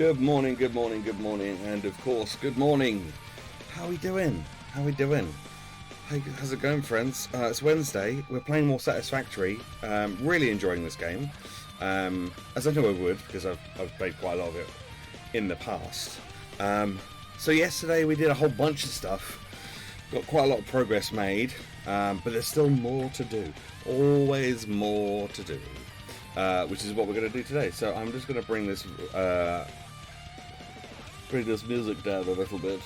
Good morning, good morning, good morning, and of course, good morning. How are we doing? How's it going, friends? It's Wednesday. We're playing more Satisfactory. Really enjoying this game, as I know I would because I've played quite a lot of it in the past. So yesterday we did a whole bunch of stuff. Got quite a lot of progress made, but there's still more to do. Always more to do. Which is what we're going to do today. So I'm just going to bring this music down a little bit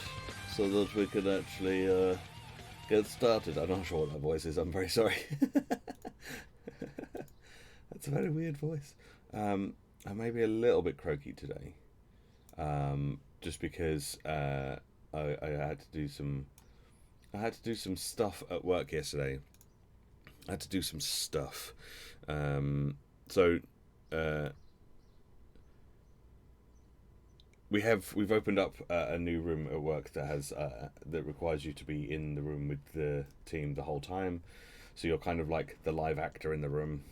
so that we can actually get started. I'm not sure what that voice is. I'm very sorry. That's a very weird voice. I may be a little bit croaky today, just because I had to do some. I had to do some stuff at work yesterday. I had to do some stuff. So we've opened up a new room at work that has that requires you to be in the room with the team the whole time. So you're kind of like the live actor in the room,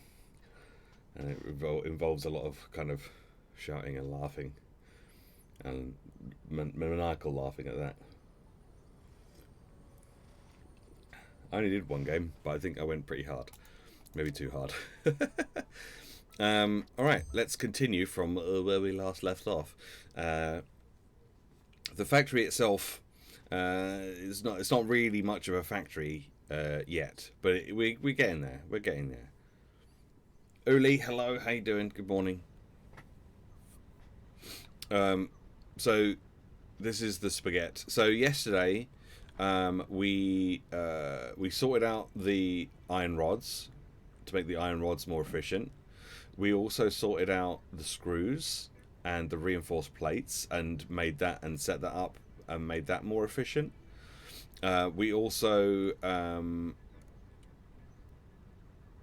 and it involves a lot of kind of shouting and laughing, and maniacal laughing at that. I only did one game, but I think I went pretty hard, maybe too hard. Alright, let's continue from where we last left off. The factory itself is not. It's not really much of a factory yet, but we're getting there. We're getting there. Uli, hello. How you doing? Good morning. So this is the spaghetti. So yesterday, we sorted out the iron rods to make the iron rods more efficient. We also sorted out the screws and the reinforced plates and made that and set that up and made that more efficient. We also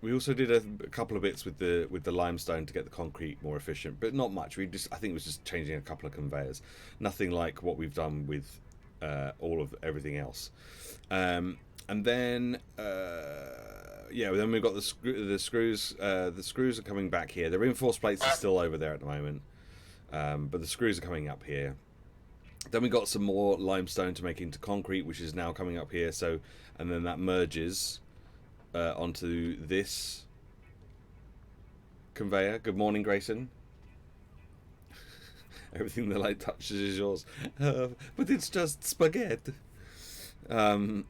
did a couple of bits with the limestone to get the concrete more efficient, but not much. I think it was just changing a couple of conveyors. Nothing like what we've done with all of everything else. And then then we've got the screws. The screws are coming back here. The reinforced plates are still over there at the moment, but the screws are coming up here. Then we got some more limestone to make into concrete, which is now coming up here. So, and then that merges onto this conveyor. Good morning, Grayson. Everything the light touches is yours, but it's just spaghetti. And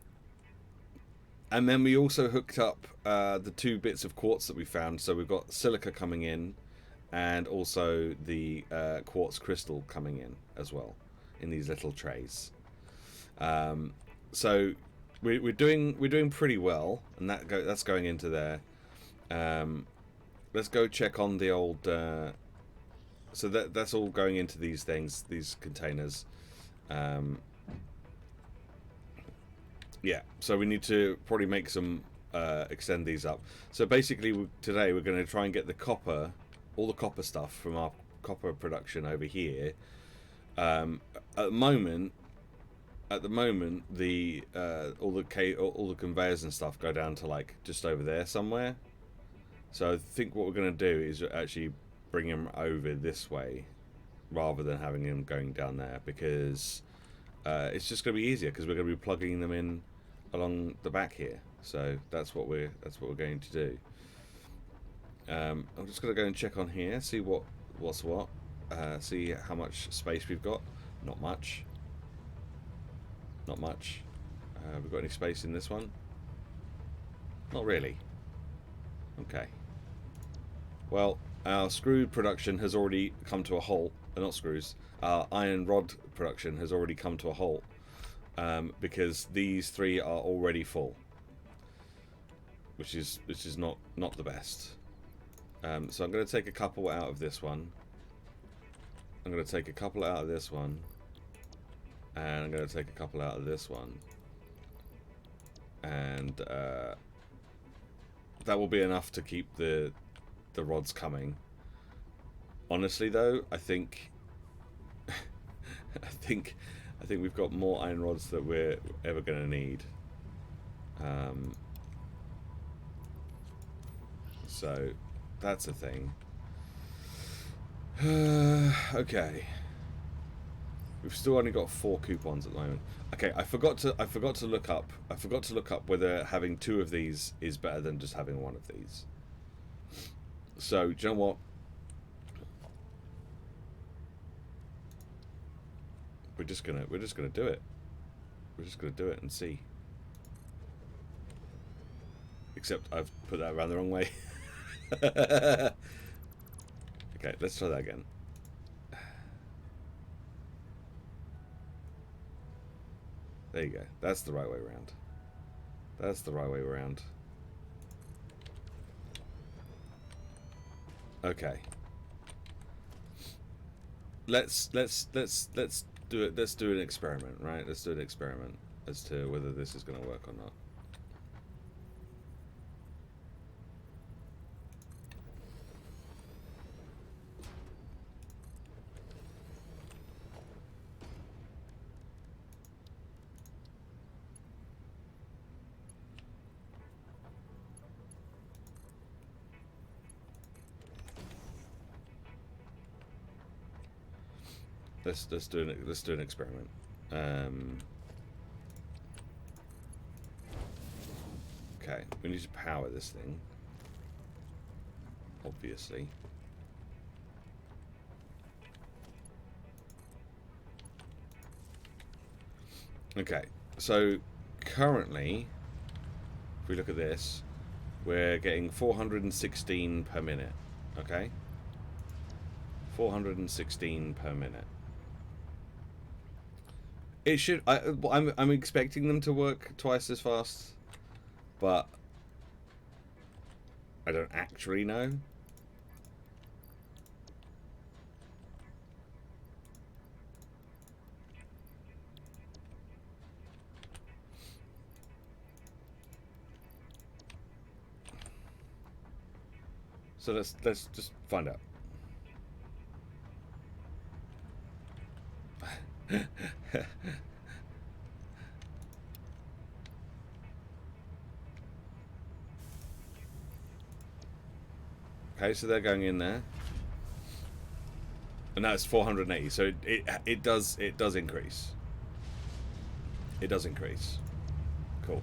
then we also hooked up the two bits of quartz that we found. So we've got silica coming in, and also the quartz crystal coming in as well in these little trays. So we're doing pretty well, and that's going into there. Let's go check on the old. So that's all going into these things, these containers. Yeah, so we need to probably make some extend these up. So basically, today we're going to try and get the copper, all the copper stuff from our copper production over here. At the moment, the all the conveyors and stuff go down to like just over there somewhere. So I think what we're going to do is actually bring them over this way, rather than having them going down there, because it's just going to be easier because we're going to be plugging them in along the back here. So that's what we're going to do. I'm just going to go and check on here, see what's what, see how much space we've got. Not much. We've got any space in this one? Not really. Okay. Well, our screw production has already come to a halt. Not screws. Our iron rod production has already come to a halt, because these three are already full, which is not the best. So I'm going to take a couple out of this one. I'm going to take a couple out of this one, and I'm going to take a couple out of this one, and that will be enough to keep the rods coming. Honestly, though, I think we've got more iron rods that we're ever going to need. So that's a thing. Okay. We've still only got 4 coupons at the moment. Okay, I forgot to look up whether having 2 of these is better than just having 1 of these. So, do you know what? We're just gonna do it. We're just gonna do it and see. Except I've put that around the wrong way. Okay, let's try that again. There you go. That's the right way around. That's the right way around. Okay. Let's do it. Let's do an experiment, right? Let's do an experiment as to whether this is going to work or not. Let's do an experiment. Okay, we need to power this thing, obviously. Okay, so currently, if we look at this, we're getting 416 per minute. Okay, 416 per minute. It should. I'm expecting them to work twice as fast, but I don't actually know. So let's just find out. Okay, so they're going in there, and that's 480. So it does increase. It does increase. Cool.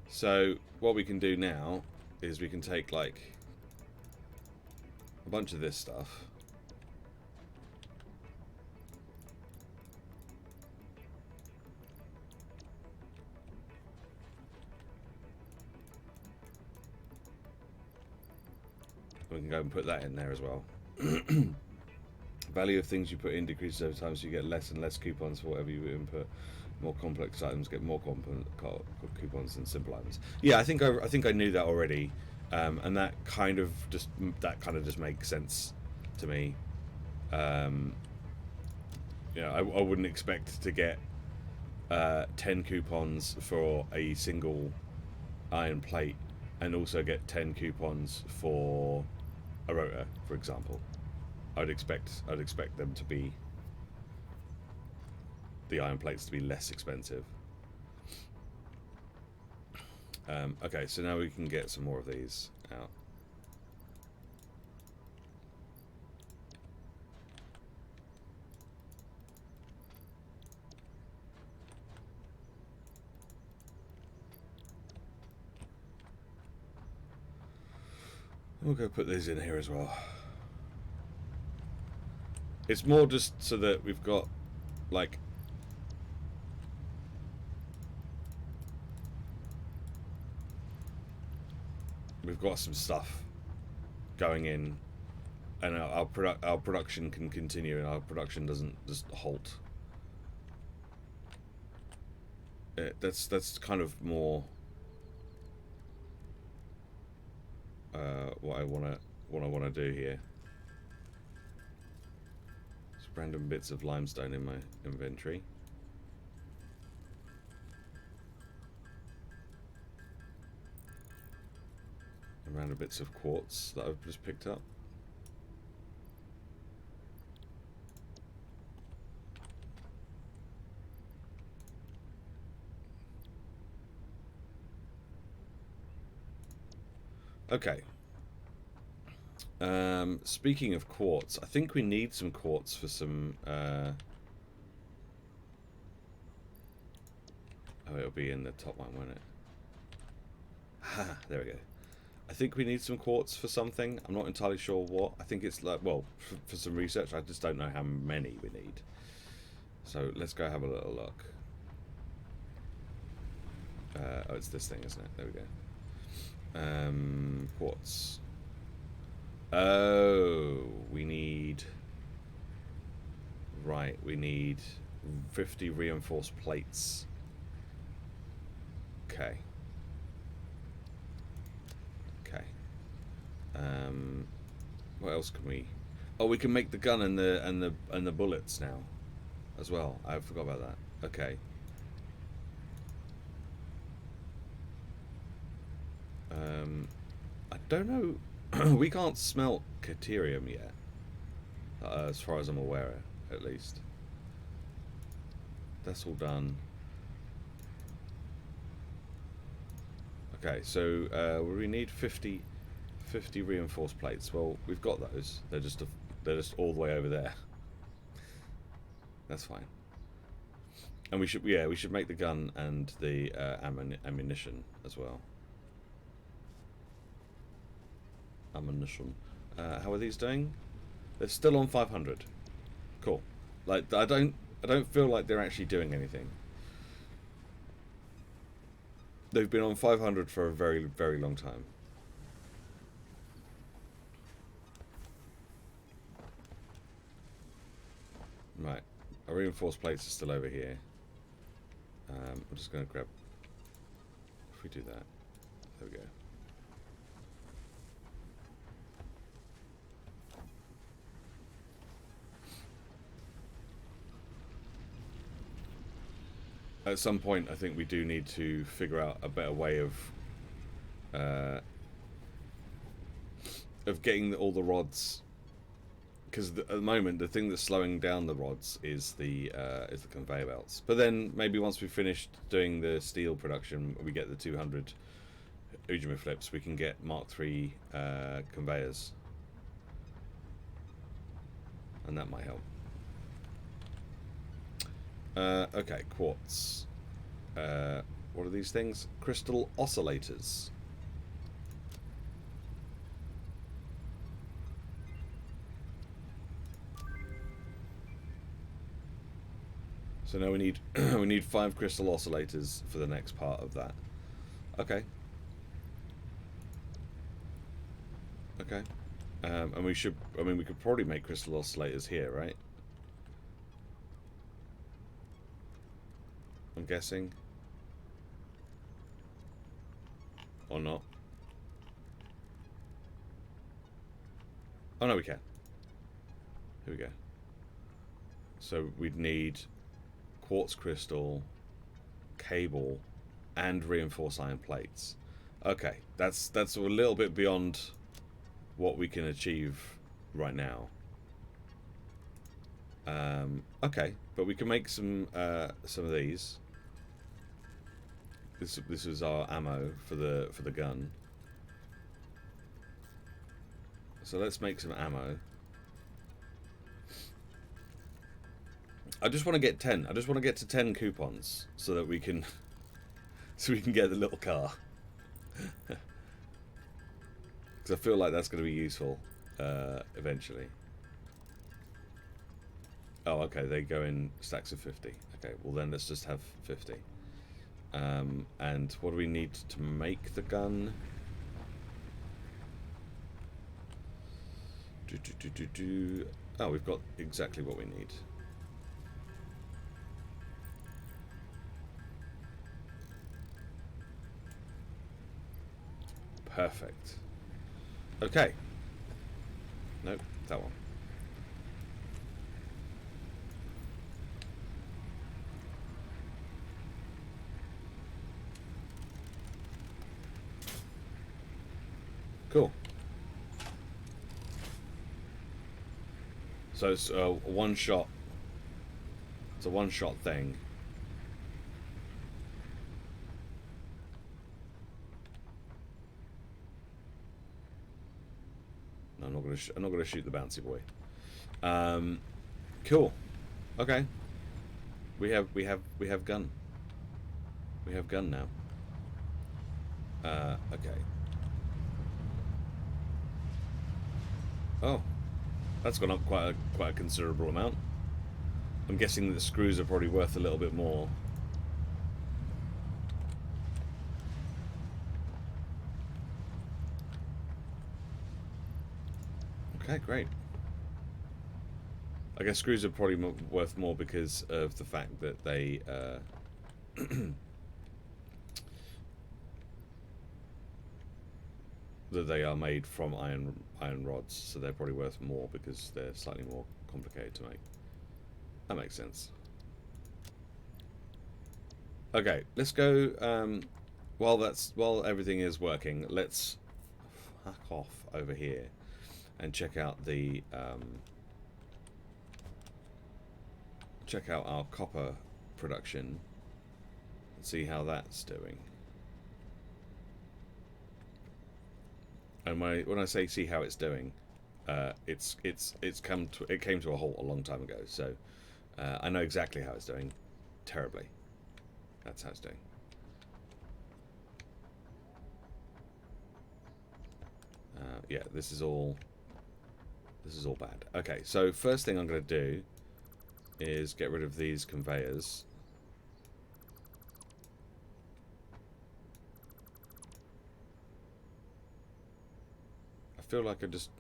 So what we can do now is we can take like a bunch of this stuff. We can go and put that in there as well. Value of things you put in decreases over time, so you get less and less coupons for whatever you input. More complex items get more coupons than simple items. Yeah, I think I knew that already, and that kind of just makes sense to me. You know, I wouldn't expect to get 10 coupons for a single iron plate, and also get 10 coupons for a rotor, for example. I'd expect them to be, the iron plates to be less expensive. Okay, so now we can get some more of these out. We'll go put these in here as well. It's more just so that we've got, like, we've got some stuff going in, and our production can continue, and our production doesn't just halt. That's kind of more what I wanna do here. Just random bits of limestone in my inventory. And random bits of quartz that I've just picked up. Okay. Speaking of quartz, I think we need some quartz for some... oh, it'll be in the top one, won't it? Ha, there we go. I think we need some quartz for something. I'm not entirely sure what. I think it's like, well, for some research. I just don't know how many we need. So let's go have a little look. Oh, it's this thing, isn't it? There we go. Quartz. Oh, we need... Right, we need 50 reinforced plates. Okay. Okay. What else can we... Oh, we can make the gun and the bullets now as well. I forgot about that. Okay. I don't know. We can't smelt Caterium yet, as far as I'm aware, at least. That's all done. Okay, so we need 50 reinforced plates. Well, we've got those. They're just all the way over there. That's fine. And we should make the gun and the ammunition as well. Ammunition. How are these doing? They're still on 500. Cool. Like I don't feel like they're actually doing anything. They've been on 500 for a very, very long time. Right. Our reinforced plates are still over here. I'm just going to grab... If we do that. There we go. At some point, I think we do need to figure out a better way of getting all the rods, because at the moment the thing that's slowing down the rods is the conveyor belts. But then maybe once we've finished doing the steel production, we get the 200 Ujima flips, we can get Mark III conveyors, and that might help. Okay, quartz. What are these things? Crystal oscillators. So now we need we need 5 crystal oscillators for the next part of that. Okay. Okay. And we should... I mean, we could probably make crystal oscillators here, right? I'm guessing. Or not. Oh no, we can. Here we go. So we'd need quartz crystal, cable, and reinforced iron plates. Okay, that's a little bit beyond what we can achieve right now. Okay, but we can make some of these. This is our ammo for the gun. So let's make some ammo. I just want to get 10. I just want to get to 10 coupons so that we can get the little car. Because I feel like that's going to be useful eventually. Oh, okay. They go in stacks of 50. Okay, well then let's just have 50. And what do we need to make the gun? Oh, we've got exactly what we need. Perfect. Okay. Nope, that one. Cool. So it's a one shot. It's a one-shot thing. No, I'm not gonna. I'm not gonna shoot the bouncy boy. Cool. Okay. We have gun. We have gun now. Okay. Oh, that's gone up quite a considerable amount. I'm guessing that the screws are probably worth a little bit more. Okay, great. I guess screws are probably worth more because of the fact that they that they are made from iron rods, so they're probably worth more because they're slightly more complicated to make. That makes sense. Okay, let's go. While everything is working, let's fuck off over here and check out the check out our copper production and see how that's doing. And when I say see how it's doing, it came to a halt a long time ago. So I know exactly how it's doing. Terribly. That's how it's doing. Yeah, this is all bad. Okay, so first thing I'm going to do is get rid of these conveyors. I feel like I just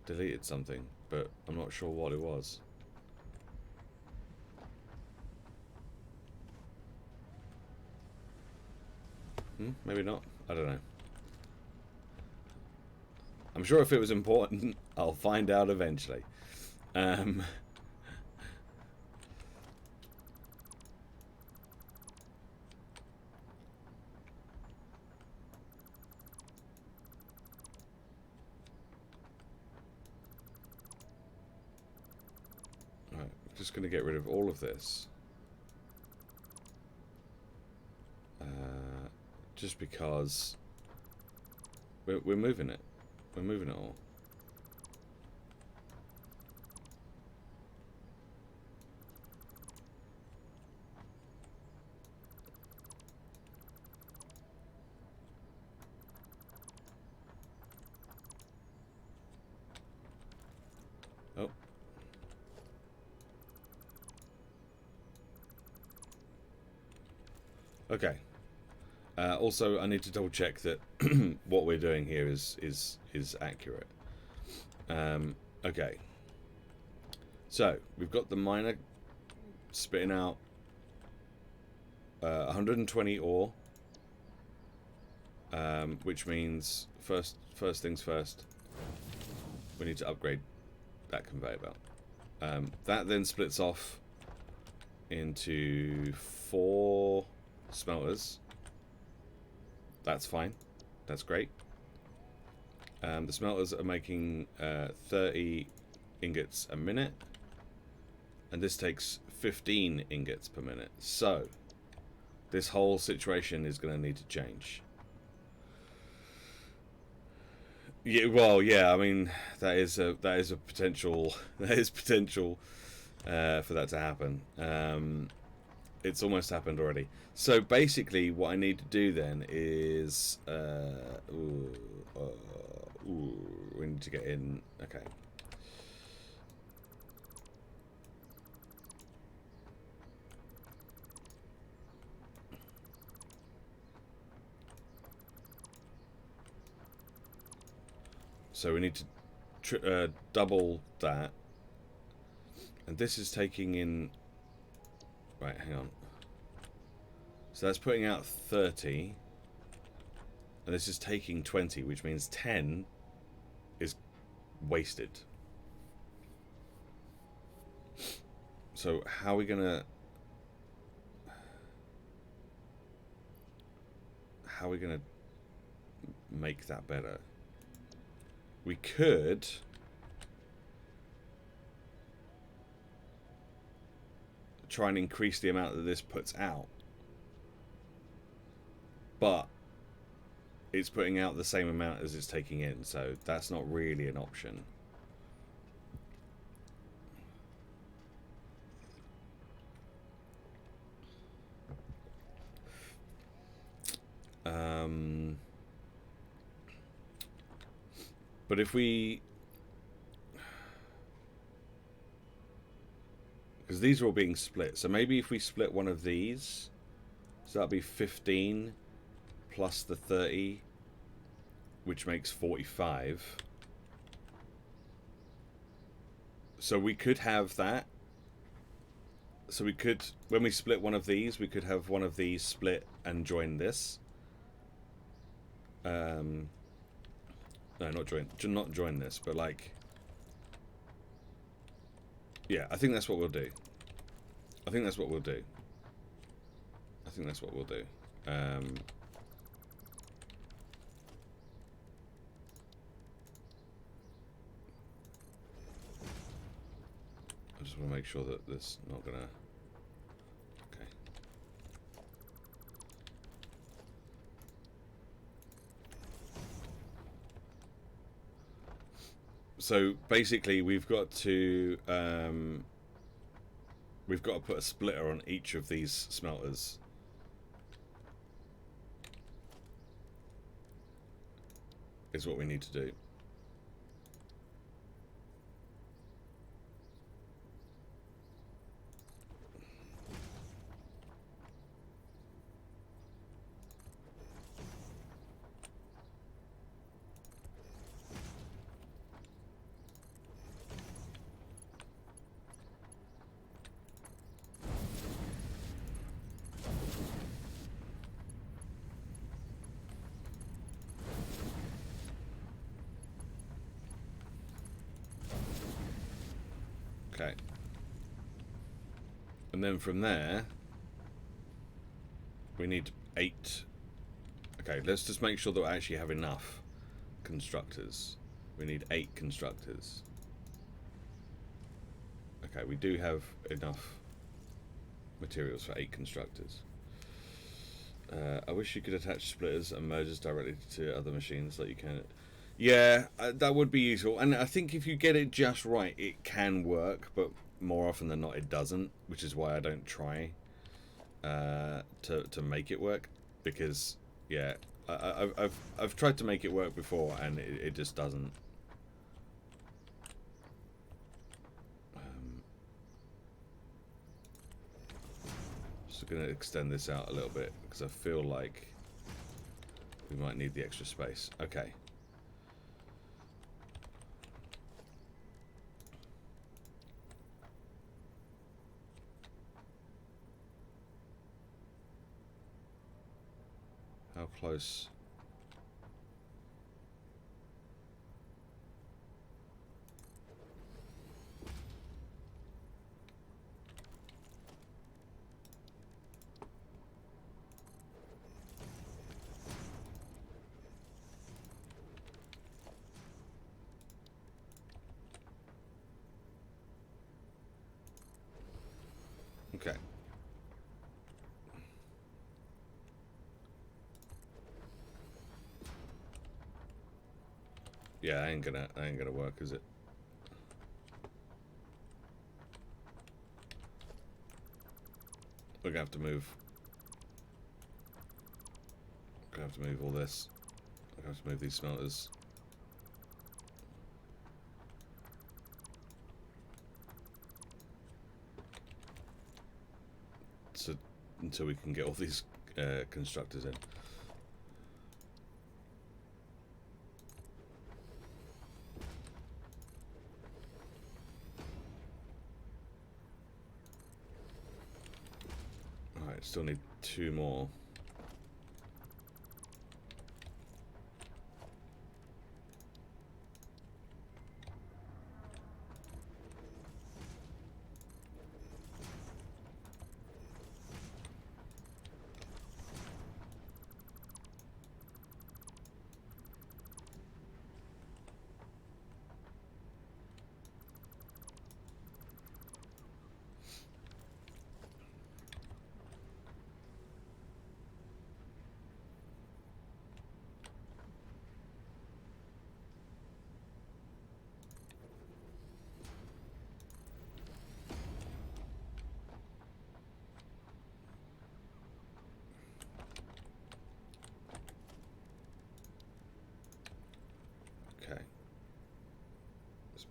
deleted something, but I'm not sure what it was. Maybe not. I don't know. I'm sure if it was important, I'll find out eventually. Right, just going to get rid of all of this. Just because we're moving it. We're moving it all. Oh. Okay. Also, I need to double check that what we're doing here is accurate. Okay. So we've got the miner spitting out 120 ore, which means first things first. We need to upgrade that conveyor belt. That then splits off into 4 smelters. That's fine. That's great. The smelters are making 30 ingots a minute, and this takes 15 ingots per minute. So this whole situation is going to need to change. Yeah, well, yeah. I mean, that is a potential. That is potential for that to happen. It's almost happened already. So basically, what I need to do then is we need to get in. Okay. So we need to double that, and this is taking in. Right, hang on. So that's putting out 30, and this is taking 20, which means 10 is wasted. So how are we gonna make that better? We could try and increase the amount that this puts out, but it's putting out the same amount as it's taking in, so that's not really an option. But if we... Because these are all being split, so maybe if we split one of these, so that'll be 15 plus the 30, which makes 45. So we could have that. So we could, when we split one of these, we could have one of these split and join this. No, not join this, but like, yeah, I think that's what we'll do. I think that's what we'll do. I just want to make sure that this not gonna... Okay. So basically, we've got to put a splitter on each of these smelters. Is what we need to do. Okay. And then from there, we need 8. Okay, let's just make sure that we actually have enough constructors. We need 8 constructors. Okay, we do have enough materials for 8 constructors. I wish you could attach splitters and mergers directly to other machines like you can. Yeah, that would be useful. And I think if you get it just right, it can work, but more often than not, it doesn't, which is why I don't try to make it work. Because, yeah, I've tried to make it work before, and it just doesn't. Just going to extend this out a little bit, because I feel like we might need the extra space. Okay. How close? Okay. Yeah, ain't gonna work, is it? We're gonna have to move. We're gonna have to move all this. We're gonna have to move these smelters. So until we can get all these constructors in. Alright, still need 2 more.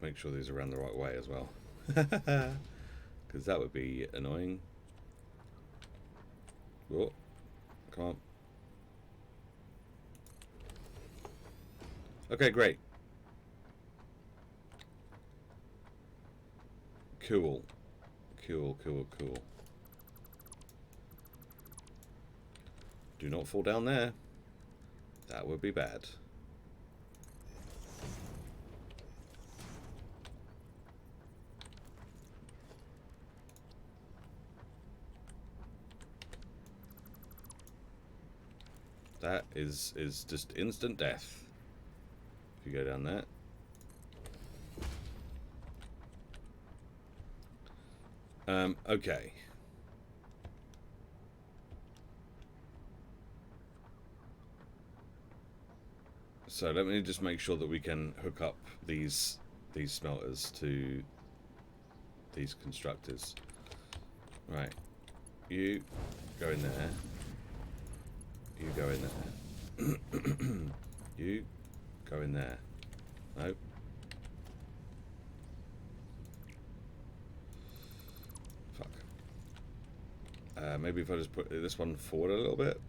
make sure these are around the right way as well. Because that would be annoying. Whoa. Come on. Okay, great. Cool. Cool, cool, cool. Do not fall down there. That would be bad. That is just instant death. If you go down there. Okay. So let me just make sure that we can hook up these smelters to these constructors. Right. You go in there. You go in there. You go in there. Nope. Fuck. Maybe if I just put this one forward a little bit.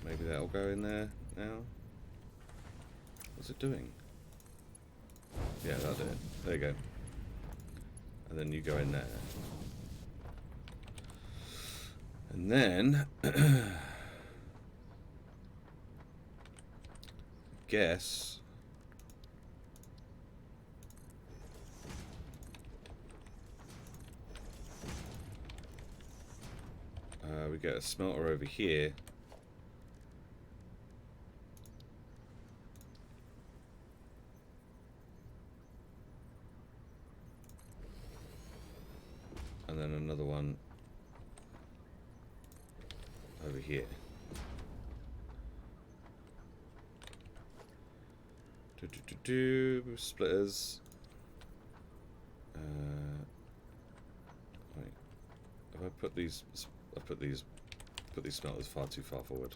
Maybe that'll go in there now. What's it doing? Yeah, that'll do it. There you go. And then you go in there. And then guess we get a smelter over here. And then another one over here. Splitters. Wait. Have I put these? I put these smelters far too far forward.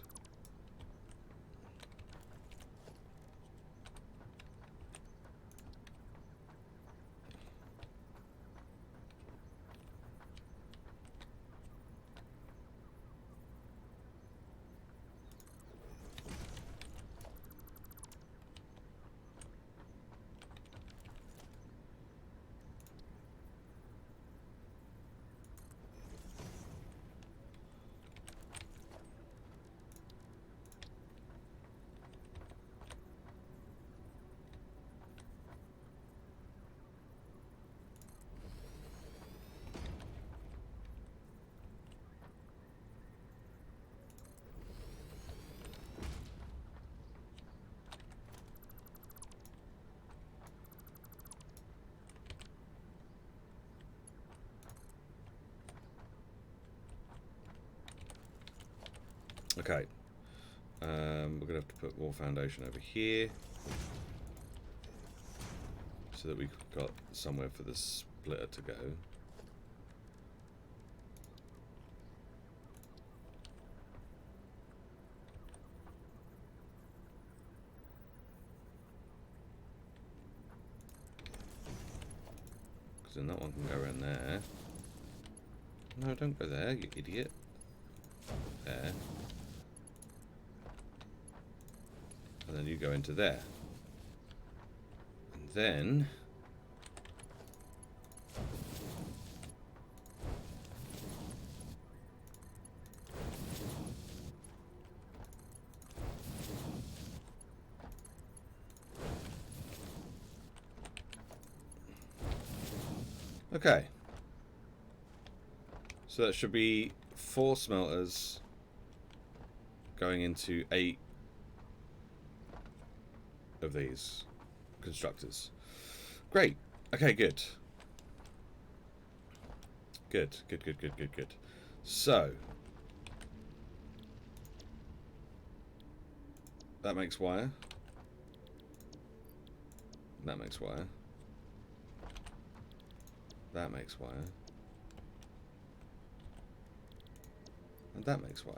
Okay. We're gonna have to put more foundation over here so that we've got somewhere for the splitter to go. Because then that one can go around there. No, don't go there, you idiot. There. And then you go into there. And then okay. So that should be 4 smelters going into 8 of these constructors. Great. Okay, good. Good. So that makes wire. That makes wire. That makes wire. And that makes wire.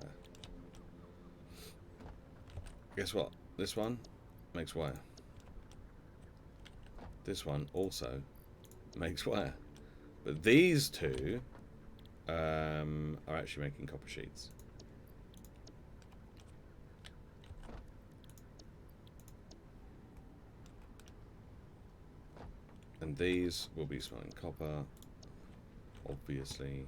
Guess what? This one makes wire. This one also makes wire. But these two are actually making copper sheets. And these will be smelling copper, obviously.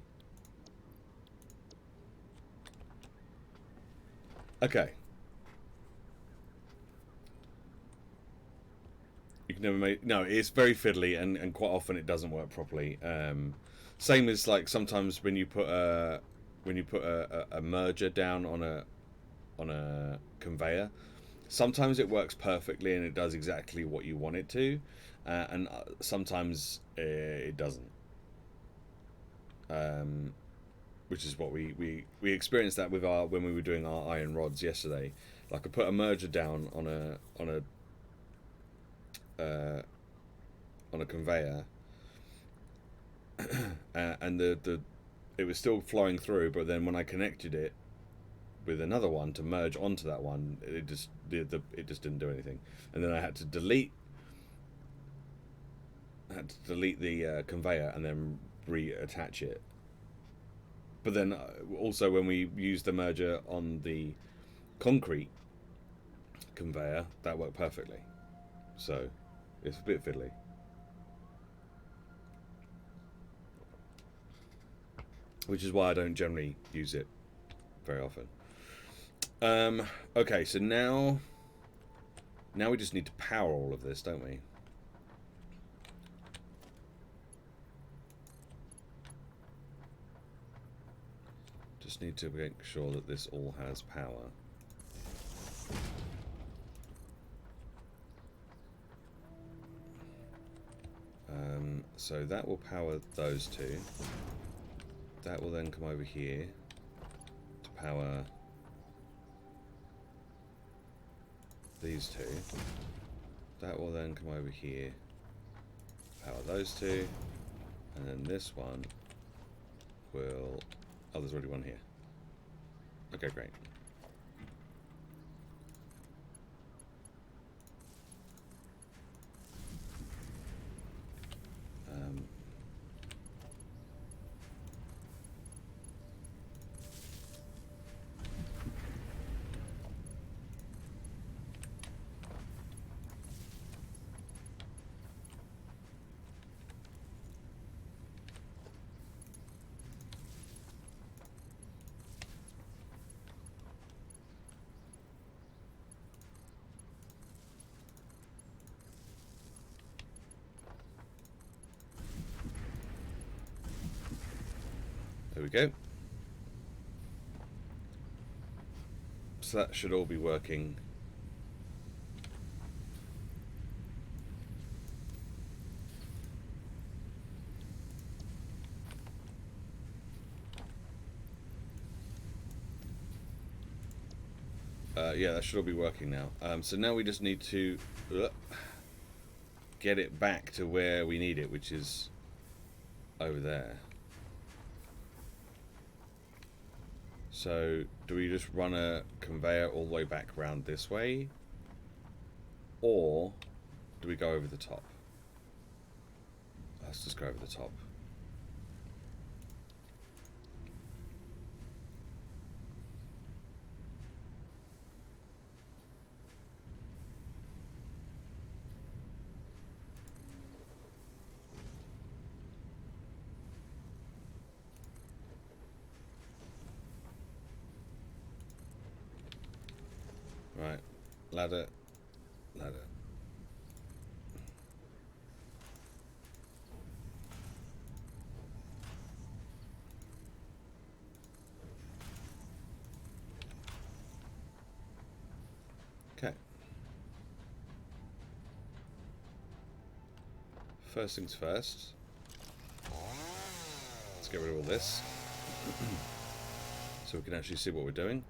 Okay. You can never make... No, it's very fiddly, and quite often it doesn't work properly. Same as like sometimes when you put a merger down on a conveyor, sometimes it works perfectly and it does exactly what you want it to, and sometimes it doesn't. Which is what we experienced that with our when we were doing our iron rods yesterday. Like I put a merger down on a conveyor, and the it was still flowing through, but then when I connected it with another one to merge onto that one, it just it just didn't do anything, and then I had to delete the conveyor and then reattach it. But then also when we used the merger on the concrete conveyor, that worked perfectly. So it's a bit fiddly. Which is why I don't generally use it very often. Okay, so now we just need to power all of this, don't we? Just need to make sure that this all has power. So that will power those two. That will then come over here to power these two. That will then come over here to power those two. And then this one will... Oh, there's already one here. Okay, great. There we go. So that should all be working. Yeah, that should all be working now. So now we just need to get it back to where we need it, which is over there. So do we just run a conveyor all the way back around this way, or do we go over the top? Let's just go over the top. Right, ladder, ladder. Okay. First things first. Let's get rid of all this. So we can actually see what we're doing.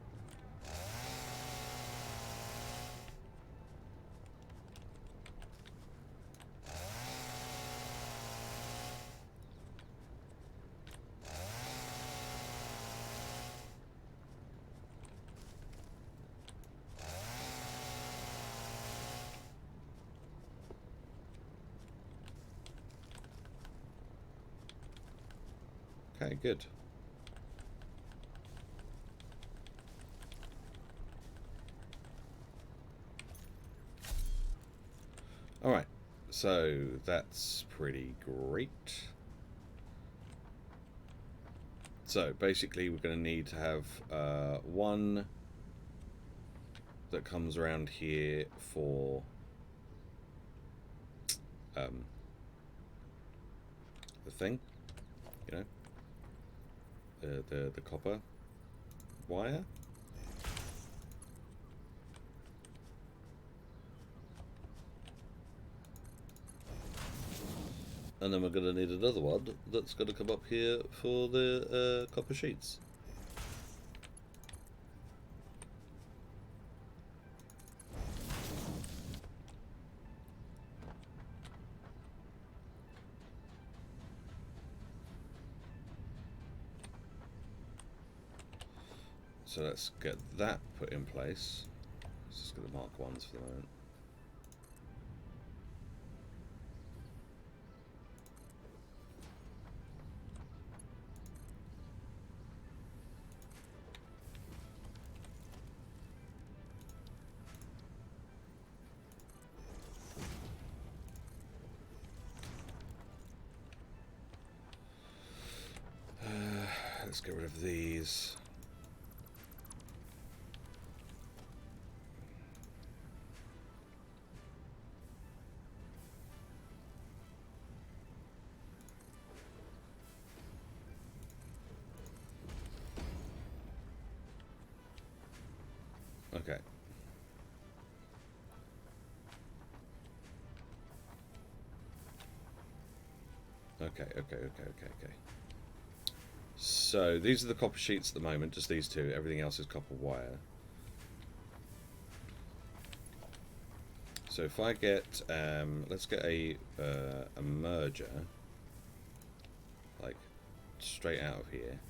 Okay, good. Alright, so that's pretty great. So basically we're going to need to have one that comes around here for the thing, you know, the copper wire. And then we're going to need another one that's going to come up here for the copper sheets. So let's get that put in place. Let's just going to mark ones for the moment. Let's get rid of these. Okay. Okay. So these are the copper sheets at the moment, just these two. Everything else is copper wire. So if I get, let's get a merger, like straight out of here.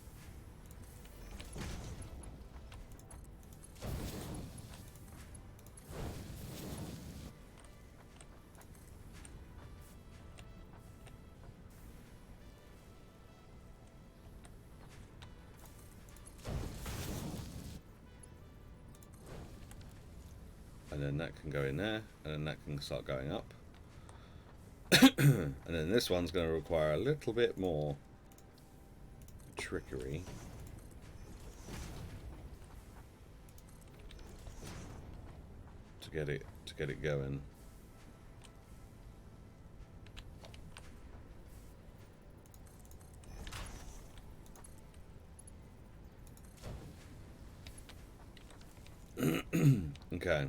And then that can go in there, and then that can start going up. And then this one's going to require a little bit more trickery. To get it going. Okay.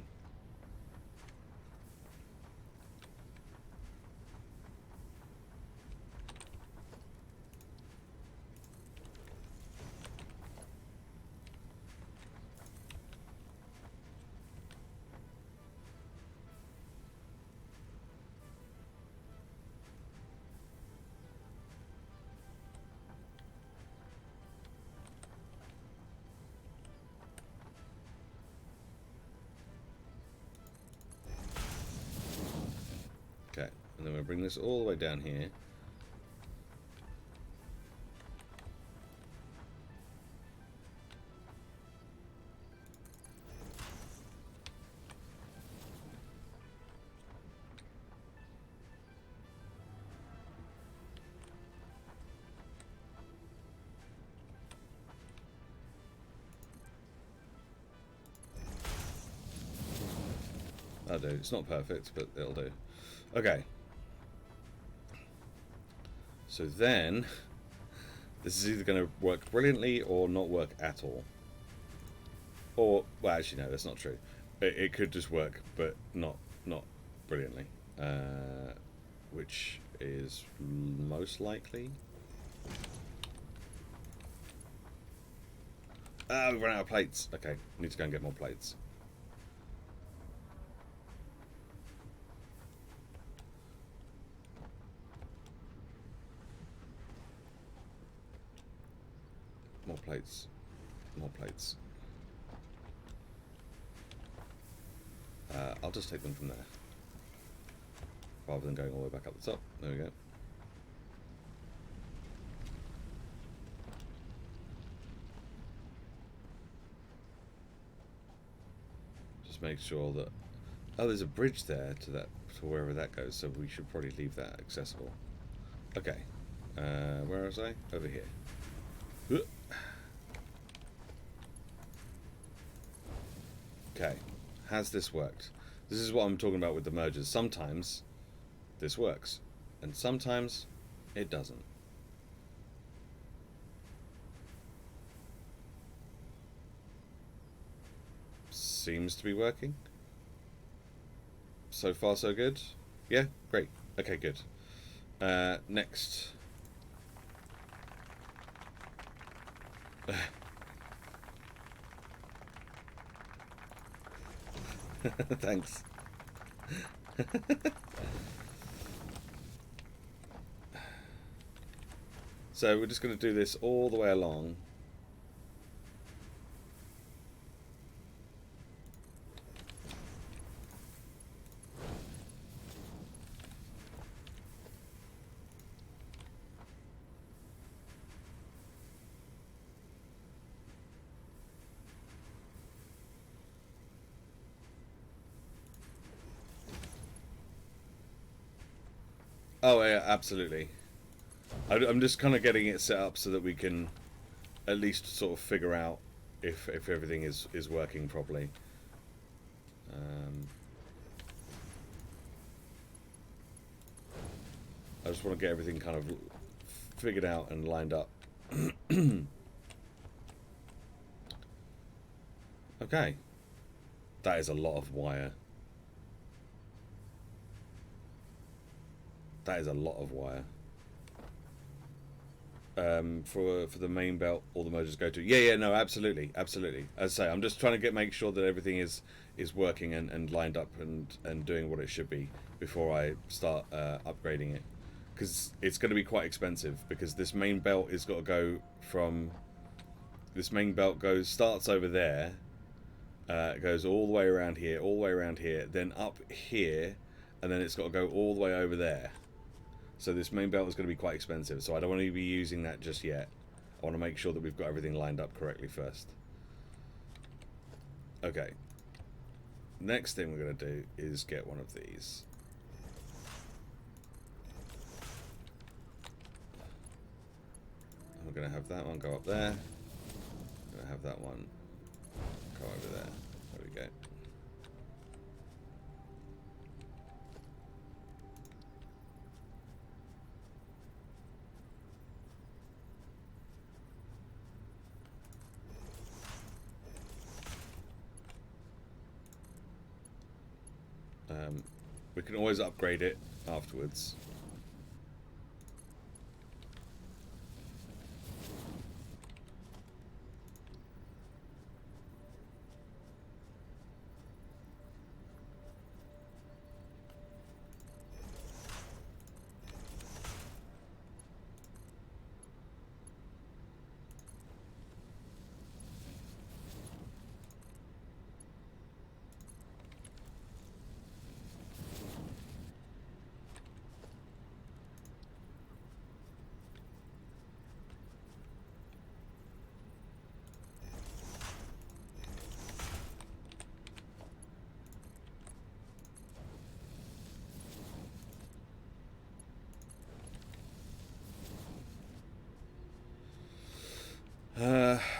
Okay, and then we'll bring this all the way down here. That'll do. It's not perfect, but it'll do. Okay. So then, this is either going to work brilliantly or not work at all. Or, well, actually, no, that's not true. It could just work, but not brilliantly. Which is most likely. Ah, we've run out of plates. Okay, need to go and get more plates. More plates. More plates. I'll just take them from there. Rather than going all the way back up the top. There we go. Just make sure that... Oh, there's a bridge there to that, to wherever that goes, so we should probably leave that accessible. Okay. Where was I? Over here. Okay. Has this worked? This is what I'm talking about with the mergers. Sometimes this works, and sometimes it doesn't. Seems to be working. So far, so good. Yeah, great. Okay, good. Next. Thanks. So we're just going to do this all the way along. Oh yeah, absolutely. I'm just kind of getting it set up so that we can at least sort of figure out if everything is working properly. I just want to get everything kind of figured out and lined up. Okay. That is a lot of wire. That is a lot of wire. For the main belt, all the motors go to. Yeah, no, absolutely. As I say, I'm just trying to make sure that everything is working and lined up and doing what it should be before I start upgrading it, because it's going to be quite expensive. Because this main belt has got to go from. This main belt starts over there. It goes all the way around here, then up here, and then it's got to go all the way over there. So this main belt is going to be quite expensive, so I don't want to be using that just yet. I want to make sure that we've got everything lined up correctly first. Okay. Next thing we're going to do is get one of these. We're going to have that one go up there. We're going to have that one go over there. There we go. We can always upgrade it afterwards.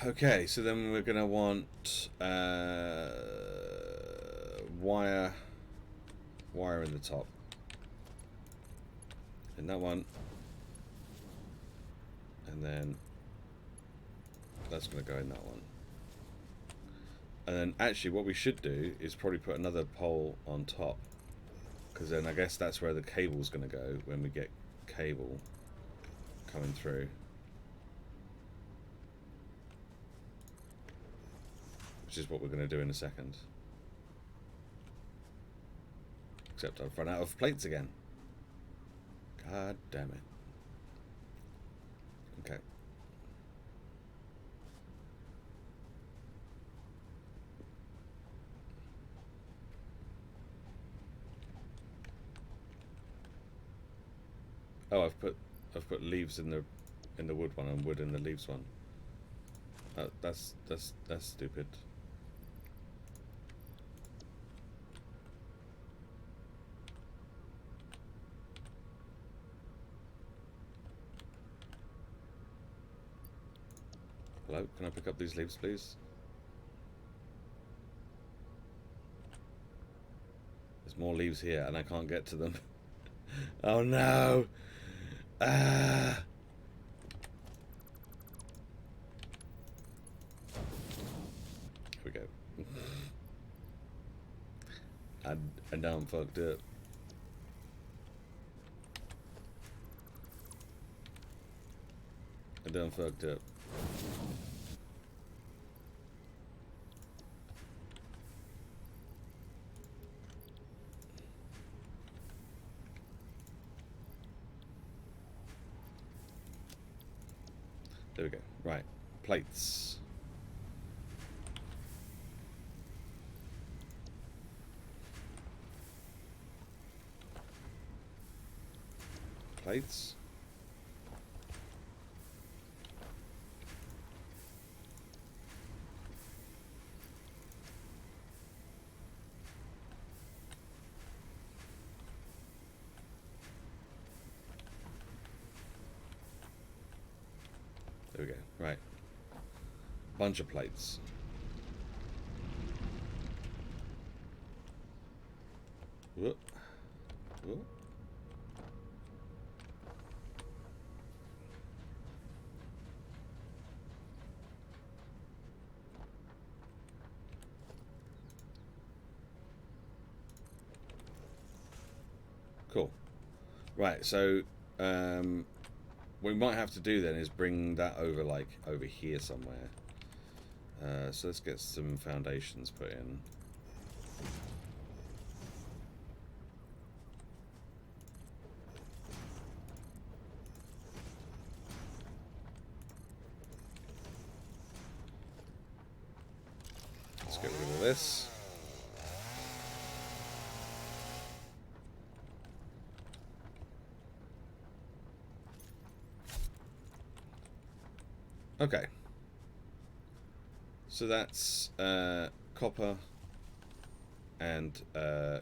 Okay, so then we're going to want wire in the top. And that one. And then that's going to go in that one. And then actually what we should do is probably put another pole on top, because then I guess that's where the cable's going to go when we get cable coming through. Which is what we're going to do in a second. Except I've run out of plates again. God damn it. Okay. Oh, I've put leaves in the wood one and wood in the leaves one. That's stupid. Hello, can I pick up these leaves, please? There's more leaves here, and I can't get to them. Oh no! Ah! Here we go. I done fucked up. I done fucked up. There we go. Right. Plates. Plates. There we go. Right. Bunch of plates. Whoop. Whoop. Cool. Right, so what we might have to do then is bring that over, like, over here somewhere. So let's get some foundations put in. Let's get rid of this. Okay. So that's copper and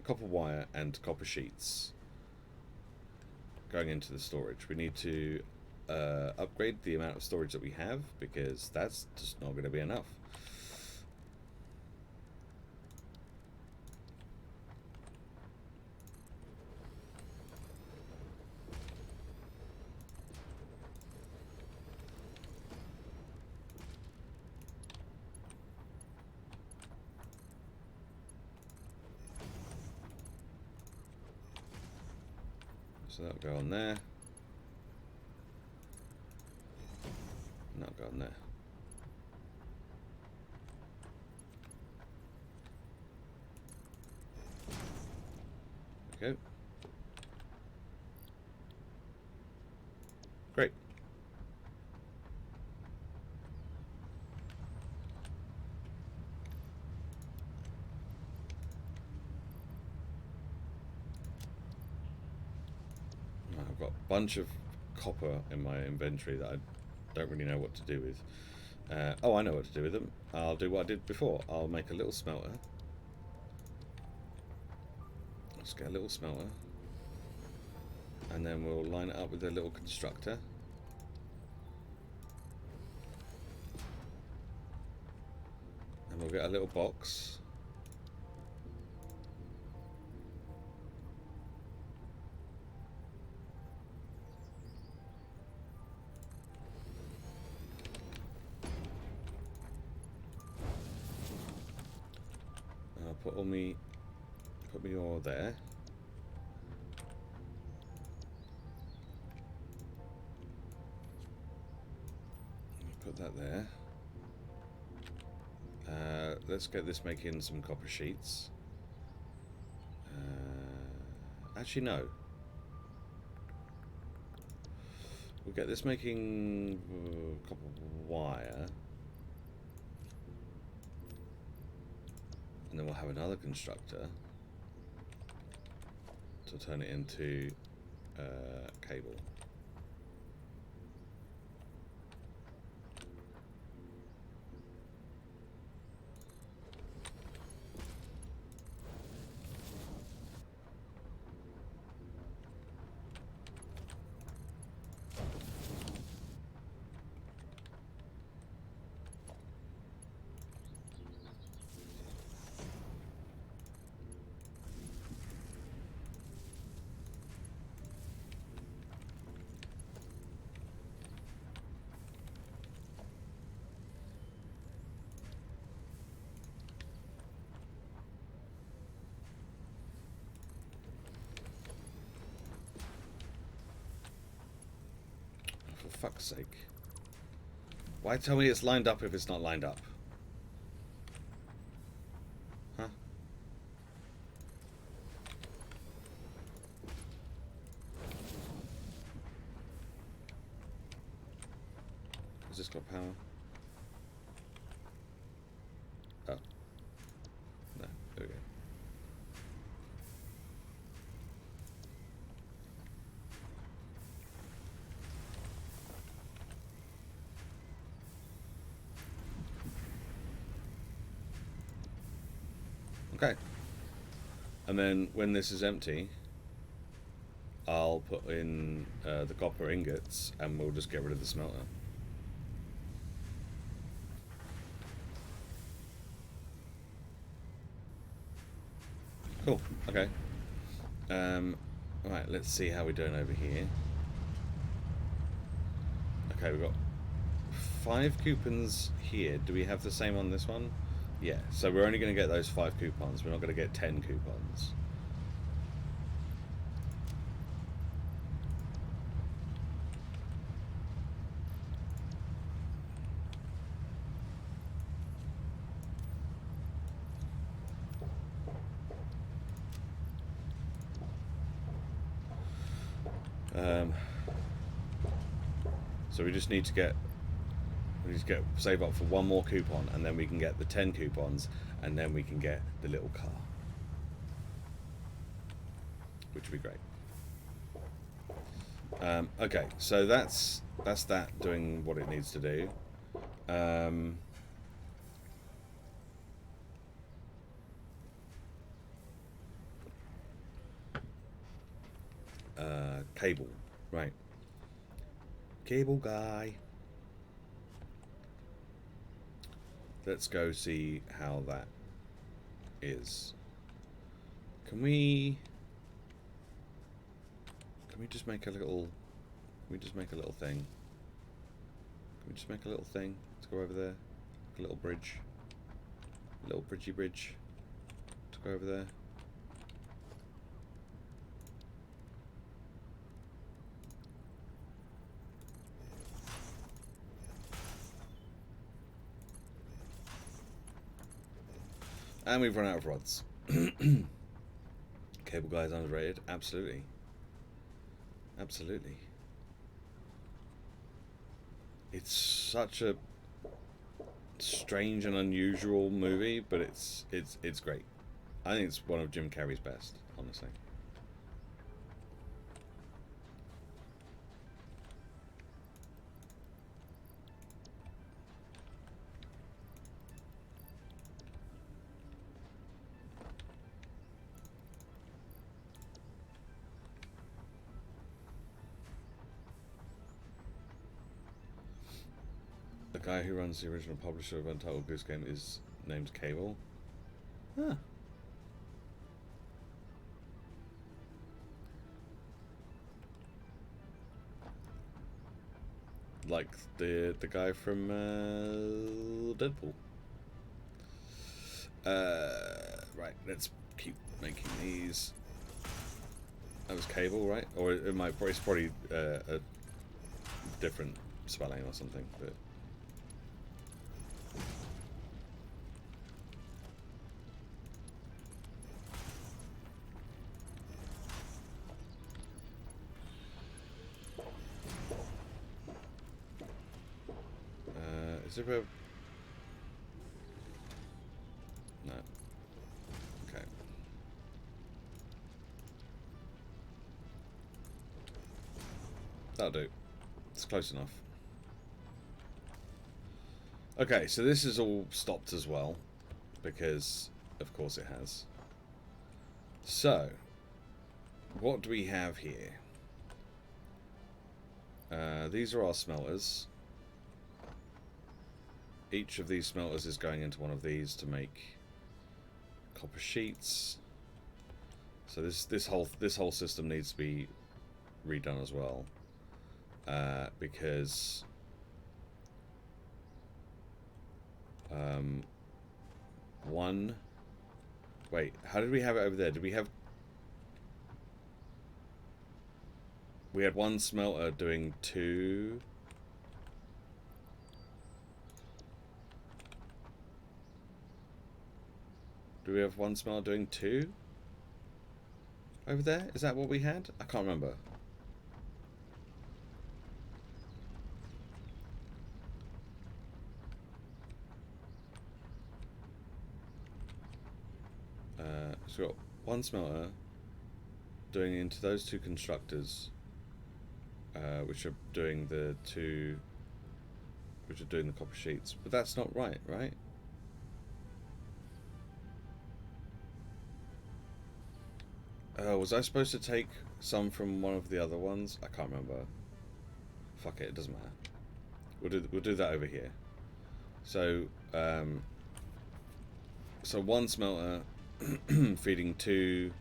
copper wire and copper sheets going into the storage. We need to upgrade the amount of storage that we have, because that's just not going to be enough. So that'll go on there. And that'll go on there. Okay. Great. I've got a bunch of copper in my inventory that I don't really know what to do with. Oh, I know what to do with them. I'll do what I did before. I'll make a little smelter. Let's get a little smelter. And then we'll line it up with a little constructor. And we'll get a little box. And I'll put me ore there. Put that there. Let's get this making some copper sheets. Actually, no. We'll get this making copper wire. And then we'll have another constructor to turn it into cable. fuck's sake. Why tell me it's lined up if it's not lined up? Huh? Has this got power? Oh. No, there we go. Okay. And then when this is empty, I'll put in the copper ingots and we'll just get rid of the smelter. Cool. Okay. Right, let's see how we're doing over here. Okay, we've got 5 coupons here. Do we have the same on this one? Yeah, so we're only going to get those 5 coupons. We're not going to get 10 coupons. So we just need to save up for 1 more coupon, and then we can get the 10 coupons, and then we can get the little car, which would be great. Okay, so that's that doing what it needs to do. Cable, right? Cable guy. Let's go see how that is. Can we just make a little? Can we just make a little thing? Can we just make a little thing? Let's go over there. A little bridge. A little bridgy bridge. To go over there. And we've run out of rods. Cable guy is underrated. Absolutely. Absolutely. It's such a strange and unusual movie, but it's great. I think it's one of Jim Carrey's best, honestly. The guy who runs the original publisher of Untitled Goose Game is named Cable. Huh. Like the guy from Deadpool. Right, let's keep making these. That was Cable, right? Or it might it's probably a different spelling or something, but. Is there a... No. Okay. That'll do. It's close enough. Okay, so this is all stopped as well, because of course it has. So, what do we have here? These are our smelters. Each of these smelters is going into one of these to make copper sheets. So this whole system needs to be redone as well, because one. Wait, how did we have it over there? Did we have? We had one smelter doing 2 Do we have one smelter doing 2? Over there? Is that what we had? I can't remember. So we've got one smelter doing into those 2 constructors, which are doing the copper sheets. But that's not right, right? Was I supposed to take some from one of the other ones? I can't remember. Fuck it, it doesn't matter. We'll do that over here. So so one smelter feeding 2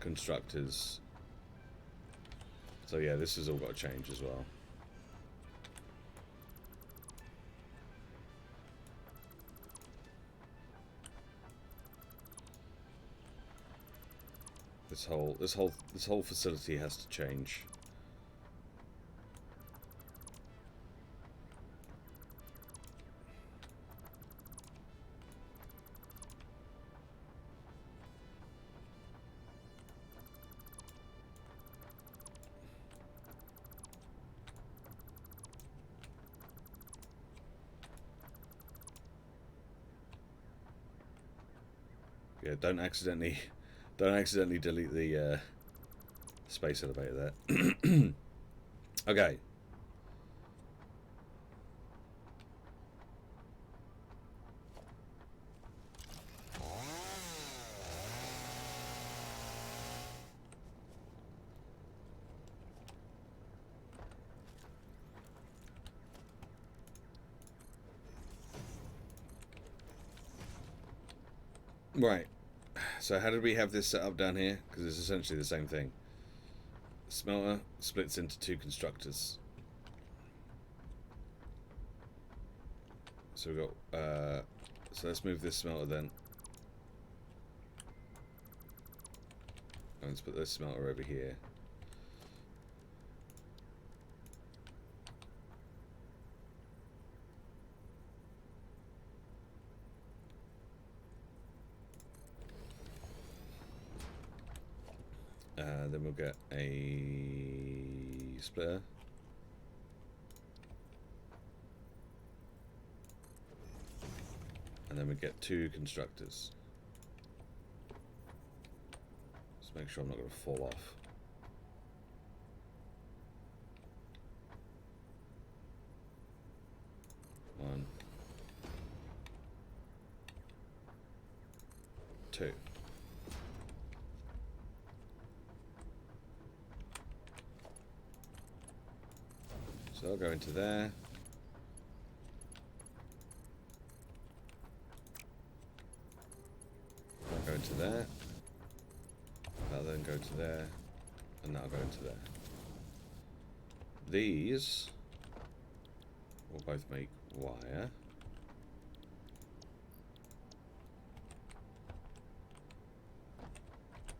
constructors. So yeah, this has all got to change as well. This whole facility has to change. Yeah, don't accidentally delete the space elevator there. Okay. Right. So how did we have this set up down here? Because it's essentially the same thing. Smelter splits into 2 constructors. So we've got... so let's move this smelter then. And let's put this smelter over here. Then we'll get a splitter. And then we get 2 constructors. Just make sure I'm not going to fall off. One. 2. So I'll go into there. I'll go into there. That'll then go to there. And that'll go into there. These will both make wire.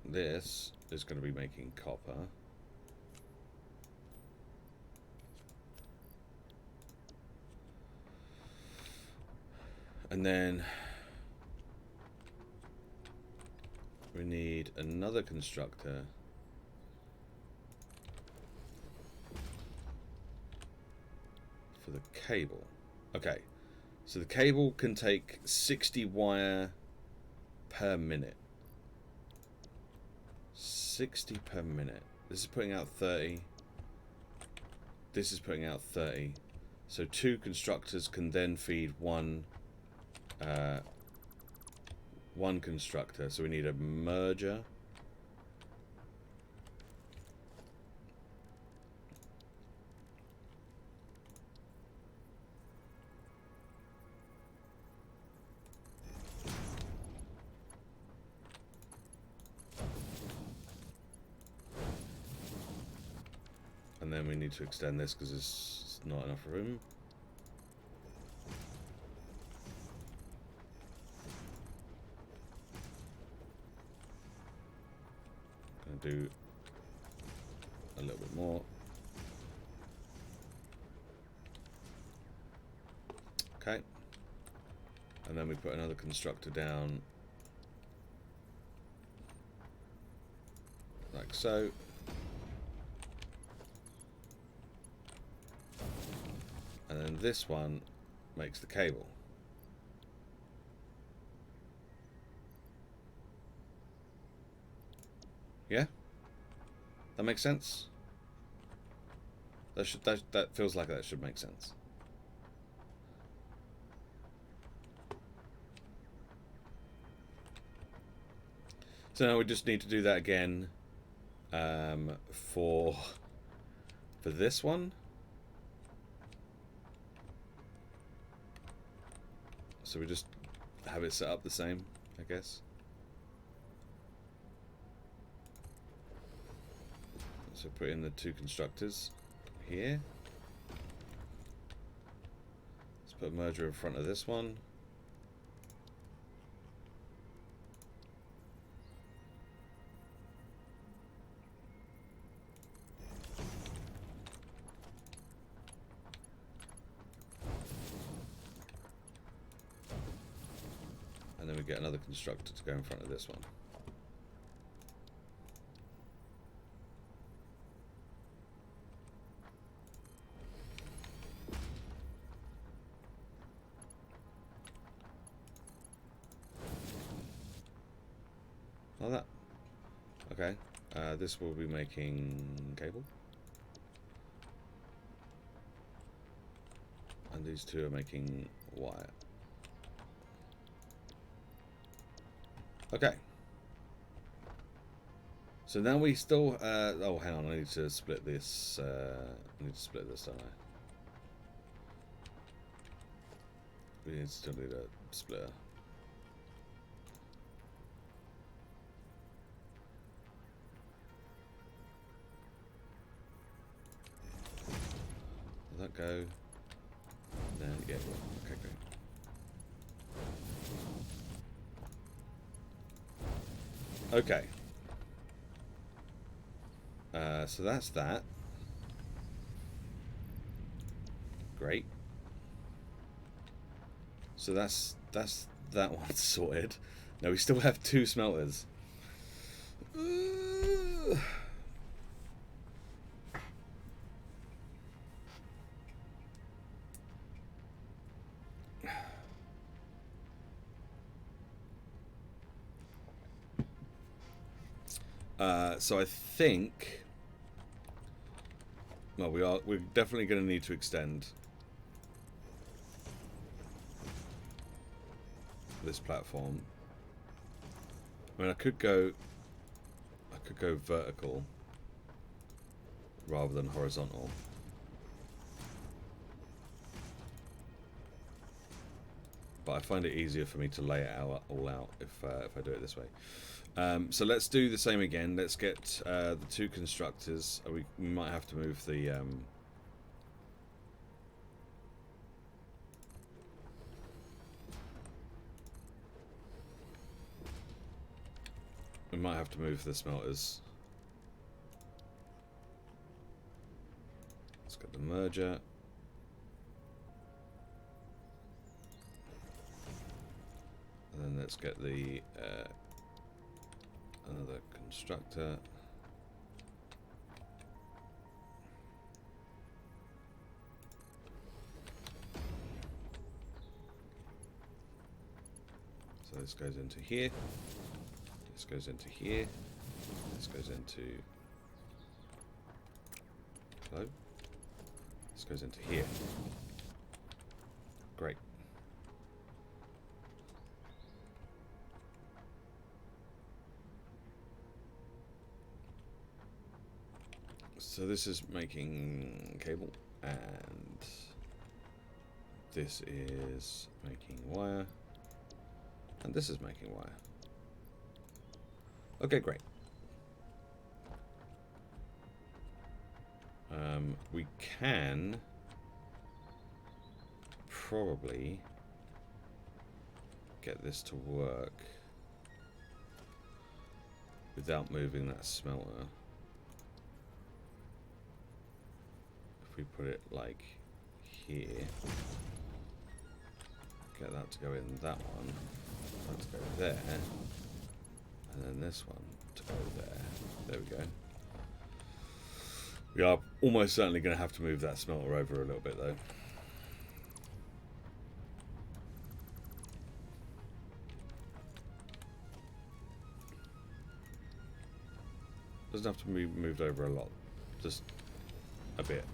This is going to be making copper. And then we need another constructor for the cable. Okay, so the cable can take 60 wire per minute. 60 per minute. This is putting out 30. This is putting out 30. So 2 constructors can then feed one constructor. So we need a merger. And then we need to extend this because there's not enough room. Gonna do a little bit more. Okay. And then we put another constructor down like so. And then this one makes the cable. Yeah? That makes sense? That feels like that should make sense. So now we just need to do that again for this one. So we just have it set up the same, I guess. So put in the two constructors here. Let's put a merger in front of this one. And then we get another constructor to go in front of this one. Like that. Okay. This will be making cable. And these two are making wire. Okay. So now we still... oh, hang on. I need to split this. I need to split this, don't I? We still need a splitter. Will that go? No, yeah, okay, great. Okay. So that's that. Great. So that's that one sorted. Now we still have two smelters. So I think, well, we're definitely going to need to extend this platform. I mean, I could go vertical rather than horizontal. But I find it easier for me to lay it all out if I do it this way. So let's do the same again. Let's get the two constructors. We might have to move the... we might have to move the smelters. Let's get the merger. And then let's get the... another constructor. So this goes into here. This goes into here. This goes into hello. This goes into here. Great. So this is making cable, and this is making wire, and this is making wire. Okay, great. We can probably get this to work without moving that smelter. If we put it like here, get that to go in that one, that to go there, And then this one to go there. There we go. We are almost certainly going to have to move that smelter over a little bit though. Doesn't have to be moved over a lot, just a bit.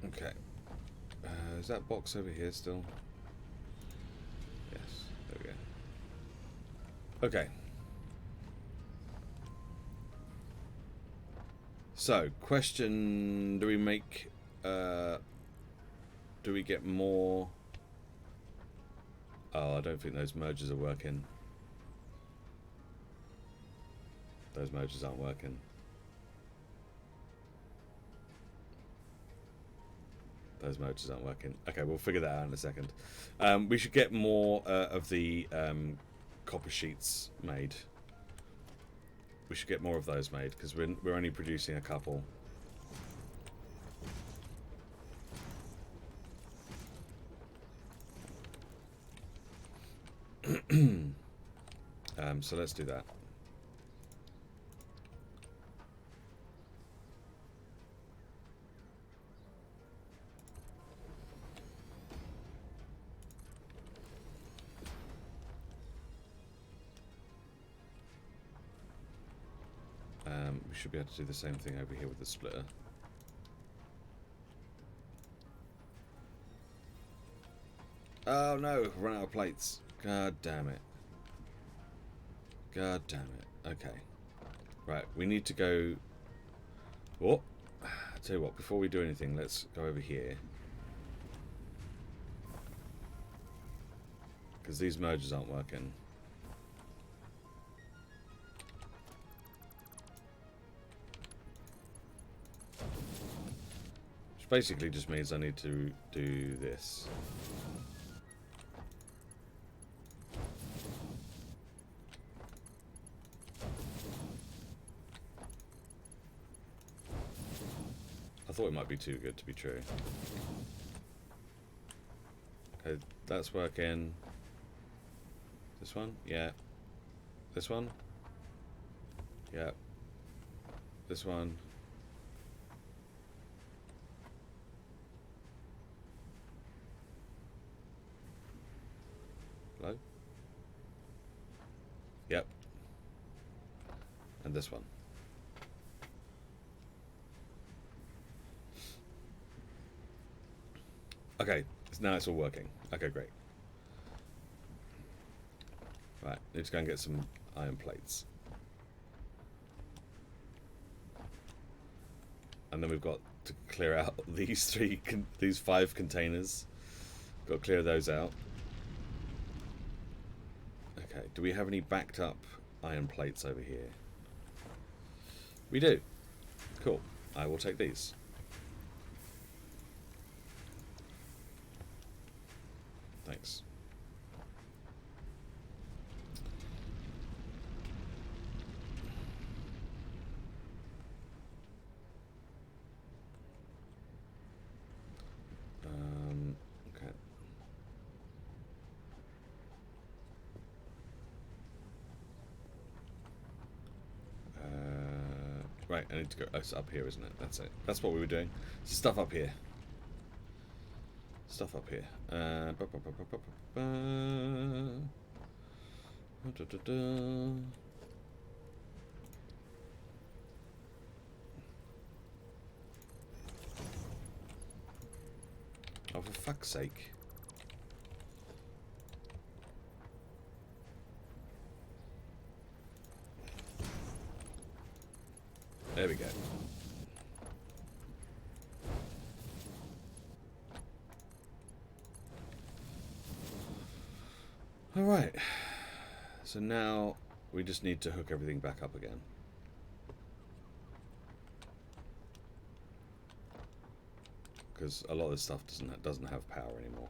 Okay. Is that box over here still? Yes. There we go. Okay. So, question: do we make? Do we get more? Oh, I don't think those mergers are working. Those mergers aren't working. Those motors aren't working. Okay, we'll figure that out in a second. We should get more of the copper sheets made. We should get more of those made because we're only producing a couple. So let's do that. We should be able to do the same thing over here with the splitter. Oh no, run out of plates. God damn it. God damn it. Okay. Right, we need to go... Oh! I'll tell you what, before we do anything, let's go over here. Because these mergers aren't working. Which basically just means I need to do this. I thought it might be too good to be true. Okay, that's working. This one? Yeah. This one? Yeah. This one. Hello? Yep. And this one. Okay, now it's all working. Okay, great. Right, need to go and get some iron plates. And then we've got to clear out these these 5 containers. Got to clear those out. Okay, do we have any backed up iron plates over here? We do. Cool. I will take these. Thanks. Okay. Right, I need to go. Oh, it's up here, isn't it? That's it. That's what we were doing. Stuff up here. Stuff up here. Oh, for fuck's sake. There we go. Alright. So now we just need to hook everything back up again. because a lot of this stuff doesn't have power anymore.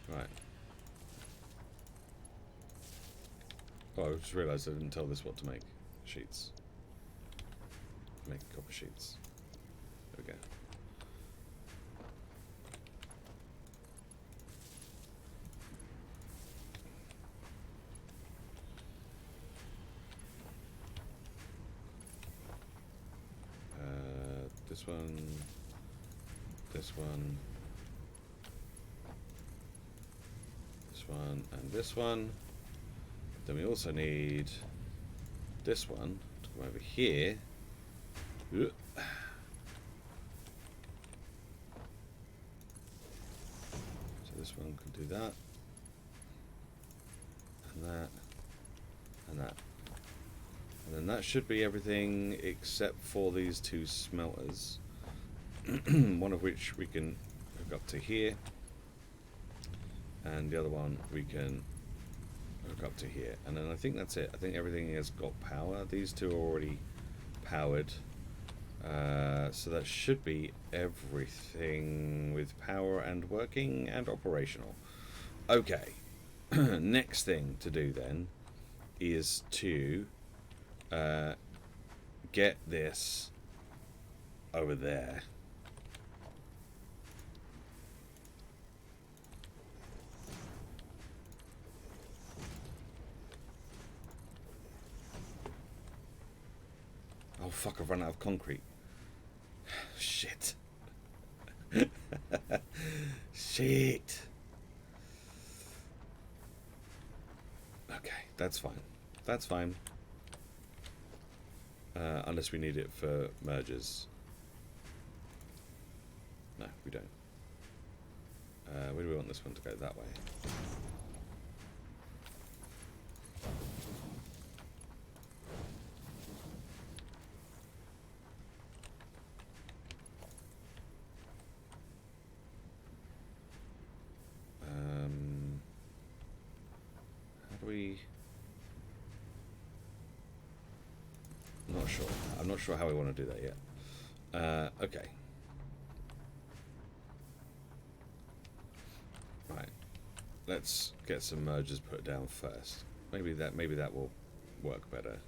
Right. Oh, I just realised I didn't tell this what to make. Sheets. Make copper sheets. There we go. This one, this one, this one, and this one. Then we also need this one to come over here. So this one can do that, and that, and that. And then that should be everything except for these two smelters. One of which we can hook up to here, and the other one we can hook up to here. And then I think that's it. I think everything has got power. These two are already powered. So that should be everything with power and working and operational. Okay. Next thing to do then is to get this over there. Oh fuck, I've run out of concrete. Shit. Shit. Okay, that's fine. That's fine. Unless we need it for mergers. No, we don't. Where do we want this one to go? That way. How do we... I'm not sure. I'm not sure how we want to do that yet. Okay. Right. Let's get some mergers put down first. Maybe that will work better.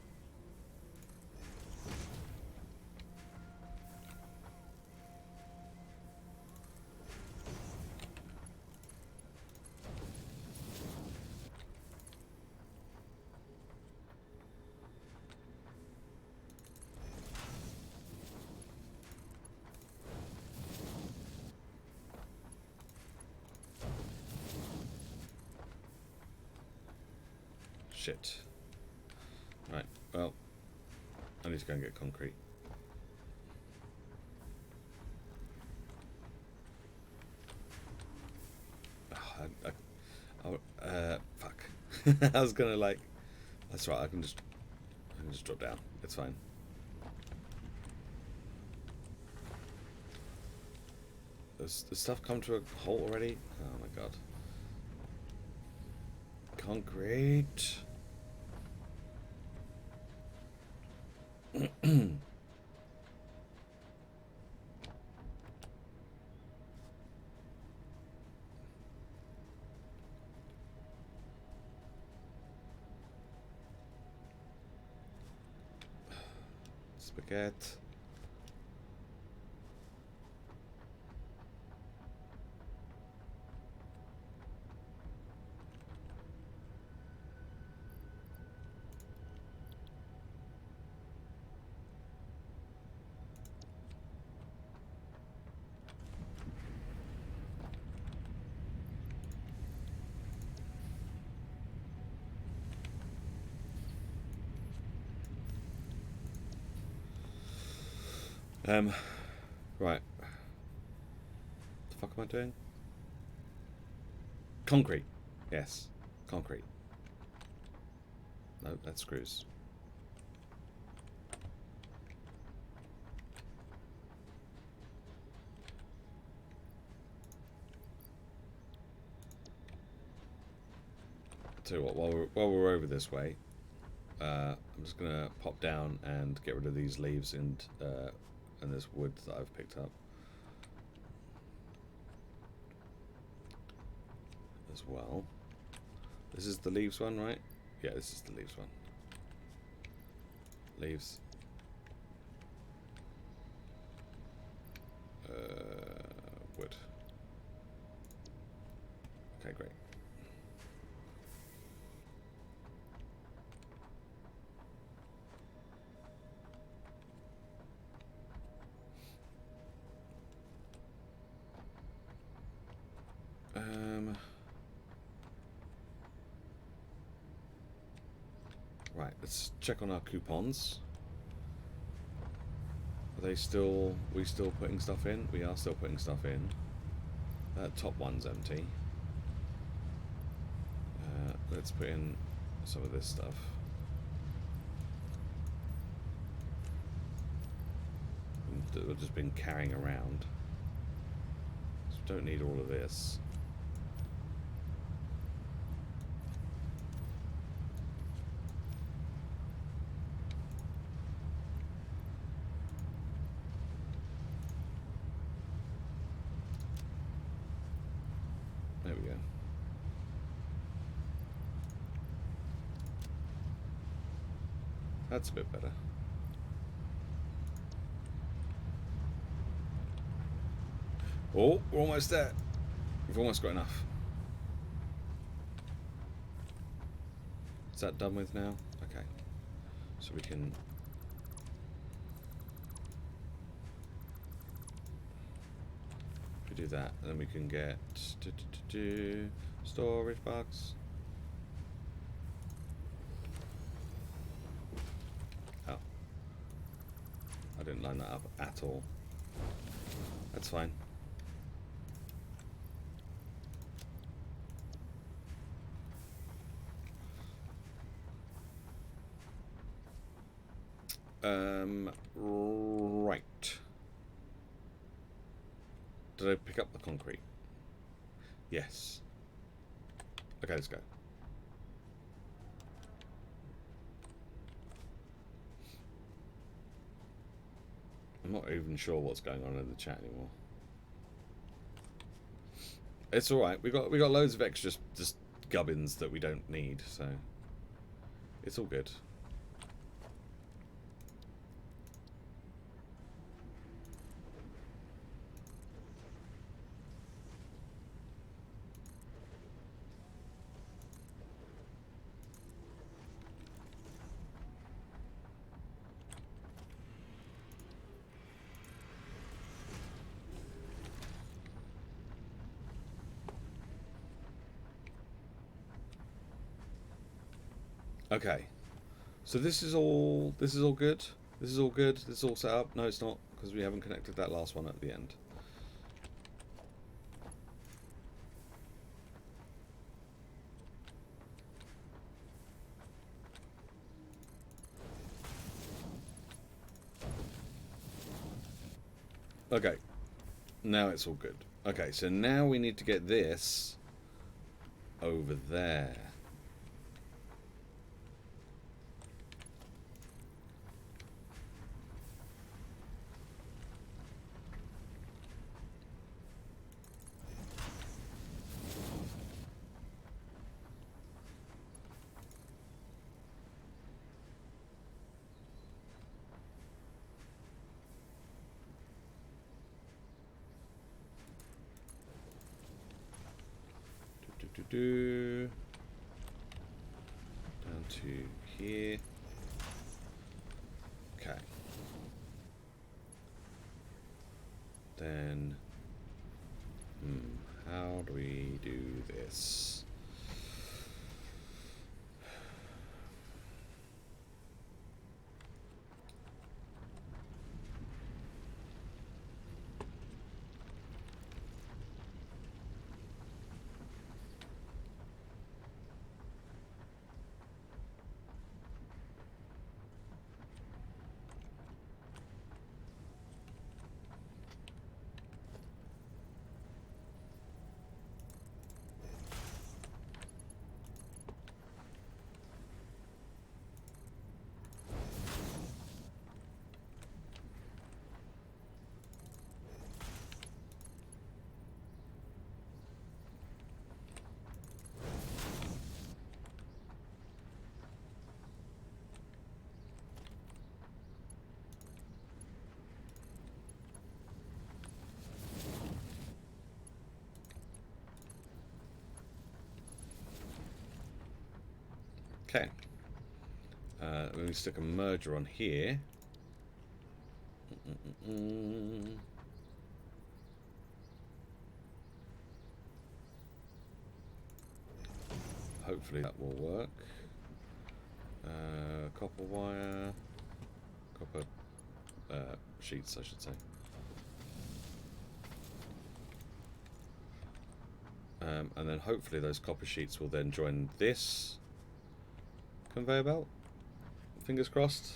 Shit. Right, well, I need to go and get concrete. Oh, fuck. I was gonna like... That's right, I can just drop down. It's fine. Does the stuff come to a halt already? Oh my god. Concrete. Spaghetti. Right. What the fuck am I doing? Concrete. Yes. Concrete. No, that's screws. Tell you what, while we're over this way, I'm just gonna pop down and get rid of these leaves and this wood that I've picked up as well. This is the leaves one, right? Yeah, this is the leaves one. Leaves. Wood. Okay, great. Right, let's check on our coupons. Are they still... we still putting stuff in? We are still putting stuff in. That top one's empty. Let's put in some of this stuff. We've just been carrying around. So we don't need all of this. There we go. That's a bit better. Oh, we're almost there. We've almost got enough. Is that done with now? Okay. So we can... if we do that, then we can get... storage box. Oh. I didn't line that up at all. That's fine. Right. Did I pick up the concrete? Yes. Okay, let's go. I'm not even sure what's going on in the chat anymore. It's all right. We got loads of extra just gubbins that we don't need, so it's all good. Okay, so this is all good. This is all good. This is all set up. No, it's not, because we haven't connected that last one at the end. Okay, now it's all good. Okay, so now we need to get this over there. Down to here. Okay. Then, how do we do this? Okay. Let me stick a merger on here. Hopefully that will work. Copper wire, copper sheets, I should say. And then hopefully those copper sheets will then join this conveyor belt. Fingers crossed.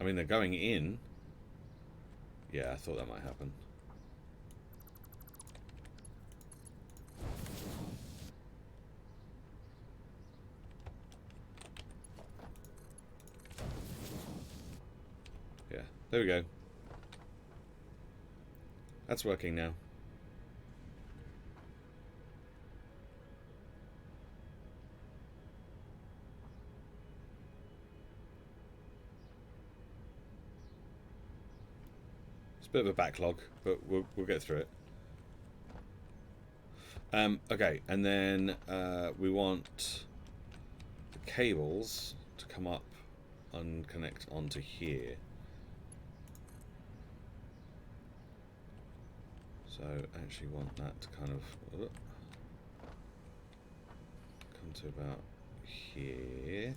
I mean, they're going in. Yeah, I thought that might happen. Yeah, there we go. That's working now. It's a bit of a backlog, but we'll get through it. Okay, and then we want the cables to come up and connect onto here. So I actually want that to kind of come to about here.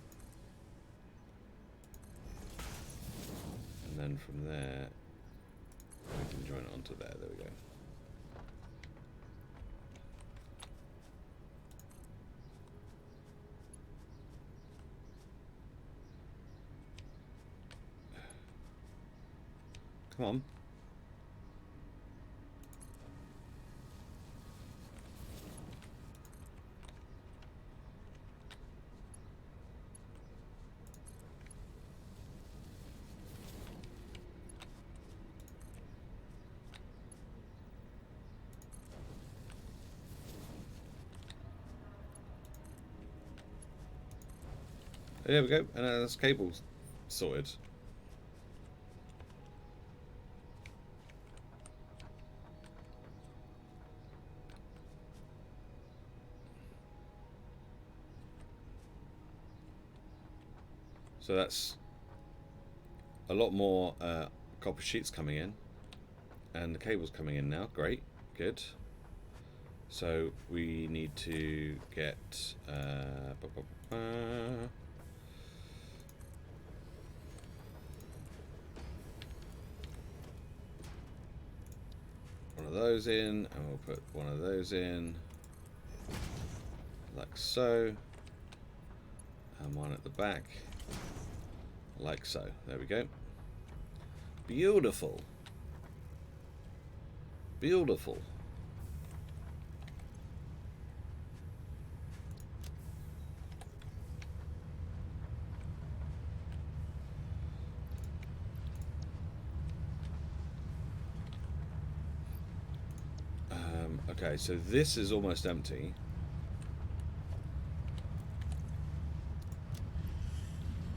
And then from there, we can join it onto there. There we go. Come on. There we go, and that's cables sorted. So that's a lot more copper sheets coming in, and the cables coming in now. Great, good. So we need to get one of those in, and we'll put one of those in, like so, and one at the back, like so. There we go. Beautiful. Beautiful. Okay, so this is almost empty.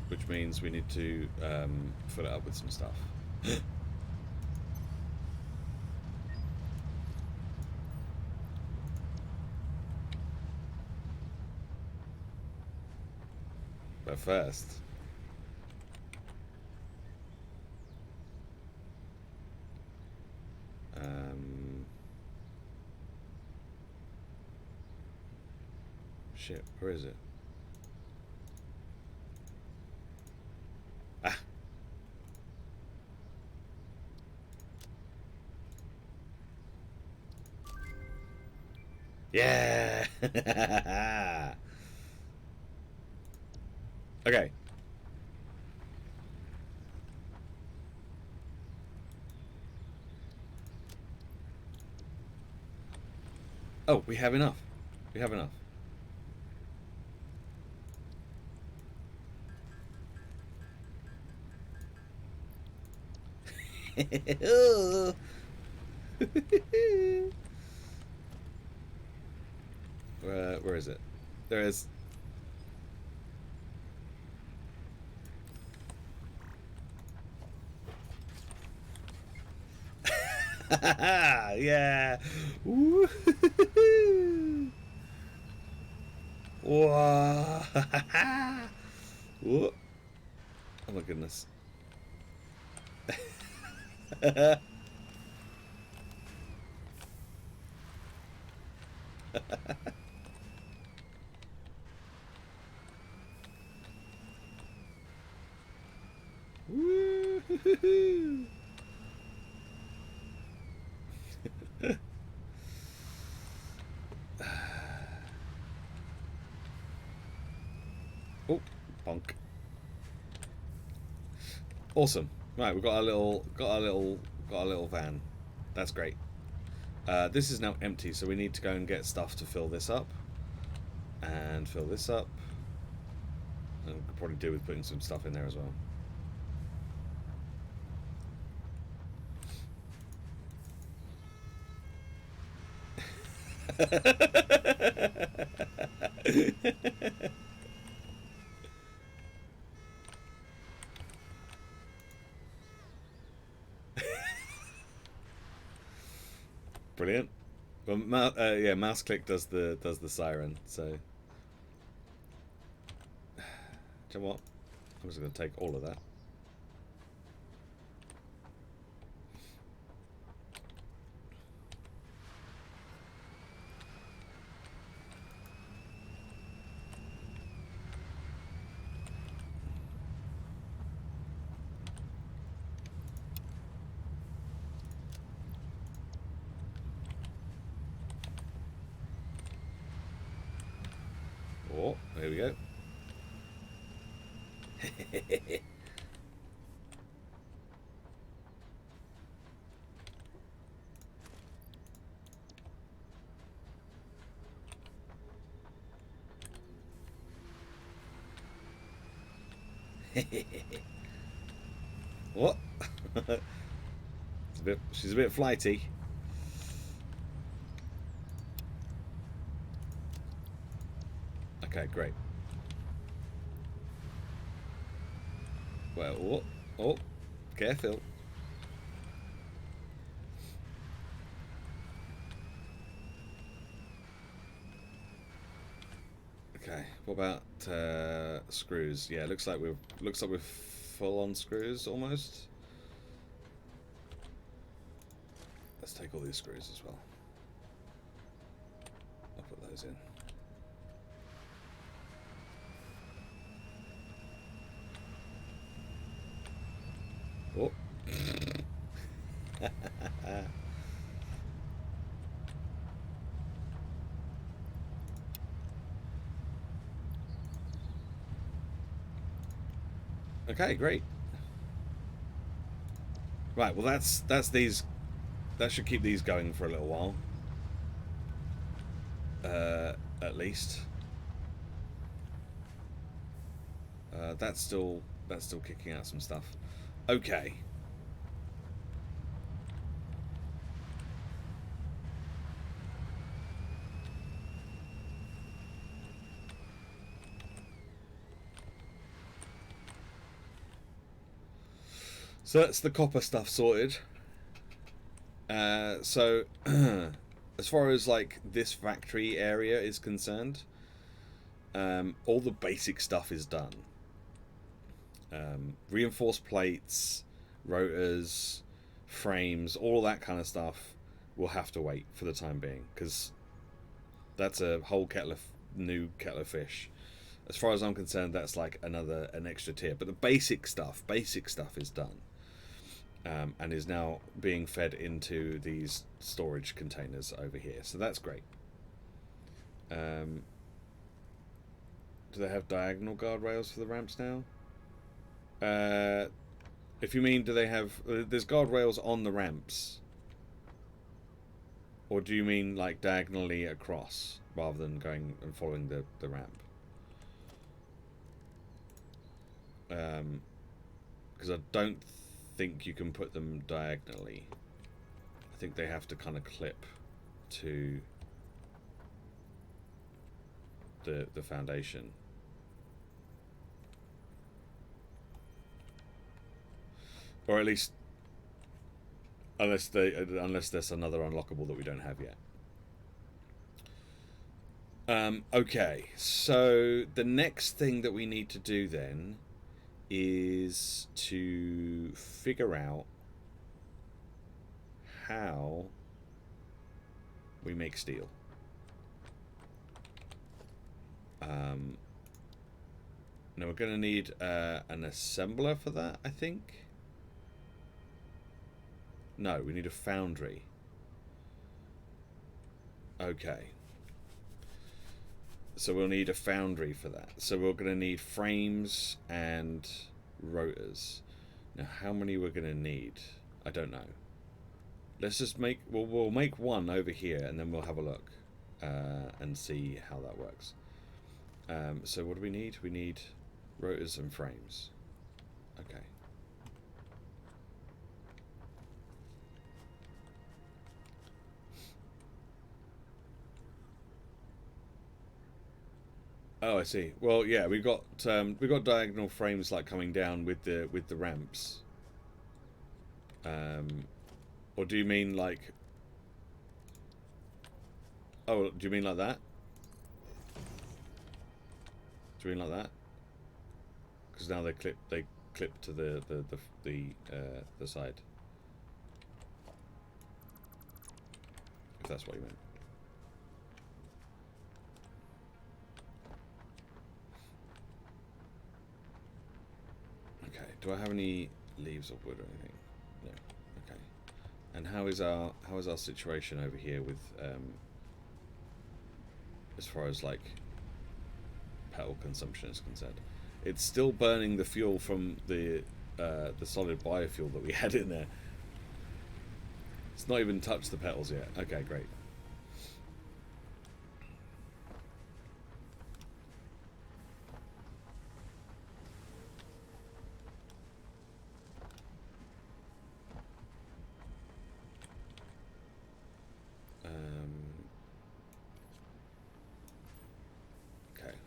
Which means we need to fill it up with some stuff. But first, shit, where is it? Ah. Yeah. Okay. Oh, we have enough. We have enough. Where is it? There is. Yeah. Woo. Whoa. Whoa. Oh my goodness. Woo. Oh, bonk. Awesome. Right, we've got our little van. That's great. This is now empty, so we need to go and get stuff to fill this up. And fill this up. And we could probably do with putting some stuff in there as well. Brilliant. Well, yeah, mouse click does the siren. So, do you know what? I'm just going to take all of that. Oh, there we go. What? She's a bit flighty. Okay, great. Well, oh, careful. Okay, what about screws? Yeah, looks like we're full on screws almost. Let's take all these screws as well. I'll put those in. Oh. Okay, great. Right, well that's these. That should keep these going for a little while. At least. That's still kicking out some stuff. Okay. So that's the copper stuff sorted. So as far as like this factory area is concerned, all the basic stuff is done. Reinforced plates, rotors, frames, all that kind of stuff will have to wait for the time being because that's a whole new kettle of fish. As far as I'm concerned, that's like an extra tier. But the basic stuff is done. And is now being fed into these storage containers over here. So that's great. Do they have diagonal guardrails for the ramps now? If you mean, do they have... there's guardrails on the ramps. Or do you mean like diagonally across rather than going and following the ramp? Because I don't think you can put them diagonally. I think they have to kind of clip to the foundation. Or at least unless there's another unlockable that we don't have yet. Okay, so the next thing that we need to do then is to figure out how we make steel. Now we're going to need an assembler for that, I think. No, we need a foundry. Okay. So we'll need a foundry for that. So we're going to need frames and rotors. Now, how many we're going to need, I don't know. Let's just make... We'll make one over here, and then we'll have a look and see how that works. So what do we need? We need rotors and frames. Okay. Oh, I see. Well, yeah, we got diagonal frames like coming down with the ramps. Or do you mean like? Oh, do you mean like that? Do you mean like that? Because now they clip to the side. If that's what you meant. Okay. Do I have any leaves of wood or anything? No. Okay. And how is our situation over here with as far as like petal consumption is concerned? It's still burning the fuel from the solid biofuel that we had in there. It's not even touched the petals yet. Okay, great.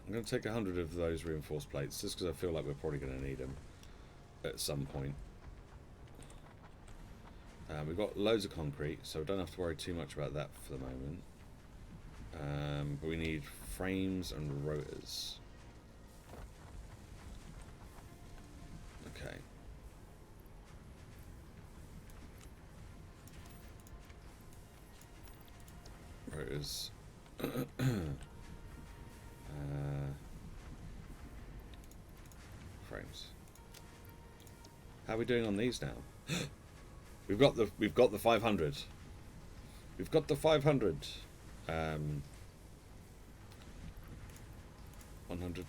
I'm going to take 100 of those reinforced plates, just because I feel like we're probably going to need them at some point. We've got loads of concrete, so we don't have to worry too much about that for the moment. But we need frames and rotors. Okay. Rotors. Frames. How are we doing on these now? We've got the 500. We've got the 500. 100,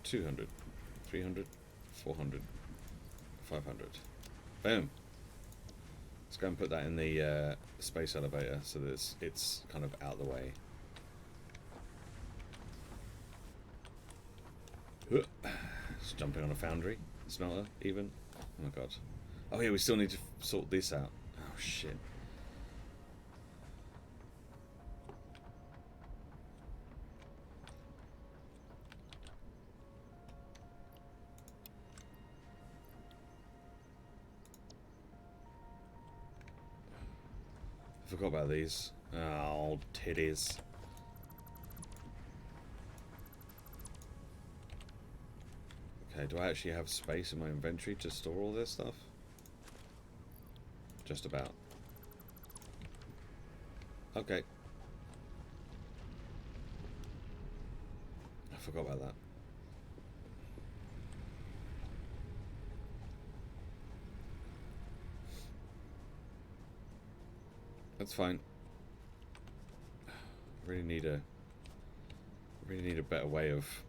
200, 300, 400, 500. Boom. Let's go and put that in the space elevator so that it's kind of out of the way. Just jumping on a foundry. Smelter, even. Oh my god. Oh yeah, we still need to sort this out. Oh shit. I forgot about these. Oh, titties. Okay, do I actually have space in my inventory to store all this stuff? Just about. Okay. I forgot about that. That's fine. Really need a better way of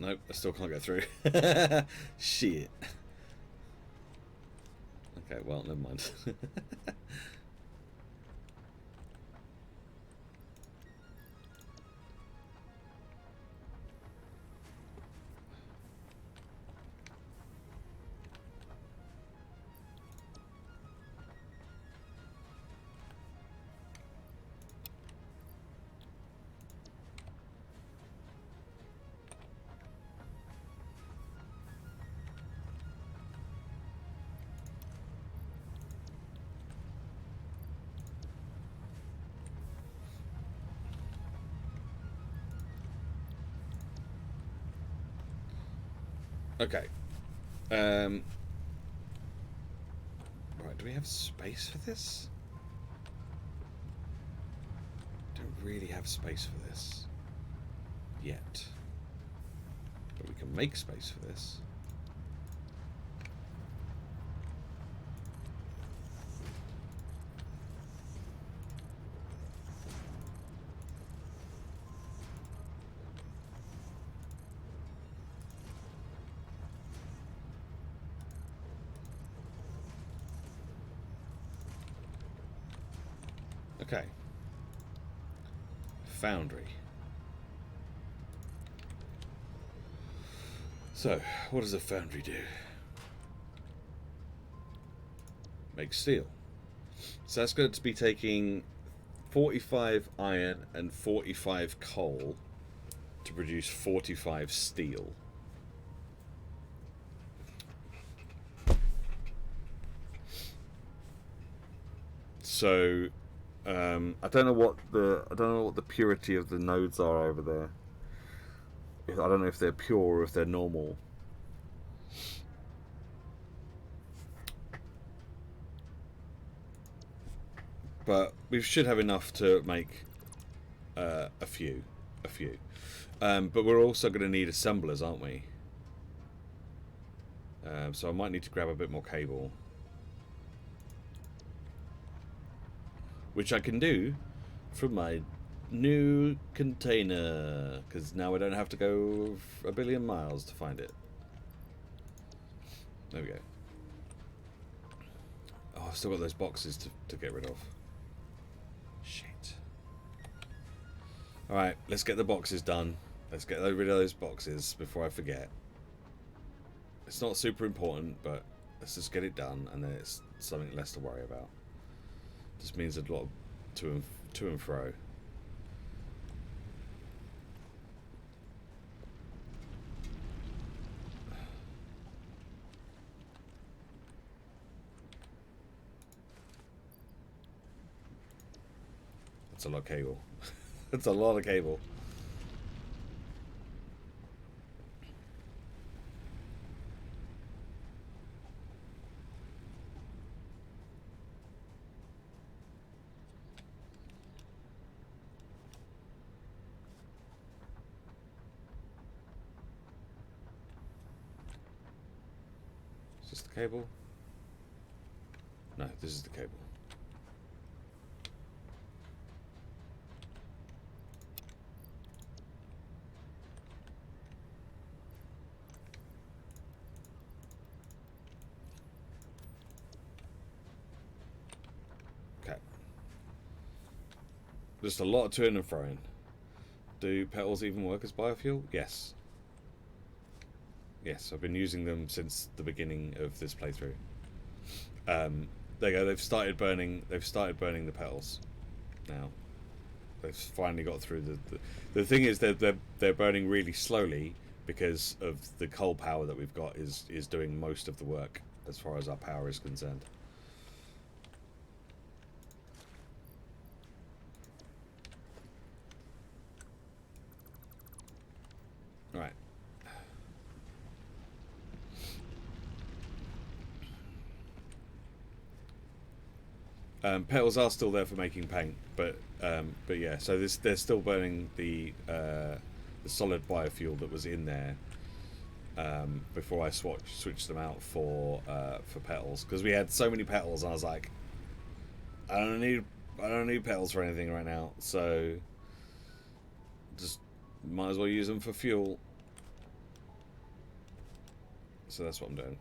Nope, I still can't get through. Shit. Okay, well, never mind. Okay. Right, do we have space for this? Don't really have space for this yet. But we can make space for this. Okay. Foundry. So, what does a foundry do? Make steel. So that's going to be taking 45 iron and 45 coal to produce 45 steel. So I don't know what the purity of the nodes are over there. I don't know if they're pure or if they're normal. But we should have enough to make a few. But we're also going to need assemblers, aren't we? So I might need to grab a bit more cable. Which I can do from my new container, because now I don't have to go a billion miles to find it. There we go. Oh, I've still got those boxes to get rid of. Shit. Alright, let's get the boxes done. Let's get rid of those boxes before I forget. It's not super important, but let's just get it done, and then it's something less to worry about. Just means a lot of to and fro. That's a lot of cable. That's a lot of cable. Is this the cable? No, this is the cable. Just a lot of to and froing. Do petals even work as biofuel? Yes. Yes, I've been using them since the beginning of this playthrough. There you go. They've started burning. They've started burning the petals. Now, they've finally got through the thing is they're burning really slowly because of the coal power that we've got is doing most of the work as far as our power is concerned. Right. Petals are still there for making paint, but yeah. So they're still burning the solid biofuel that was in there before I switched them out for petals, because we had so many petals, and I was like, I don't need petals for anything right now, so just might as well use them for fuel. So that's what I'm doing.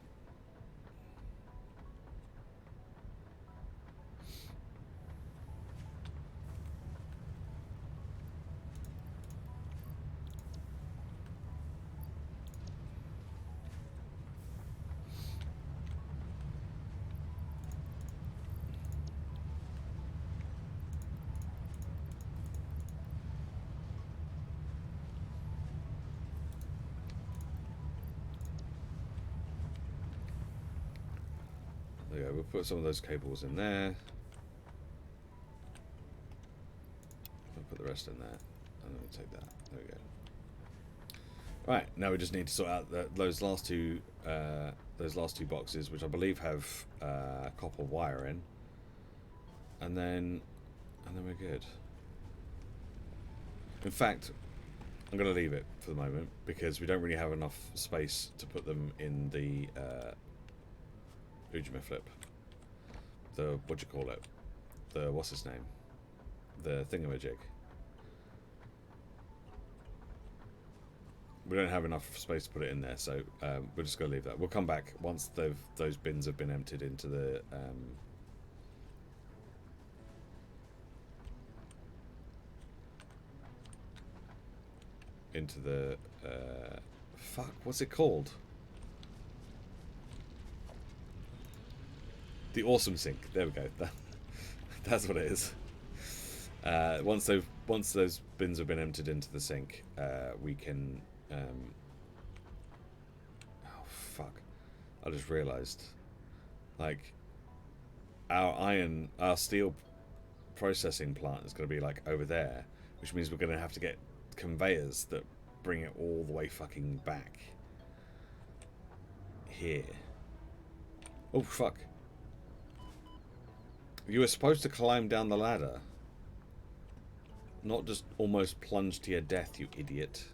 There we go. We'll put some of those cables in there. We'll put the rest in there. And then we'll take that. There we go. Right, now we just need to sort out those last two boxes, which I believe have copper wire in, and then we're good. In fact, I'm going to leave it for the moment because we don't really have enough space to put them in the Ujima-flip. The what do you call it? The what's its name? The thingamajig. We don't have enough space to put it in there, so we're just going to leave that. We'll come back once those bins have been emptied into the fuck, what's it called? The awesome sink. There we go. That's what it is. Once those bins have been emptied into the sink, we can. Oh fuck! I just realised, like, our steel processing plant is going to be like over there, which means we're going to have to get conveyors that bring it all the way fucking back here. Oh fuck! You were supposed to climb down the ladder, not just almost plunge to your death, you idiot.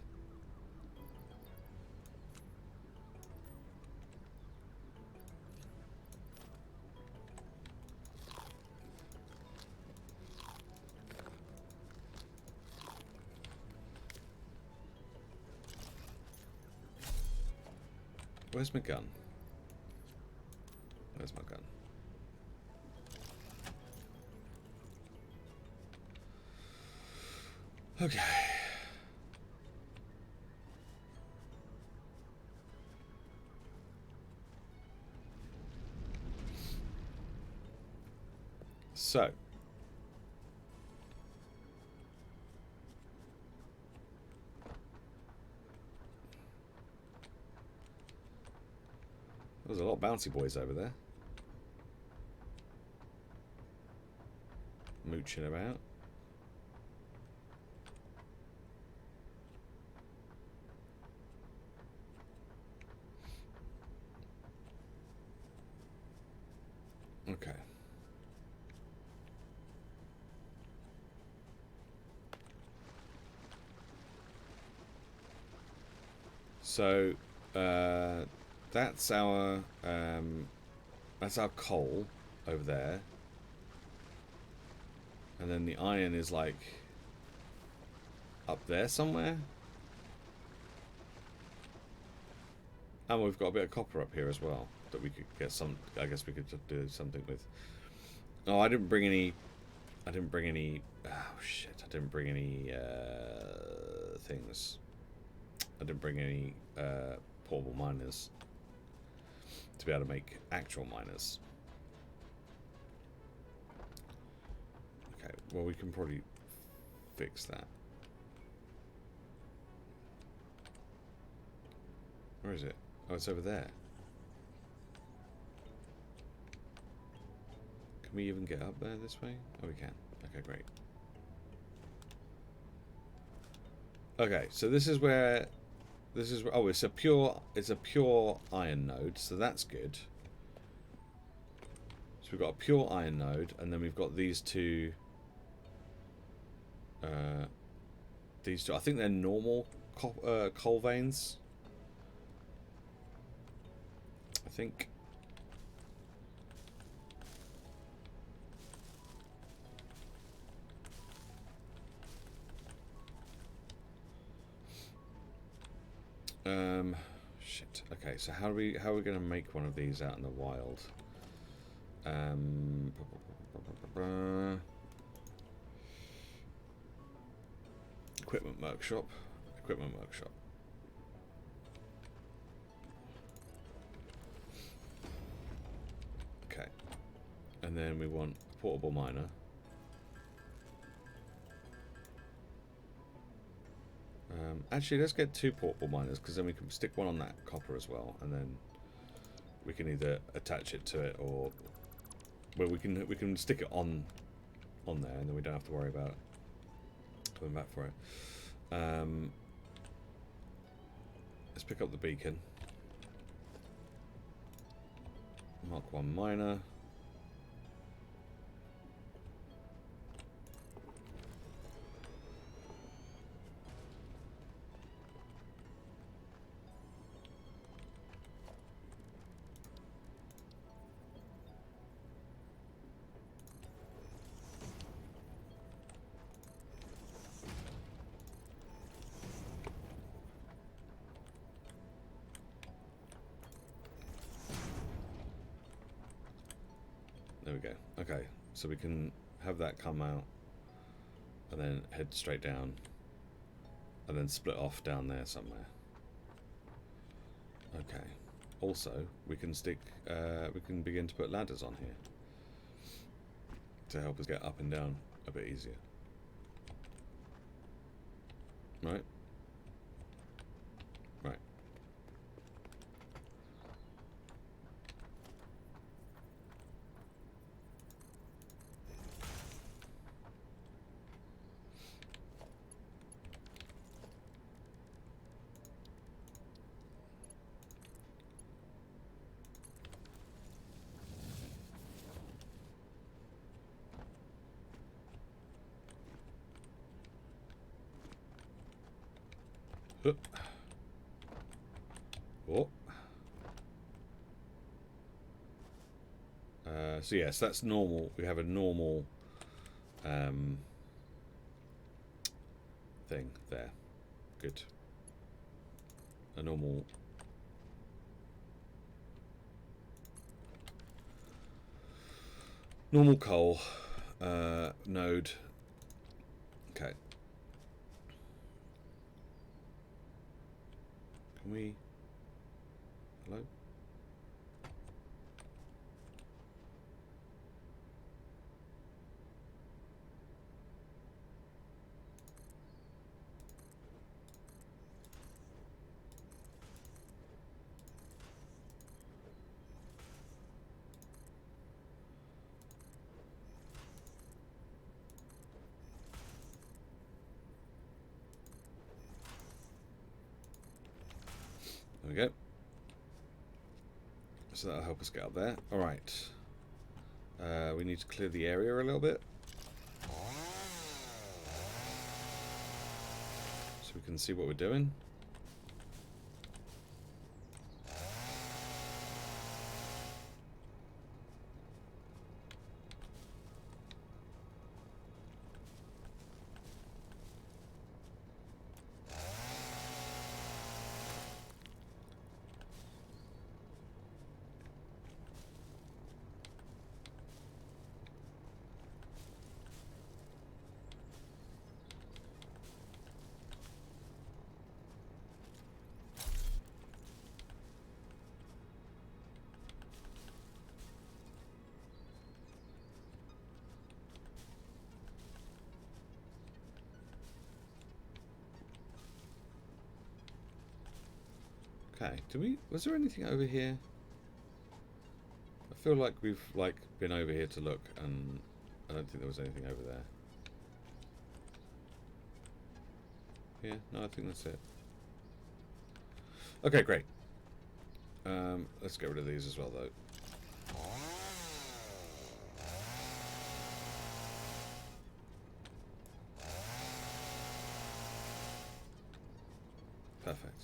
Where's my gun? Where's my gun? Okay. So. There's a lot of bouncy boys over there. Mooching about. Okay. So, that's our coal over there, and then the iron is like up there somewhere, and we've got a bit of copper up here as well that we could get some. I guess we could do something with. Oh, I didn't bring any. Oh shit! I didn't bring any things. I didn't bring any portable miners to be able to make actual miners. Okay, well we can probably fix that. Where is it? Oh, it's over there. Can we even get up there this way? Oh, we can. Okay, great. Okay, so this is where oh, it's a pure iron node, so that's good. So we've got a pure iron node, and then we've got these two. I think they're normal coal veins. I think. shit. Okay, so how are we going to make one of these out in the wild? Equipment workshop. Equipment workshop. Okay. And then we want a portable miner. Actually, let's get 2 portable miners, because then we can stick one on that copper as well, and then we can either attach it to it, or well, we can stick it on there, and then we don't have to worry about coming back for it. Let's pick up the beacon. Mark 1 miner. There we go. Okay, so we can have that come out and then head straight down and then split off down there somewhere. Okay. Also, we can begin to put ladders on here to help us get up and down a bit easier. Right? Right. Oh. So yes, that's normal. We have a normal thing there. Good. A normal coal node. Okay. Can we? Hello? There we go. So that'll help us get up there. Alright. We need to clear the area a little bit, so we can see what we're doing. Okay, was there anything over here? I feel like we've been over here to look, and I don't think there was anything over there. Yeah, no, I think that's it. Okay, great. Let's get rid of these as well, though. Perfect.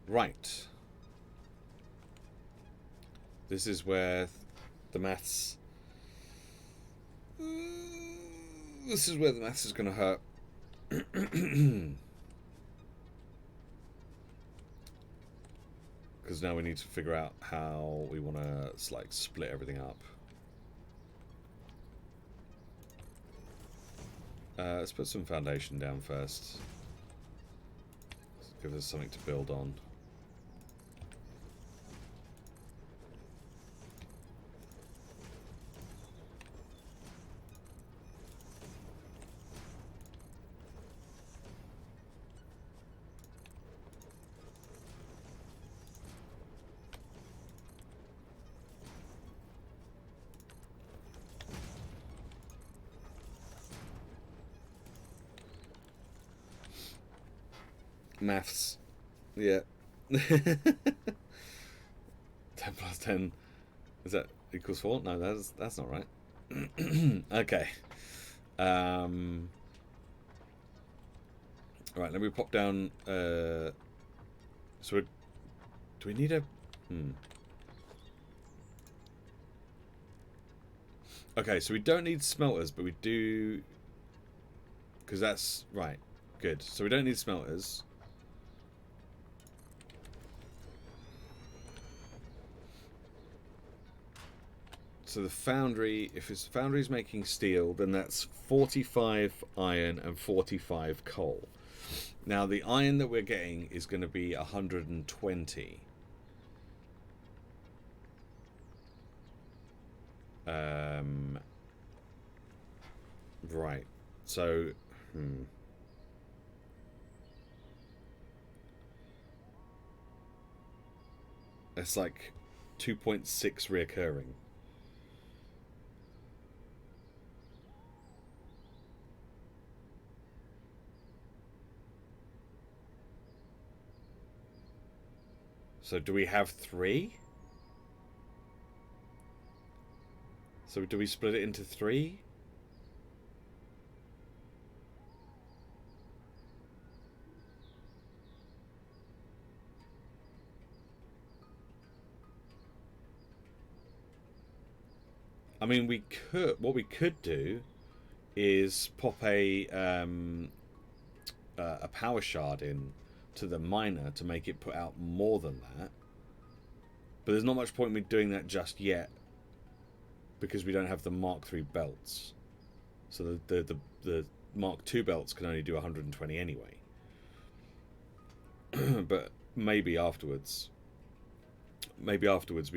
Right. This is where the maths... This is where the maths is going to hurt. because now we need to figure out how we want to like split everything up. Let's put some foundation down first. Let's give us something to build on. Maths. Yeah. 10 plus 10. Is that equals 4? No, that's not right. Okay. Right, let me pop down. So, do we need a... Okay, so we don't need smelters, but we do... Because that's... Right, good. So we don't need smelters. So the foundry, if it's foundry's making steel, then that's 45 iron and 45 coal. Now the iron that we're getting is going to be 120. Right. So, It's like 2.6 reoccurring. So do we have 3? So do we split it into 3? I mean, we could. What we could do is pop a power shard in to the miner to make it put out more than that. But there's not much point in me doing that just yet because we don't have the Mark III belts. So the Mark II belts can only do 120 anyway. But maybe afterwards we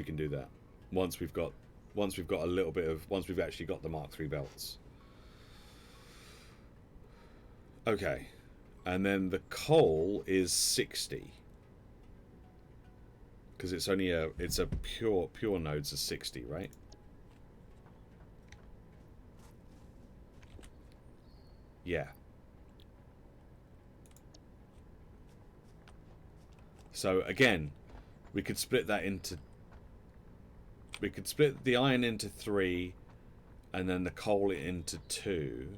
can do that once we've got a little bit of, once we've actually got the Mark III belts. Okay, and then the coal is 60 because it's only a pure nodes of 60, right? Yeah. So again, we could split that into. We could split the iron into 3, and then the coal into 2.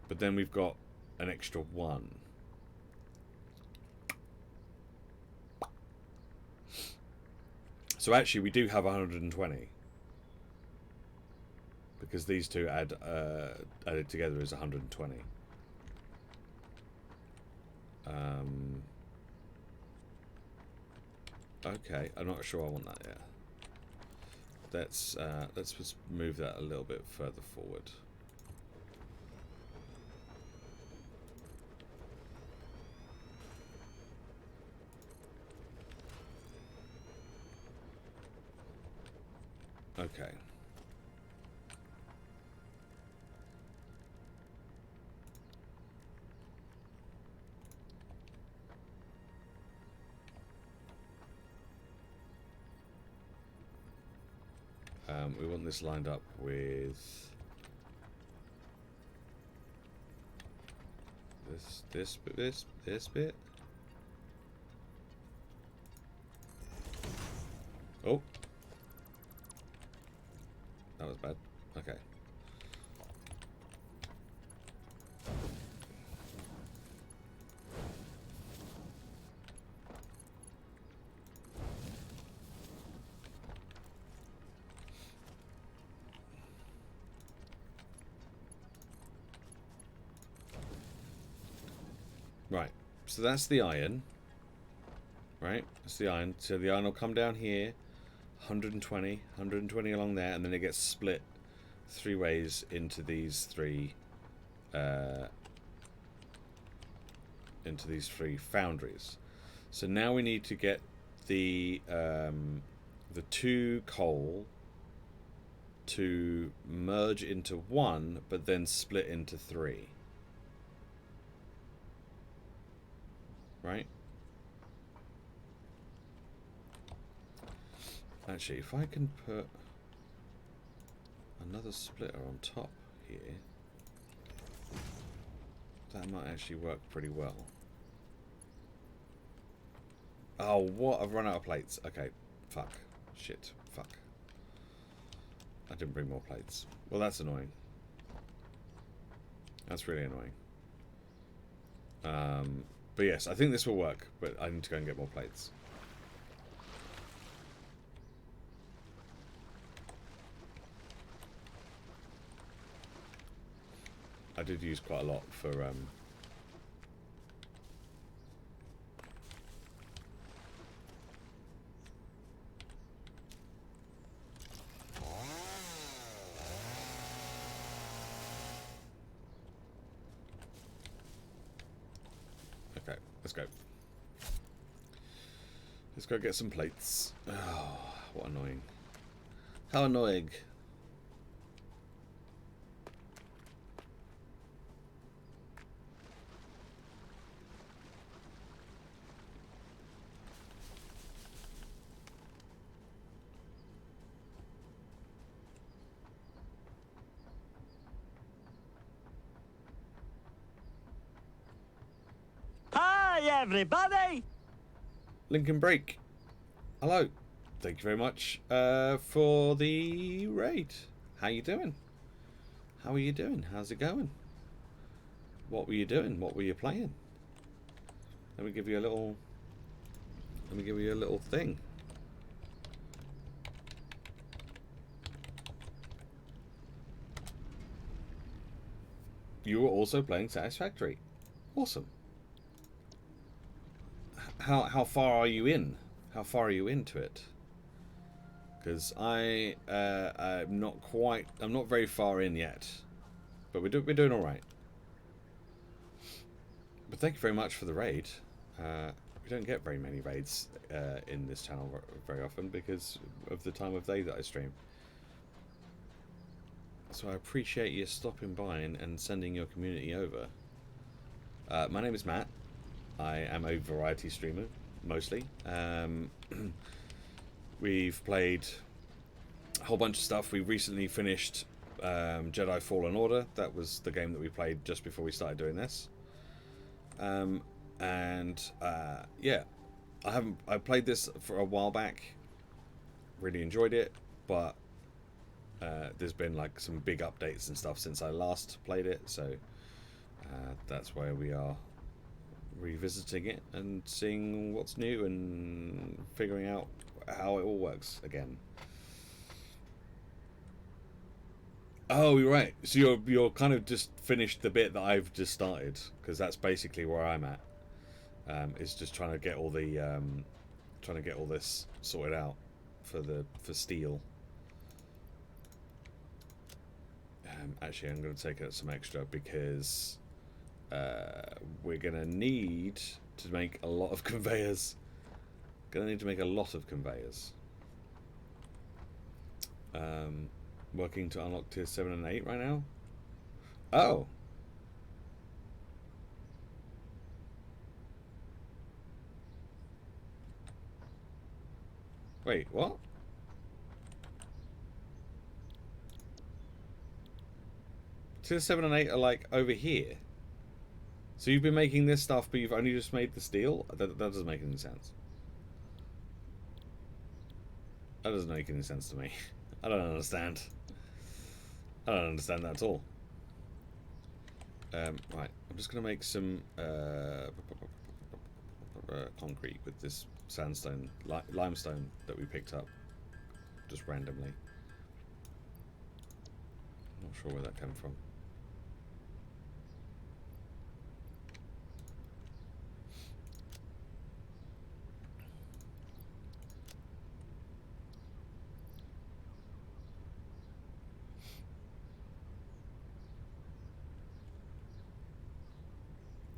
But then we've got an extra 1. So actually, we do have 120 because these two added together is 120. Okay, I'm not sure I want that yet. Let's just move that a little bit further forward. Okay. We want this lined up with this bit. Oh, that was bad. Okay. Right. So that's the iron, right? That's the iron. So the iron will come down here, 120 along there, and then it gets split 3 ways into these 3 foundries. So now we need to get the 2 coal to merge into 1, but then split into 3. Right? Actually, if I can put another splitter on top here, that might actually work pretty well. Oh, what? I've run out of plates. Okay, fuck. Shit, fuck. I didn't bring more plates. Well, that's annoying. That's really annoying. But yes, I think this will work, but I need to go and get more plates. I did use quite a lot for okay, let's go. Let's go get some plates. Oh, what annoying. How annoying. Hi, everybody! Lincoln Break. Hello. Thank you very much for the raid. How you doing? How are you doing? How's it going? What were you doing? What were you playing? Let me give you a little thing. You were also playing Satisfactory. Awesome. How far are you in? How far are you into it? Because I'm not quite. I'm not very far in yet, but we're doing all right. But thank you very much for the raid. We don't get very many raids in this channel very often because of the time of day that I stream. So I appreciate you stopping by and sending your community over. My name is Matt. I am a variety streamer, mostly. We've played a whole bunch of stuff. We recently finished Jedi Fallen Order. That was the game that we played just before we started doing this. Yeah, I played this for a while back. Really enjoyed it, but there's been like some big updates and stuff since I last played it, so that's why we are revisiting it and seeing what's new and figuring out how it all works again. Oh, you're right. So you're kind of just finished the bit that I've just started, because that's basically where I'm at. Is just trying to get all this sorted out for steel. Actually, I'm going to take out some extra because we're going to need to make a lot of conveyors. Going to need to make a lot of conveyors. Working to unlock tier 7 and 8 right now. Oh. Wait, what? Tier 7 and 8 are like over here. So you've been making this stuff, but you've only just made the steel? That doesn't make any sense. That doesn't make any sense to me. I don't understand. I don't understand that at all. Right, I'm just going to make some concrete with this sandstone, limestone that we picked up just randomly. Not sure where that came from.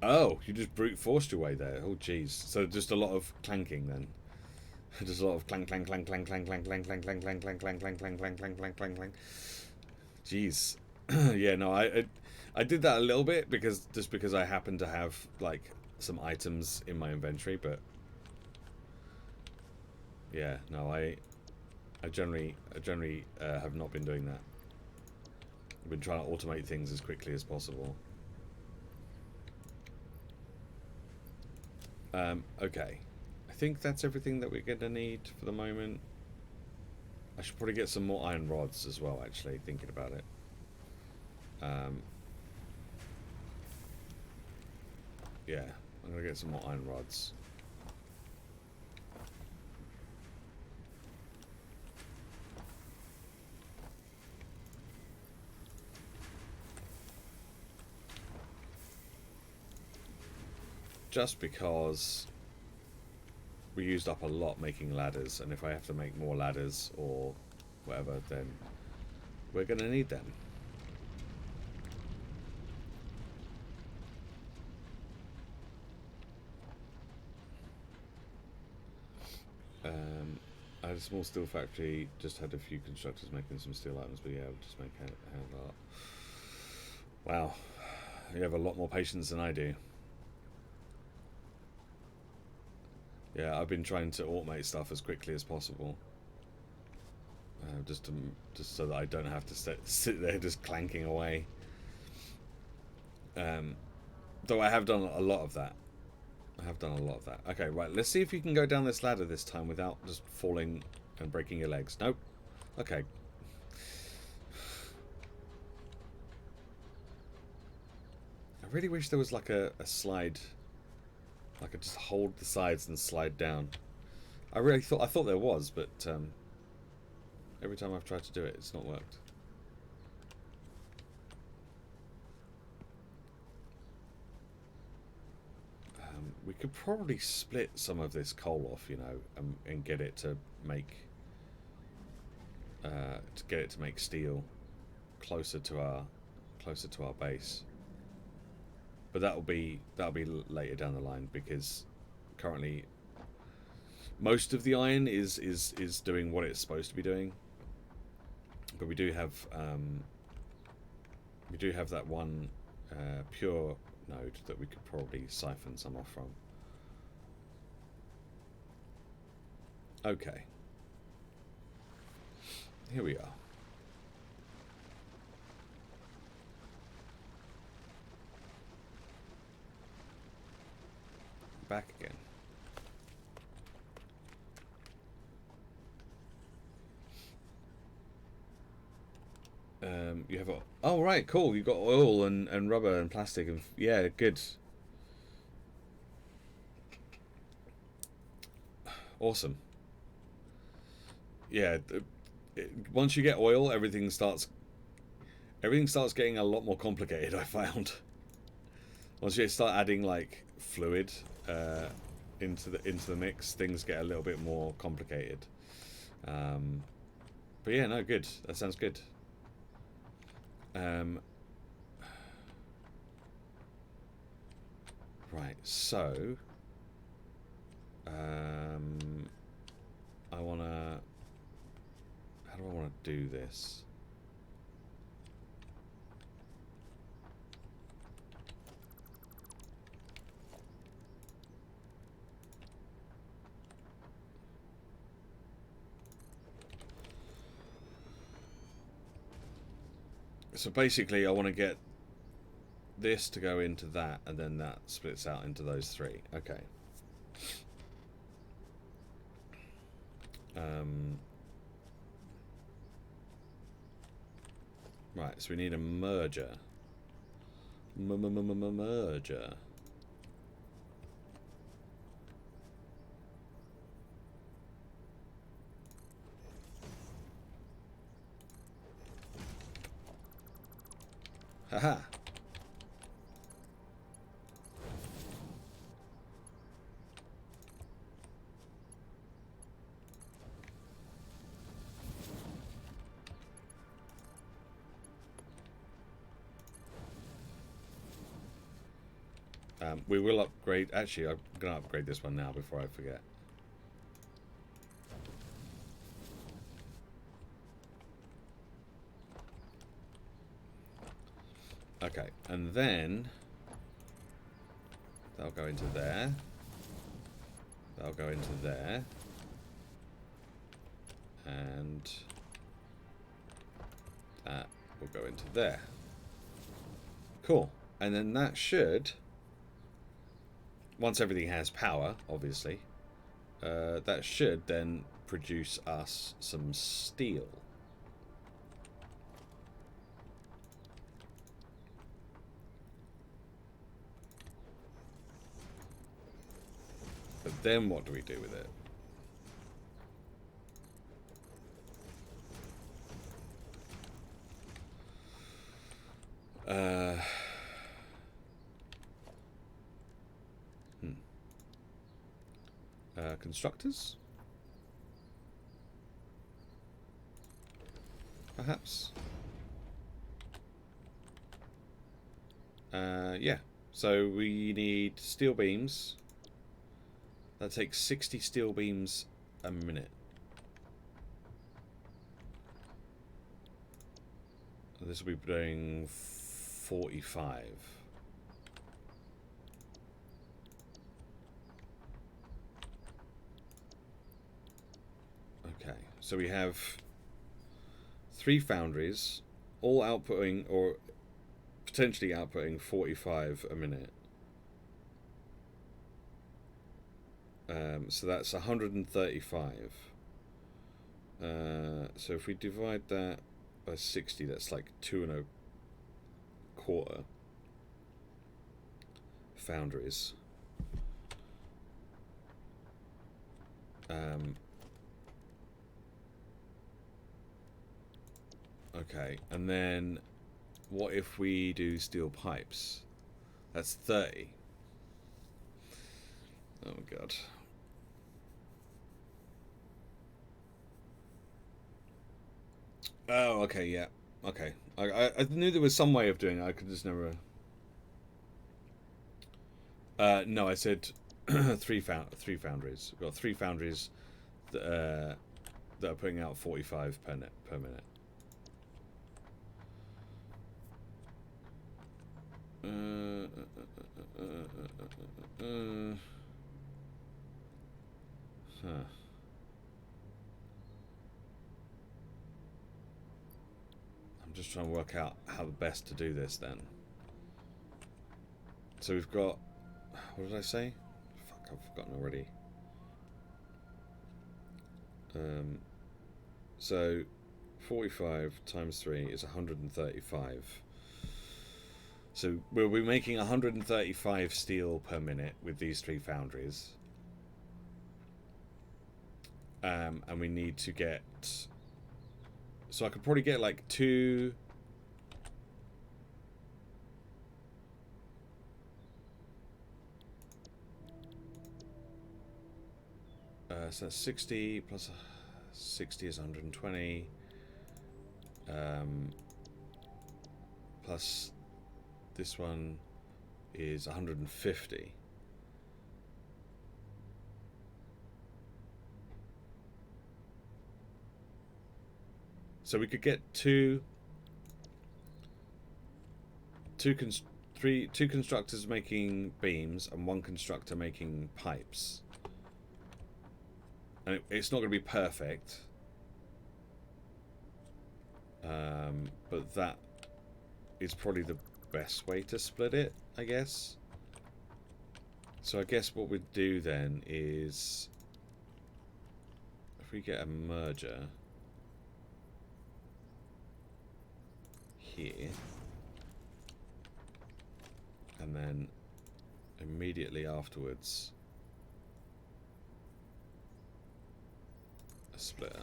Oh, you just brute forced your way there. Oh, jeez. So just a lot of clanking then. Just a lot of clank, clank, clank, clank, clank, clank, clank, clank, clank, clank, clank, clank, clank, clank, clank, clank, clank, clank, clank. Jeez. Yeah, no, I did that a little bit because I happen to have like some items in my inventory, but yeah, no, I generally have not been doing that. I've been trying to automate things as quickly as possible. Okay. I think that's everything that we're going to need for the moment. I should probably get some more iron rods as well, actually, thinking about it. Yeah, I'm going to get some more iron rods. Just because we used up a lot making ladders, and if I have to make more ladders or whatever, then we're going to need them. I had a small steel factory, just had a few constructors making some steel items, but yeah, I'll just make hand art. Wow, you have a lot more patience than I do. Yeah, I've been trying to automate stuff as quickly as possible. Just so that I don't have to sit there just clanking away. Though I have done a lot of that. Okay, right, let's see if you can go down this ladder this time without just falling and breaking your legs. Nope. Okay. I really wish there was like a slide. I could just hold the sides and slide down. I thought there was, but every time I've tried to do it, it's not worked. We could probably split some of this coal off, you know, and get it to make steel closer to our base. But that'll be later down the line, because currently most of the iron is doing what it's supposed to be doing. But we do have that one pure node that we could probably siphon some off from. Okay. Here we are. Back again. You have oh right, cool. You've got oil and rubber and plastic and yeah, good. Awesome. Yeah, once you get oil, everything starts getting a lot more complicated. I found once you start adding like fluid into the mix, things get a little bit more complicated. But yeah, no, good. That sounds good. Right, so I wanna. How do I want to do this? So basically, I want to get this to go into that, and then that splits out into those three. Okay. Right, so we need a merger. Merger. Haha. We will upgrade. Actually, I'm going to upgrade this one now before I forget. Okay, and then that'll go into there. That'll go into there. And that will go into there. Cool. And then that should, once everything has power, obviously, that should then produce us some steel. But then what do we do with it? Constructors? Perhaps? Yeah. So we need steel beams. That takes 60 steel beams a minute. This will be doing 45. Okay, so we have 3 foundries, all outputting or potentially outputting 45 a minute. So that's 135. So if we divide that by 60, that's like 2.25 foundries. Okay, and then what if we do steel pipes? That's 30. Oh god. Oh, okay, yeah. Okay. I knew there was some way of doing it. I could just never... no, I said three foundries. We've got 3 foundries that are putting out 45 per minute. Huh. I'm just trying to work out how the best to do this then. So we've got... What did I say? Fuck, I've forgotten already. So 45 times 3 is 135. So we'll be making 135 steel per minute with these 3 foundries. And we need to get... So I could probably get like 2... so that's 60 plus 60 is 120. Plus this one is 150. So we could get two constructors making beams and 1 constructor making pipes. And it's not going to be perfect. But that is probably the best way to split it, I guess. So I guess what we'd do then is, if we get a merger here, and then immediately afterwards a splitter.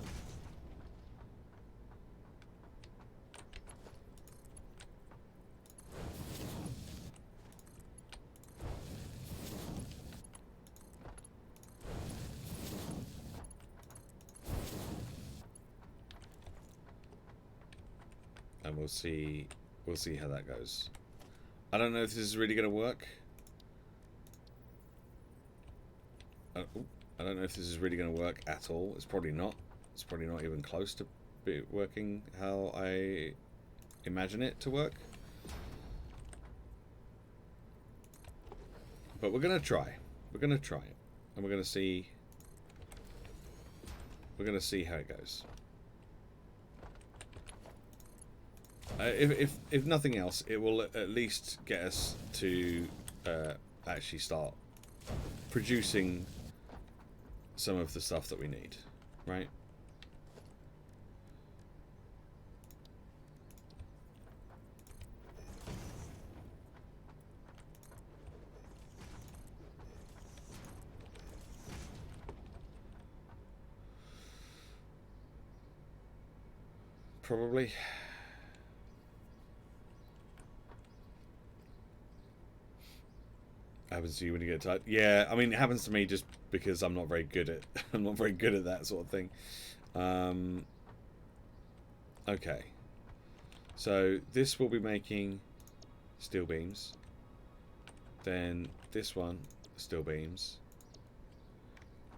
And we'll see how that goes. I don't know if this is really going to work. I don't know if this is really going to work at all. It's probably not. It's probably not even close to working how I imagine it to work. But we're going to try. We're going to try it. And we're going to see... We're going to see how it goes. If nothing else, it will at least get us to actually start producing some of the stuff that we need, right? Probably. Happens to you when you get tired. Yeah, I mean, it happens to me just because I'm not very good at I'm not very good at that sort of thing. Okay, so this will be making steel beams. Then this one, steel beams,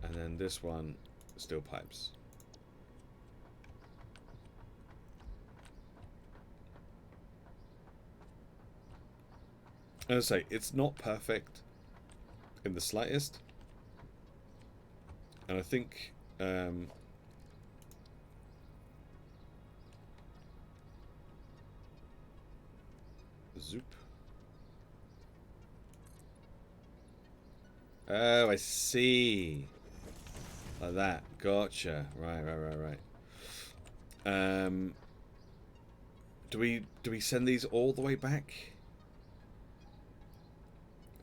and then this one, steel pipes. As I say, it's not perfect in the slightest, and I think zoop. Oh, I see. Like that. Gotcha. Right. Do we send these all the way back?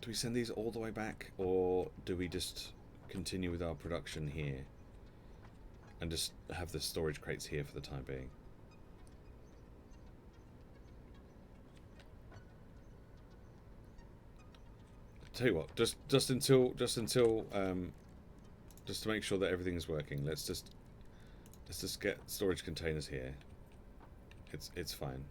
Do we send these all the way back, or do we just continue with our production here and just have the storage crates here for the time being? Tell you what, just to make sure that everything is working, let's just get storage containers here. It's fine.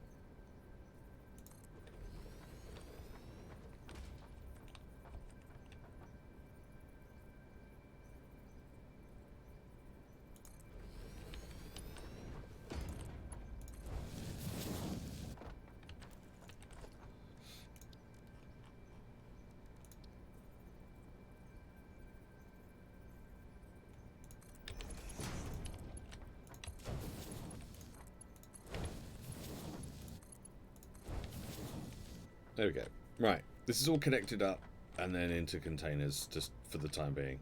There we go. Right, this is all connected up and then into containers just for the time being.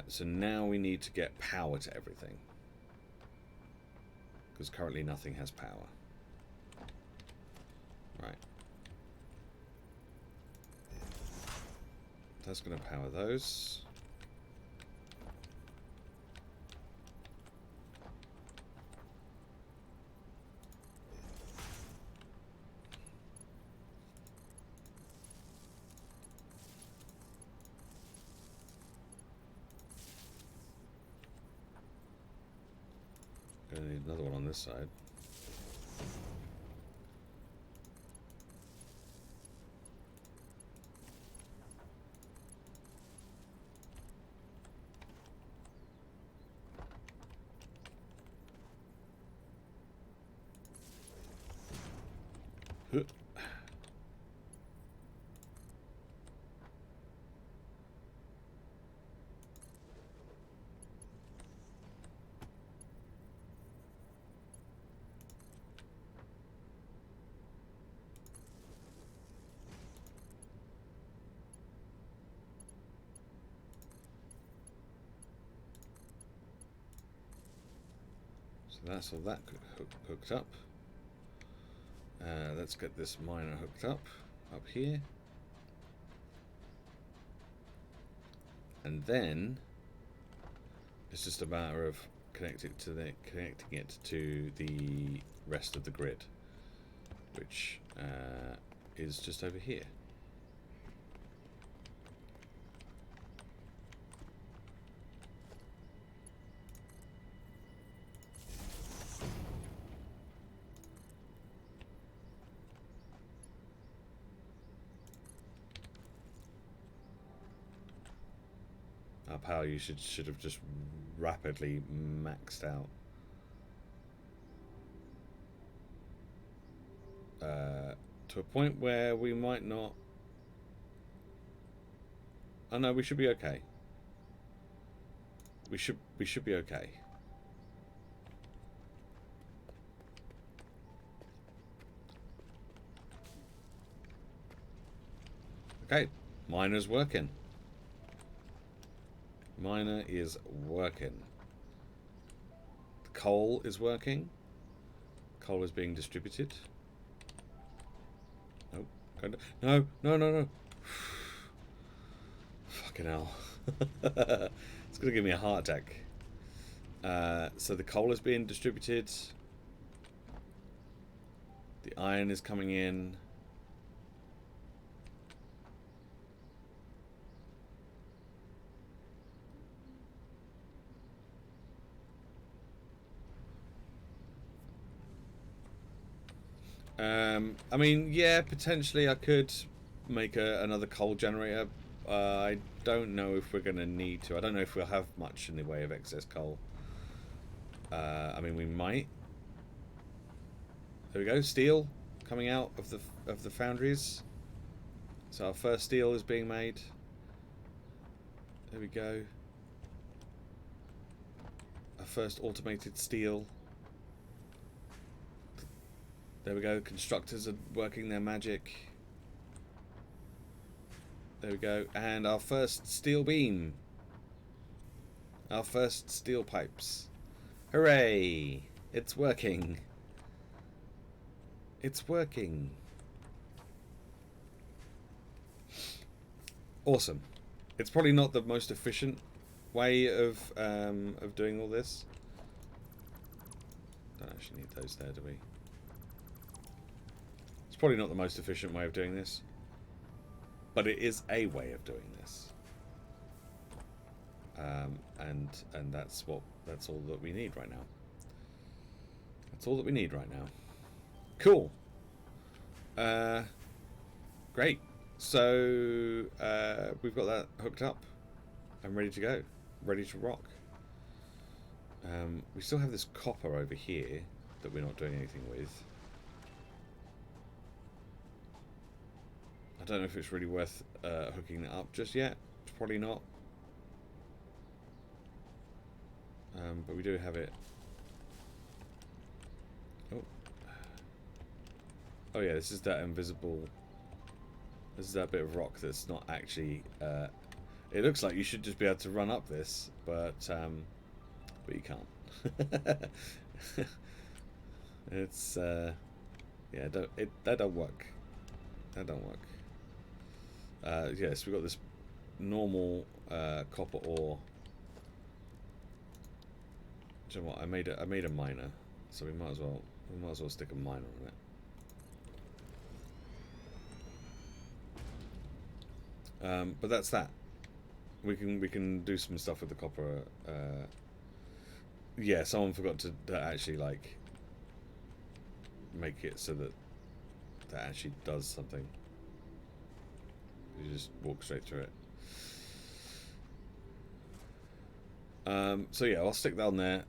So now we need to get power to everything, because currently nothing has power. Right. That's going to power those. Gonna need another one on this side. Huh. So that's all that hooked up. Let's get this miner hooked up here, and then it's just a matter of connecting it to the rest of the grid, which is just over here. Our power usage should have just rapidly maxed out. To a point where we might not... Oh no, we should be okay. We should be okay. Okay, miner's working. Miner is working. The coal is working. Coal is being distributed. Nope. No, no, no, no. Fucking hell. It's going to give me a heart attack. So the coal is being distributed. The iron is coming in. I mean, yeah, potentially I could make another coal generator. I don't know if we're going to need to. I don't know if we'll have much in the way of excess coal. I mean, we might. There we go, steel coming out of the foundries. So our first steel is being made. There we go. Our first automated steel. There we go, constructors are working their magic. There we go, and our first steel beam. Our first steel pipes. Hooray! It's working. It's working. Awesome. It's probably not the most efficient way of doing all this. Don't actually need those there, do we? It's probably not the most efficient way of doing this, but it is a way of doing this. And that's all that we need right now. That's all that we need right now. Cool. Great. So we've got that hooked up and ready to go, ready to rock. We still have this copper over here that we're not doing anything with. I don't know if it's really worth hooking that up just yet. It's probably not. But we do have it. Oh yeah, this is that invisible. This is that bit of rock that's not actually. It looks like you should just be able to run up this, but you can't. It's yeah, that don't work. That don't work. Yes, we've got this normal copper ore. Do you know what? I made a miner, so we might as well stick a miner on it. But that's that. We can do some stuff with the copper. Yeah, someone forgot to actually like make it so that actually does something. You just walk straight through it. So yeah, I'll stick that on there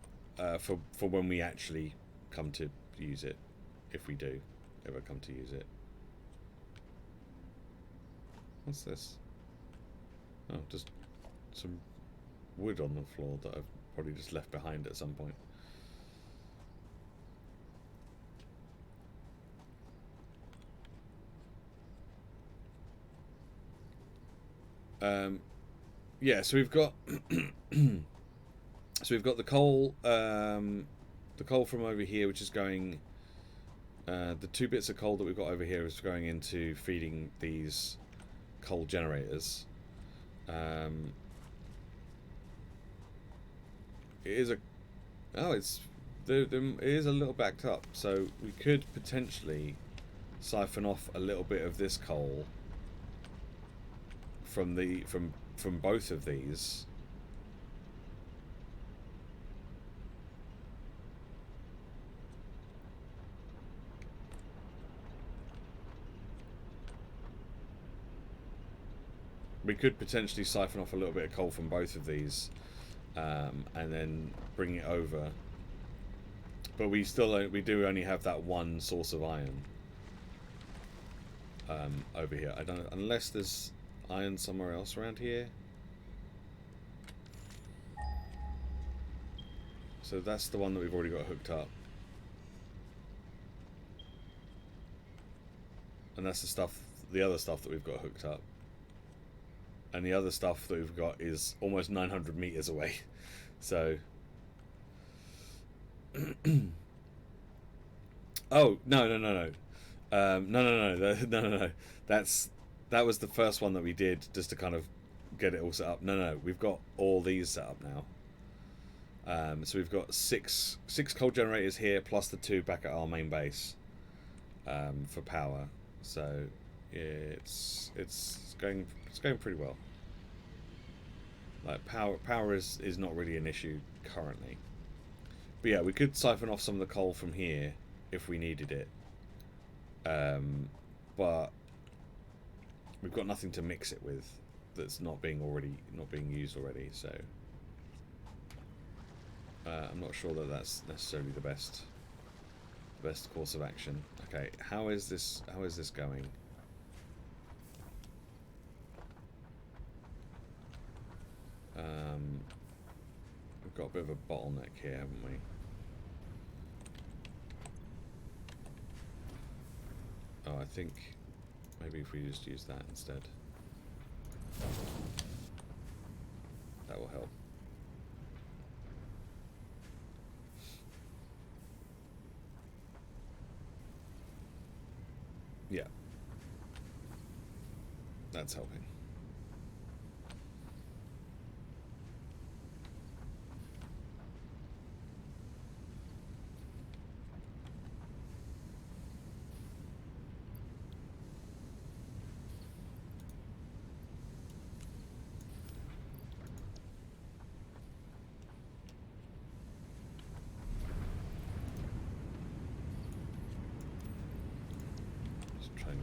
for when we actually come to use it, if we do ever come to use it. What's this? Oh, just some wood on the floor that I've probably just left behind at some point. Yeah, so we've got the coal from over here, which is going. The 2 bits of coal that we've got over here is going into feeding these coal generators. It is a it is a little backed up, so we could potentially siphon off a little bit of this coal from both of these. we could potentially siphon off a little bit of coal from both of these, and then bring it over. But we do only have that one source of iron over here. I don't, unless there's iron somewhere else around here. So that's the one that we've already got hooked up. And that's the other stuff that we've got hooked up. And the other stuff that we've got is almost 900 meters away. So... oh, no. No. That was the first one that we did just to kind of get it all set up. No. We've got all these set up now. So we've got six coal generators here, plus the 2 back at our main base for power. So yeah, it's going pretty well. Like power is not really an issue currently. But yeah, we could siphon off some of the coal from here if we needed it. But we've got nothing to mix it with that's not being used already. So I'm not sure that that's necessarily the best course of action. Okay, how is this going? We've got a bit of a bottleneck here, haven't we? Oh, I think maybe if we just use that instead, that will help. Yeah, that's helping.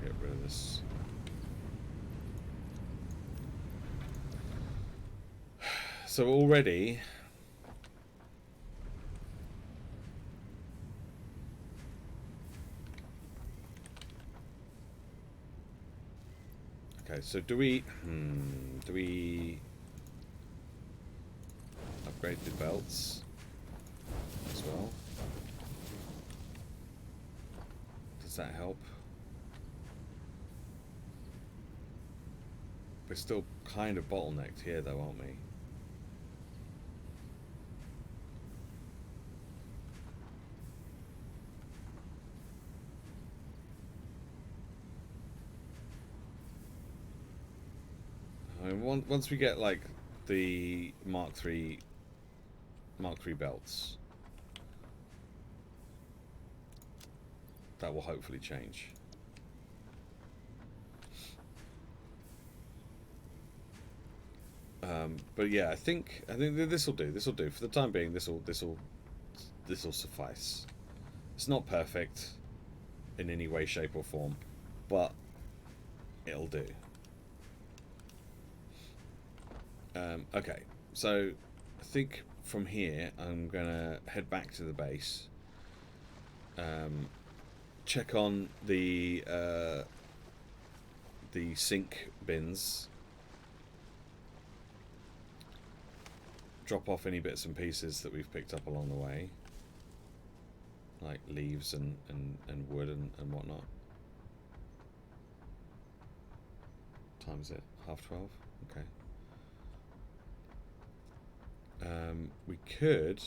Get rid of this. So already okay, so do we upgrade the belts as well? Does that help? We're still kind of bottlenecked here though, aren't we? I mean, once we get like the Mark III belts, that will hopefully change. But yeah, I think this will do. This will do for the time being. This will suffice. It's not perfect in any way, shape, or form, but it'll do. Okay, so I think from here I'm gonna head back to the base. Check on the sink bins. Drop off any bits and pieces that we've picked up along the way, like leaves and wood and whatnot. What time is it? 12:30? Okay. We could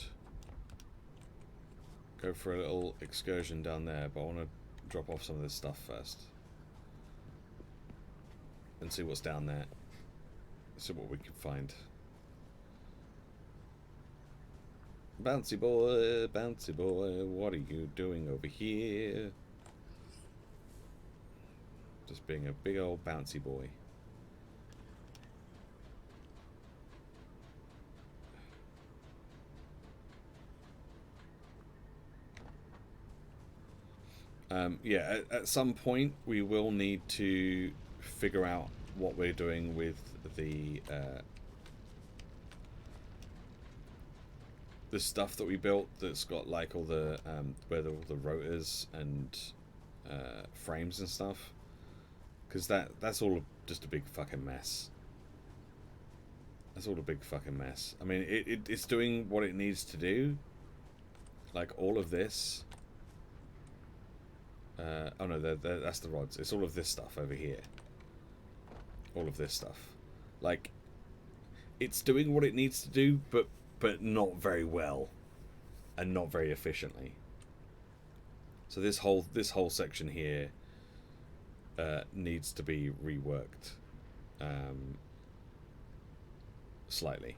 go for a little excursion down there, but I want to drop off some of this stuff first and see what's down there, see what we can find. Bouncy boy, what are you doing over here? Just being a big old bouncy boy. Yeah, at some point we will need to figure out what we're doing with the stuff that we built that's got like all the where all the rotors and frames and stuff, because that's all just a big fucking mess. That's all a big fucking mess. I mean, it's doing what it needs to do. Like all of this. Oh no, that's the rods. It's all of this stuff over here. All of this stuff. Like, it's doing what it needs to do, but not very well, and not very efficiently. So this whole section here needs to be reworked slightly,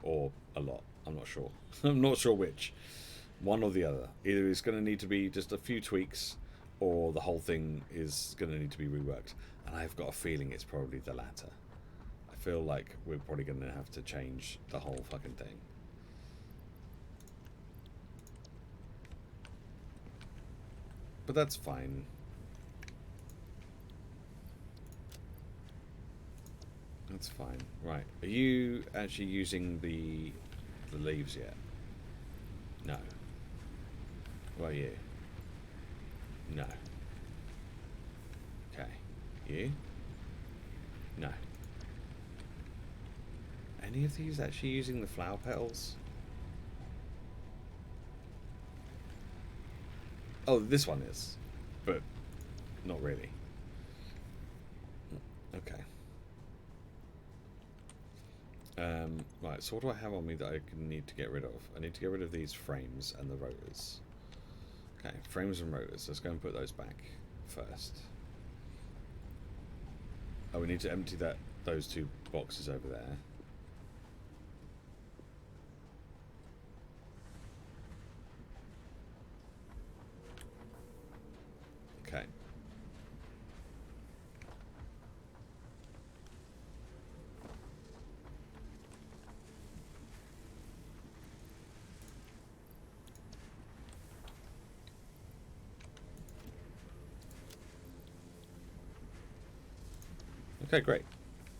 or a lot. I'm not sure. I'm not sure which. One or the other. Either it's going to need to be just a few tweaks, or the whole thing is going to need to be reworked. And I've got a feeling it's probably the latter. I feel like we're probably going to have to change the whole fucking thing. But that's fine. That's fine. Right. Are you actually using the leaves yet? No. What are you? No. Okay. You? No. Any of these actually using the flower petals? Oh, this one is. But not really. Okay. Right, so what do I have on me that I need to get rid of? I need to get rid of these frames and the rotors. Okay, frames and rotors. Let's go and put those back first. Oh, we need to empty those two boxes over there. Okay. Okay, great.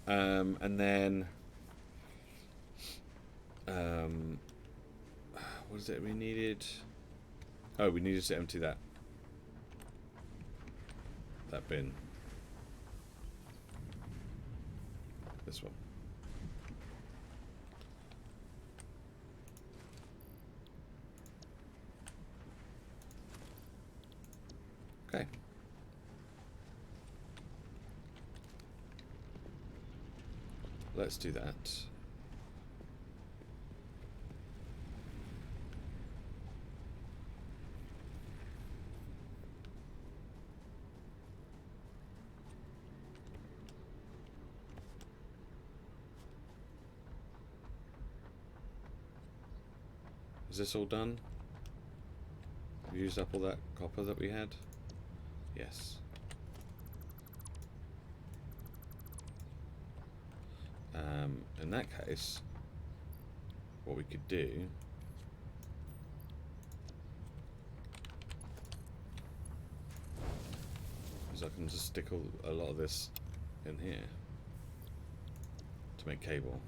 And then what is it we needed? Oh, we needed to empty that bin. This one. Okay. Let's do that. Is this all done? Have you used up all that copper that we had? Yes. In that case, what we could do is I can just stick a lot of this in here to make cable.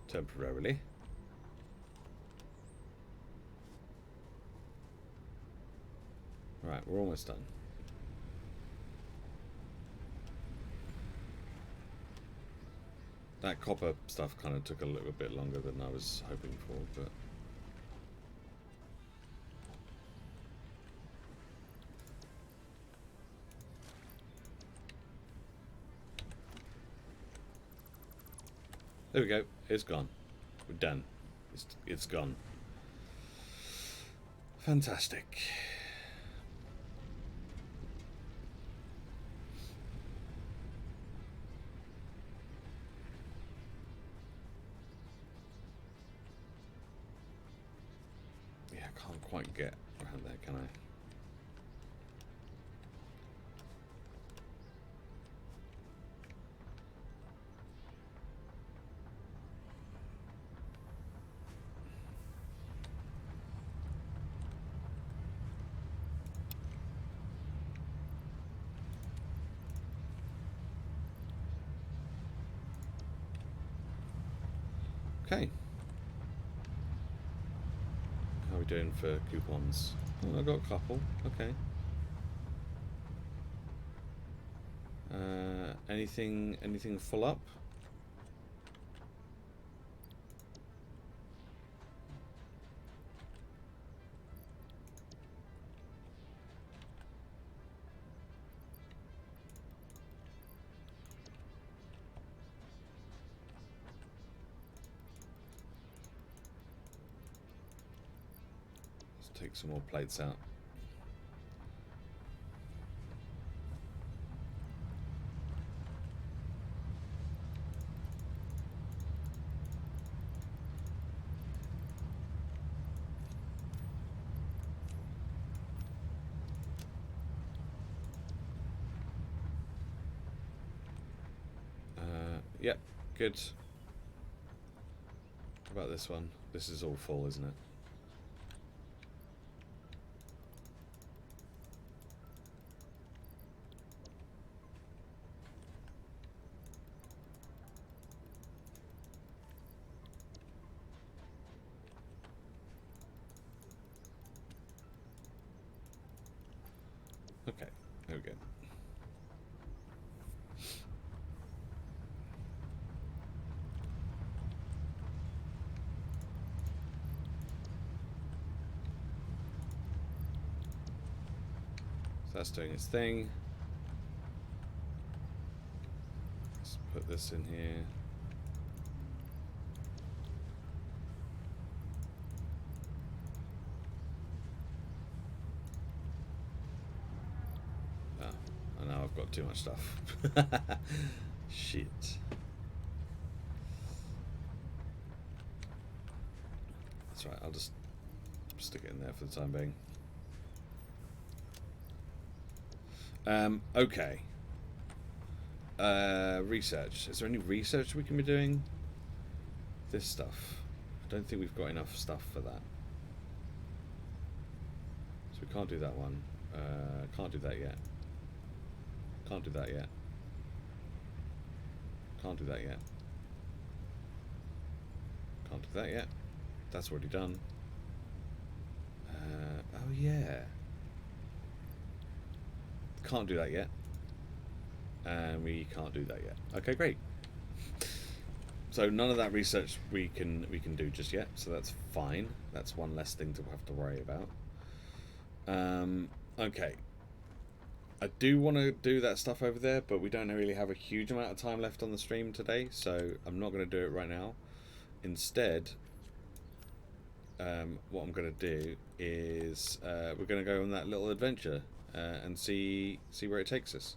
Temporarily. Right, we're almost done. That copper stuff kind of took a little bit longer than I was hoping for, but there we go. It's gone. We're done. It's gone. Fantastic. Yeah, I can't quite get around there, can I? Okay. How are we doing for coupons? Oh, I've got a couple. Okay. Anything full up? Let's take some more plates out. Yep, good. How about this one? This is all full, isn't it? Okay, there we go. So that's doing its thing. Let's put this in here. Oh, I know I've got too much stuff. Shit. That's right, I'll just stick it in there for the time being. Okay. Research. Is there any research we can be doing? This stuff. I don't think we've got enough stuff for that. So we can't do that one. Can't do that yet. Can't do that yet. Can't do that yet. Can't do that yet. That's already done. Oh yeah. Can't do that yet. And we can't do that yet. Okay, great. So none of that research we can do just yet, so that's fine. That's one less thing to have to worry about. Okay. I do want to do that stuff over there, but we don't really have a huge amount of time left on the stream today, so I'm not going to do it right now. Instead, what I'm going to do is we're going to go on that little adventure and see where it takes us.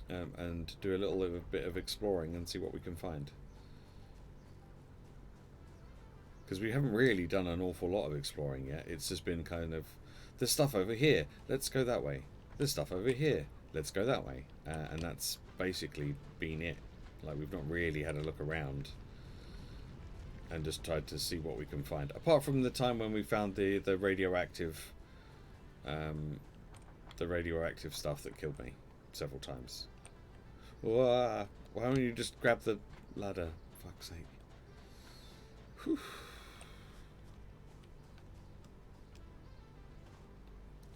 And do a little bit of exploring and see what we can find. Because we haven't really done an awful lot of exploring yet. It's just been kind of, there's stuff over here, let's go that way. There's stuff over here, let's go that way. And that's basically been it. Like, we've not really had a look around and just tried to see what we can find. Apart from the time when we found the radioactive stuff that killed me several times. Why don't you just grab the ladder? Fuck's sake. Whew.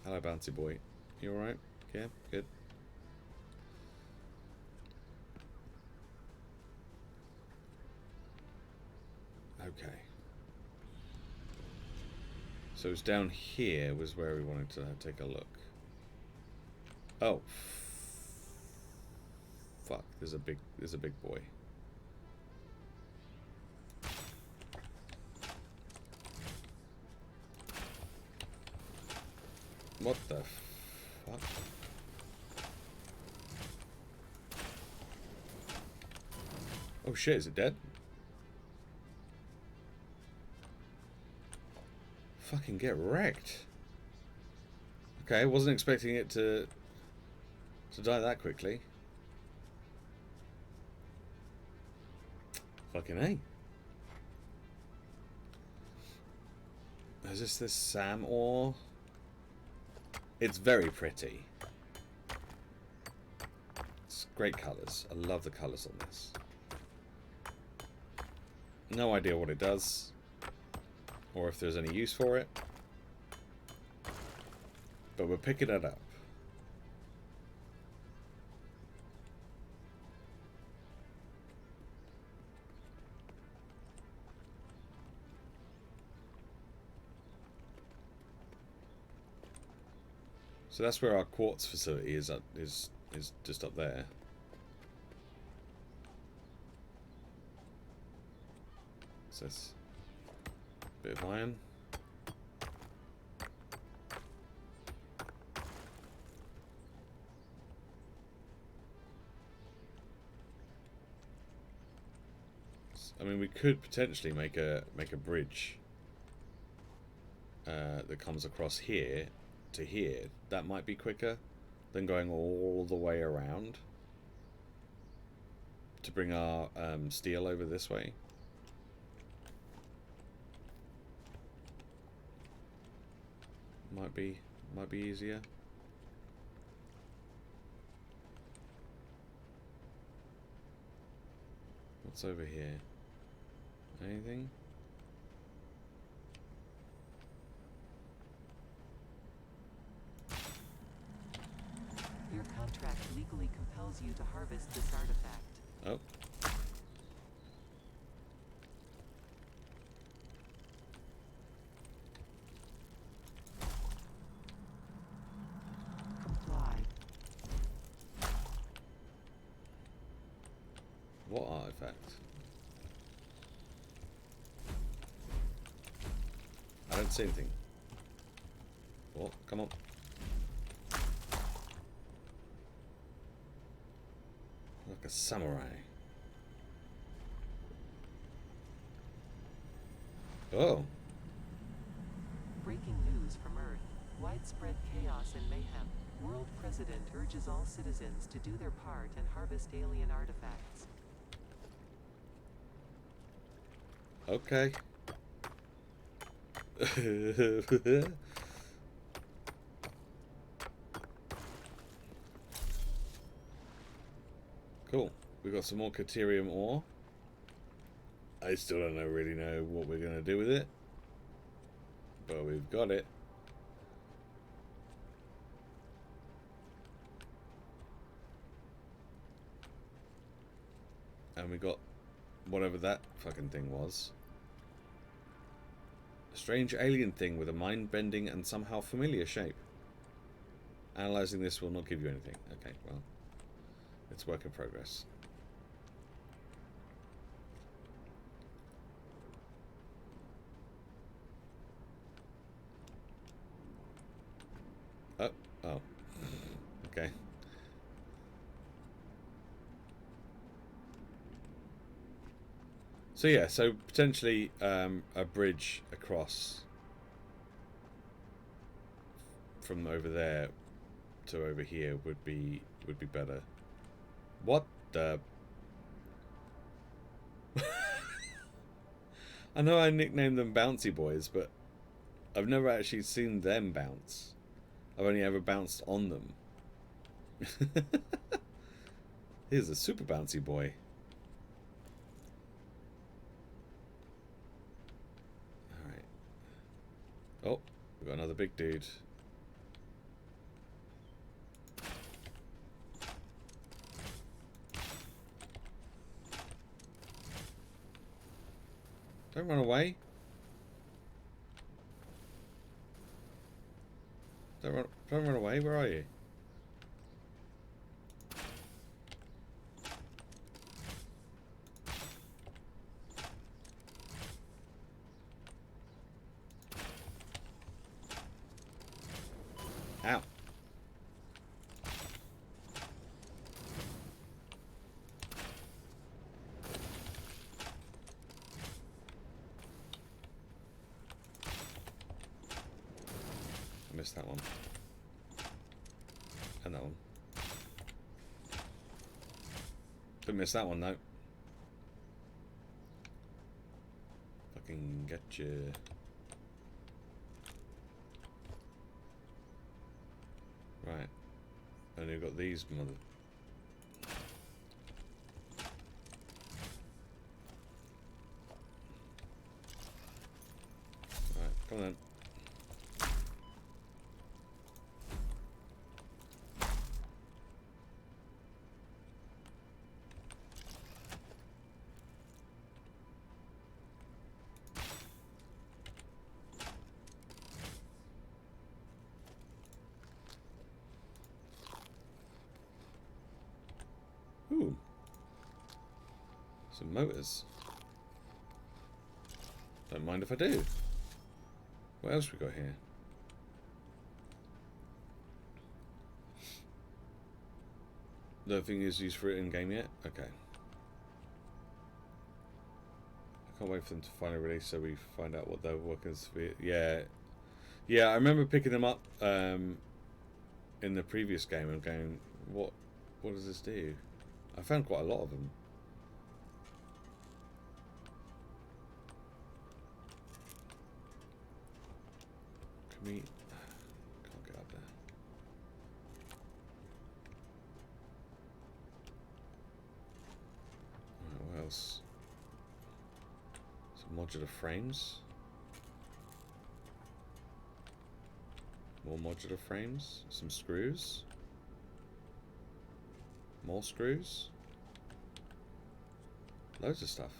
Hello, bouncy boy. You alright? Yeah, good. Okay. So it's down here was where we wanted to take a look. Oh. Fuck, there's a big boy. What the fuck? Oh shit, is it dead? Fucking get wrecked. Okay, I wasn't expecting it to die that quickly. Fucking A. Is this Sam ore? It's very pretty. It's great colours. I love the colours on this. No idea what it does, or if there's any use for it. But we're picking it up. So that's where our quartz facility is just up there. What's this? Bit of iron. I mean, we could potentially make a bridge that comes across here to here. That might be quicker than going all the way around to bring our steel over this way. Might be easier. What's over here? Anything? Your contract legally compels you to harvest this artifact. Oh. Comply. What artifact? I don't see anything. What? Come on. Like a samurai. Oh. Breaking news from Earth. Widespread chaos and mayhem. World President urges all citizens to do their part and harvest alien artifacts. Okay. Cool. We've got some more Caterium ore. I still don't really know what we're going to do with it. But we've got it. And we got whatever that fucking thing was. A strange alien thing with a mind-bending and somehow familiar shape. Analyzing this will not give you anything. Okay, well. It's work in progress. Oh. Okay. So yeah, so potentially a bridge across from over there to over here would be better. What the? I know I nicknamed them Bouncy Boys, but I've never actually seen them bounce. I've only ever bounced on them. Here's a super bouncy boy. Alright. Oh, we've got another big dude. Don't run away. Don't run away. Where are you? Ow. I missed that one. And that one. Didn't miss that one though. Fucking getcha. Right. And we've got these mother. Come on then. Ooh. Some motors. Don't mind if I do. What else we got here? No thing is used for it in game yet? Okay. I can't wait for them to finally release so we find out what they're working for. Yeah. Yeah, I remember picking them up in the previous game and going, what does this do? I found quite a lot of them. Can we... Can't get up there. Right, what else? Some modular frames. More modular frames. Some screws. More screws. Loads of stuff.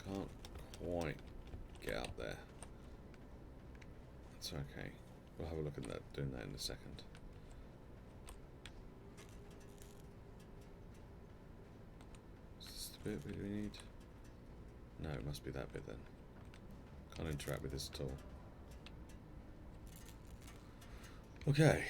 Can't quite get out there. That's okay. We'll have a look at that, doing that in a second. Is this the bit we need? No, it must be that bit then. Can't interact with this at all. Okay.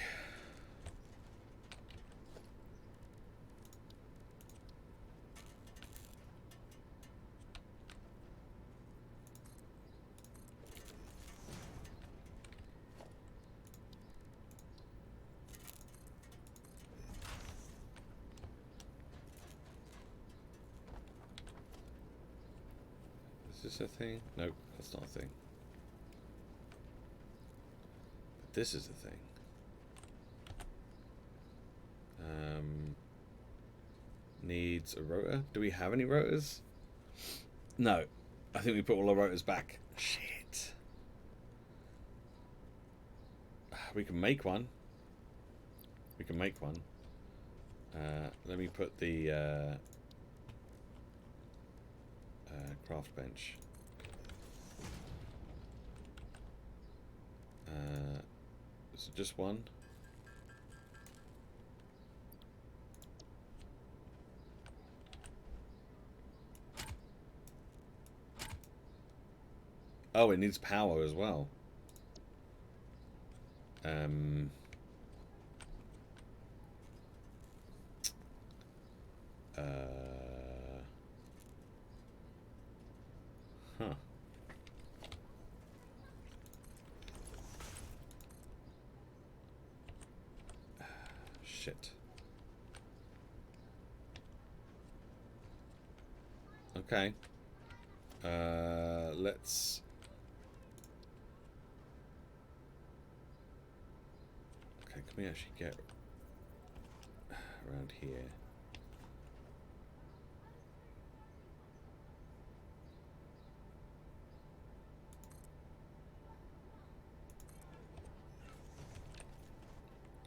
Is this a thing? Nope, that's not a thing. But this is a thing. Needs a rotor. Do we have any rotors? No. I think we put all our rotors back. Shit. We can make one. We can make one. Let me put the craft bench. Is it just one? Oh, it needs power as well. Huh. Shit. Okay. Let's... Okay, can we actually get around here?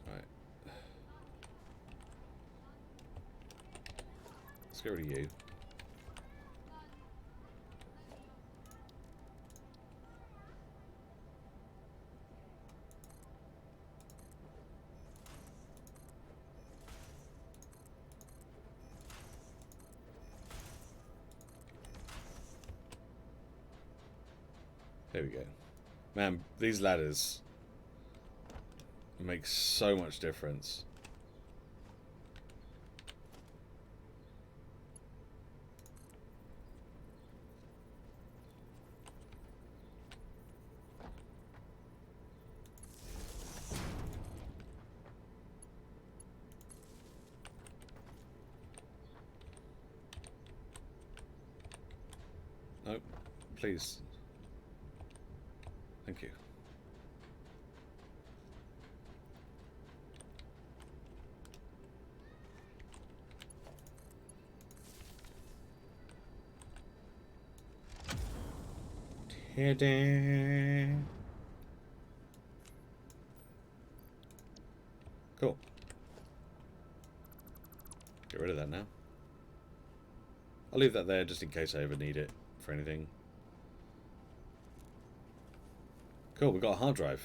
Right. Let's get rid of you. There we go. Man, these ladders make so much difference. Nope, please. Thank you. Hidden. Cool. Get rid of that now. I'll leave that there just in case I ever need it for anything. Cool, we've got a hard drive.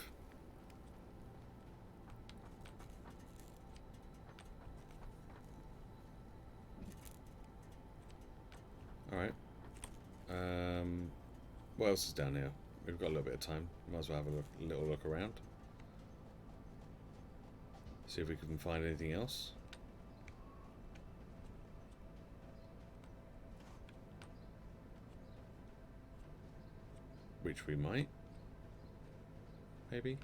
Alright. What else is down here? We've got a little bit of time. Might as well have a little look around. See if we can find anything else. Which we might. Maybe.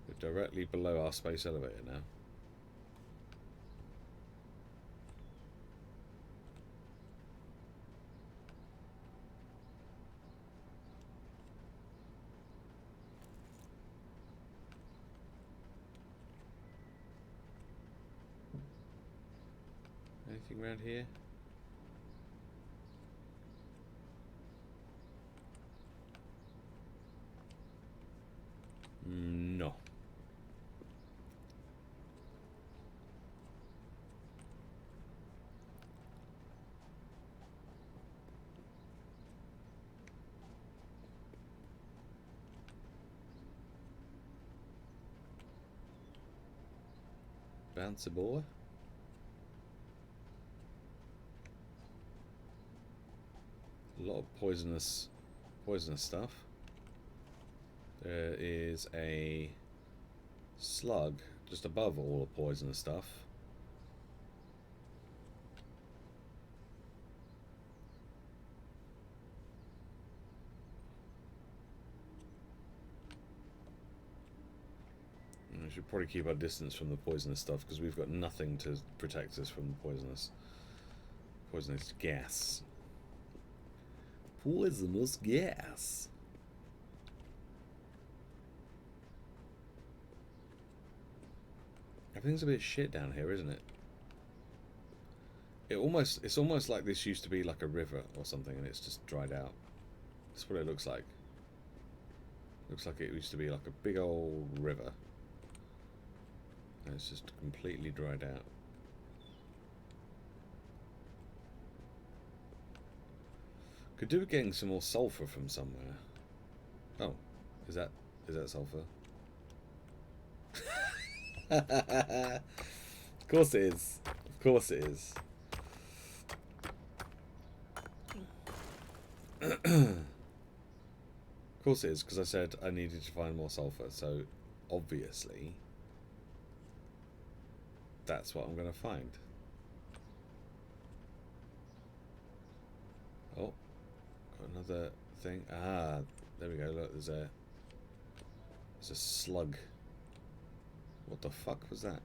We're directly below our space elevator now. Anything around here? No. Bouncy boy. A lot of poisonous stuff. There is a slug just above all the poisonous stuff. We should probably keep our distance from the poisonous stuff because we've got nothing to protect us from the poisonous gas. Poisonous gas. Everything's a bit shit down here, isn't it? It's almost like this used to be like a river or something and it's just dried out. That's what it looks like. Looks like it used to be like a big old river. And it's just completely dried out. Could do with getting some more sulfur from somewhere. Oh, is that sulfur? Of course it is. Of course it is. Of course it is, because I said I needed to find more sulfur, so obviously that's what I'm going to find. Oh, got another thing. Ah, there we go. Look, there's a slug. What the fuck was that?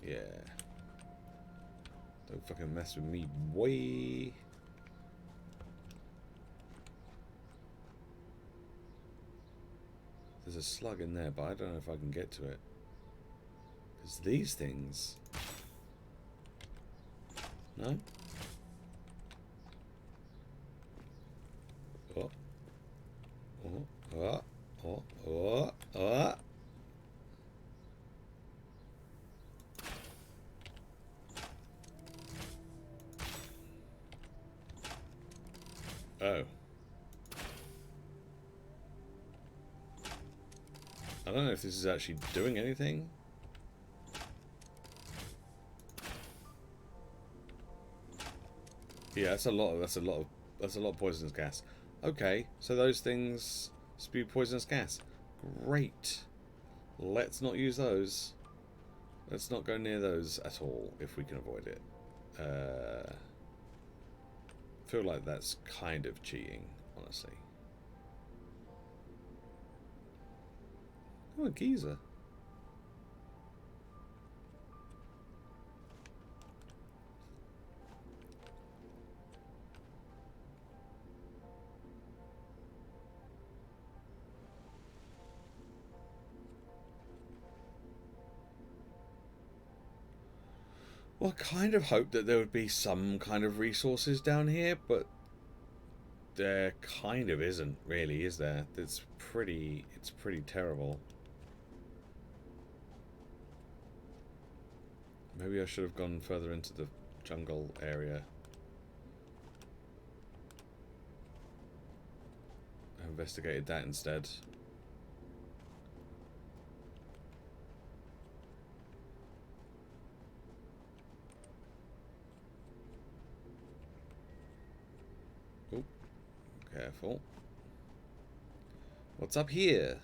Yeah. Don't fucking mess with me, boy. There's a slug in there, but I don't know if I can get to it. Because these things... No? Oh. Oh. Oh. Oh. Oh. Oh. Oh. I don't know if this is actually doing anything. Yeah, that's a lot of poisonous gas. Okay, so those things spew poisonous gas. Great. Let's not use those. Let's not go near those at all if we can avoid it. Feel like that's kind of cheating, honestly. Oh, a geezer. Well, I kind of hoped that there would be some kind of resources down here, but there kind of isn't really, is there? It's pretty terrible. Maybe I should have gone further into the jungle area. I investigated that instead. Oh, careful. What's up here?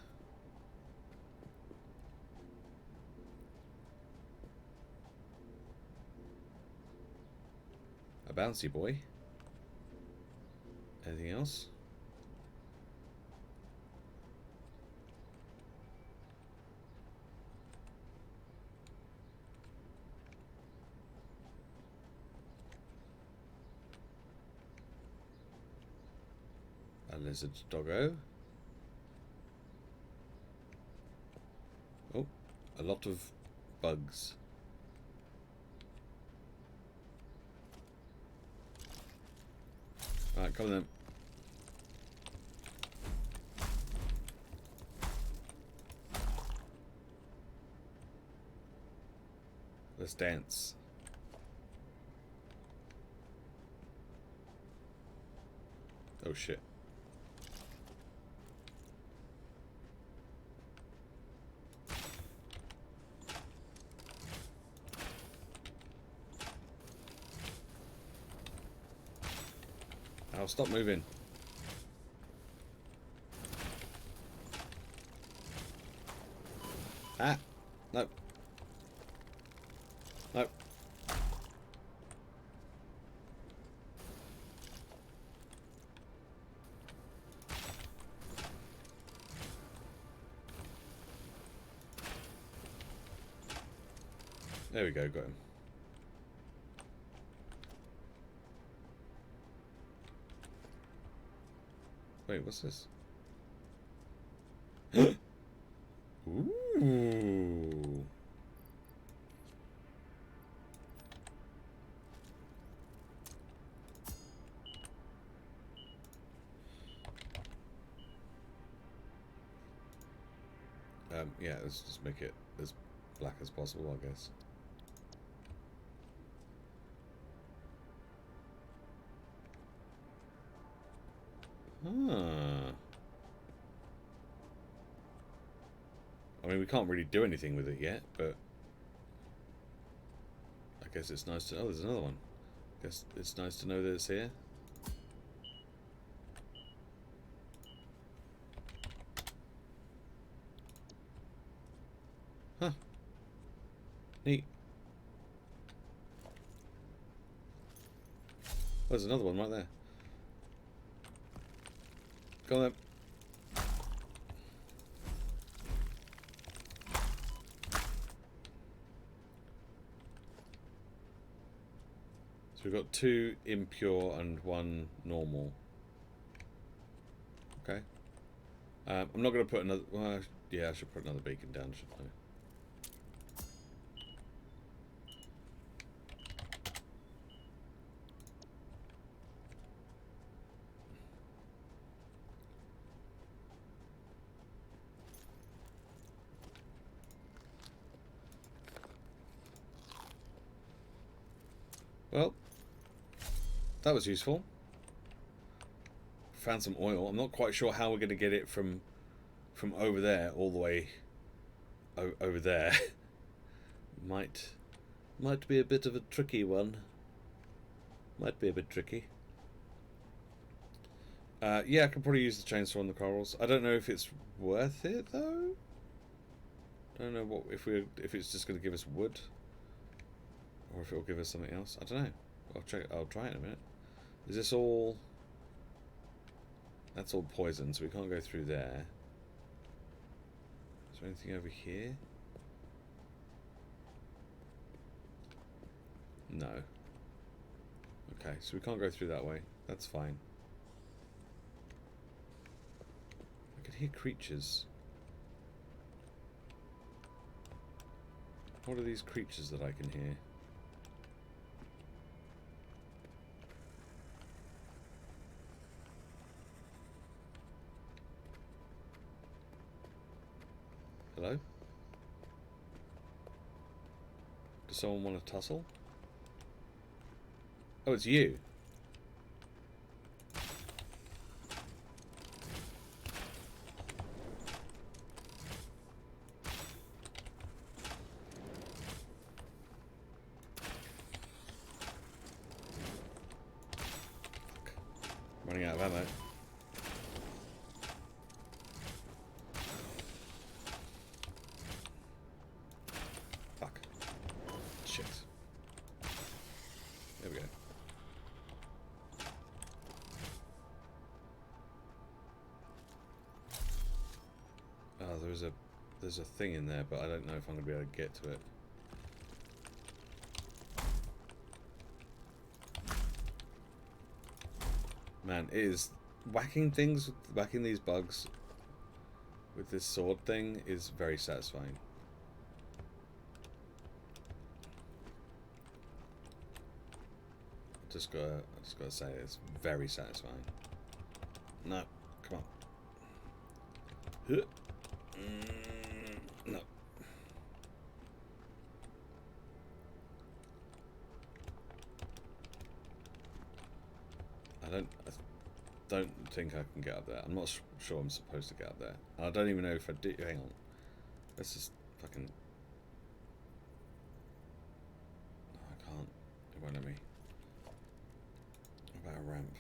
A bouncy boy. Anything else? A lizard doggo. Oh, a lot of bugs. Alright, come on then. Let's dance. Oh shit. I'll stop moving. Ah! Nope. Nope. There we go, got him. Wait, what's this? Ooh. Yeah, let's just make it as black as possible, I guess. Ah. I mean, we can't really do anything with it yet, but I guess it's nice to... Oh, there's another one. I guess it's nice to know that it's here. Huh. Neat. Oh, there's another one right there. Go on then. So we've got 2 impure and 1 normal. Okay. I'm not going to put another... Well, yeah, I should put another beacon down, shouldn't I? Well, that was useful. Found some oil. I'm not quite sure how we're going to get it from over there all the way over there. Might be a bit of a tricky one. Might be a bit tricky. Yeah, I can probably use the chainsaw on the corals. I don't know if it's worth it though. I don't know what if it's just going to give us wood, or if it'll give us something else. I don't know. I'll check. I'll try it in a minute. Is this all? That's all poison, so we can't go through there. Is there anything over here? No. Okay, so we can't go through that way. That's fine. I can hear creatures. What are these creatures that I can hear? Hello? Does someone want to tussle? Oh, it's you. Running out of ammo. Fuck. Shit. There we go. Oh, there's a thing in there, but I don't know if I'm gonna be able to get to it. Man, it is whacking these bugs with this sword thing is very satisfying. I just gotta say it's very satisfying. No, come on. No. I don't think I can get up there. I'm not sure I'm supposed to get up there. I don't even know if I do. Hang on. Let's just fucking... No, I can't. It won't let me. What about a ramp?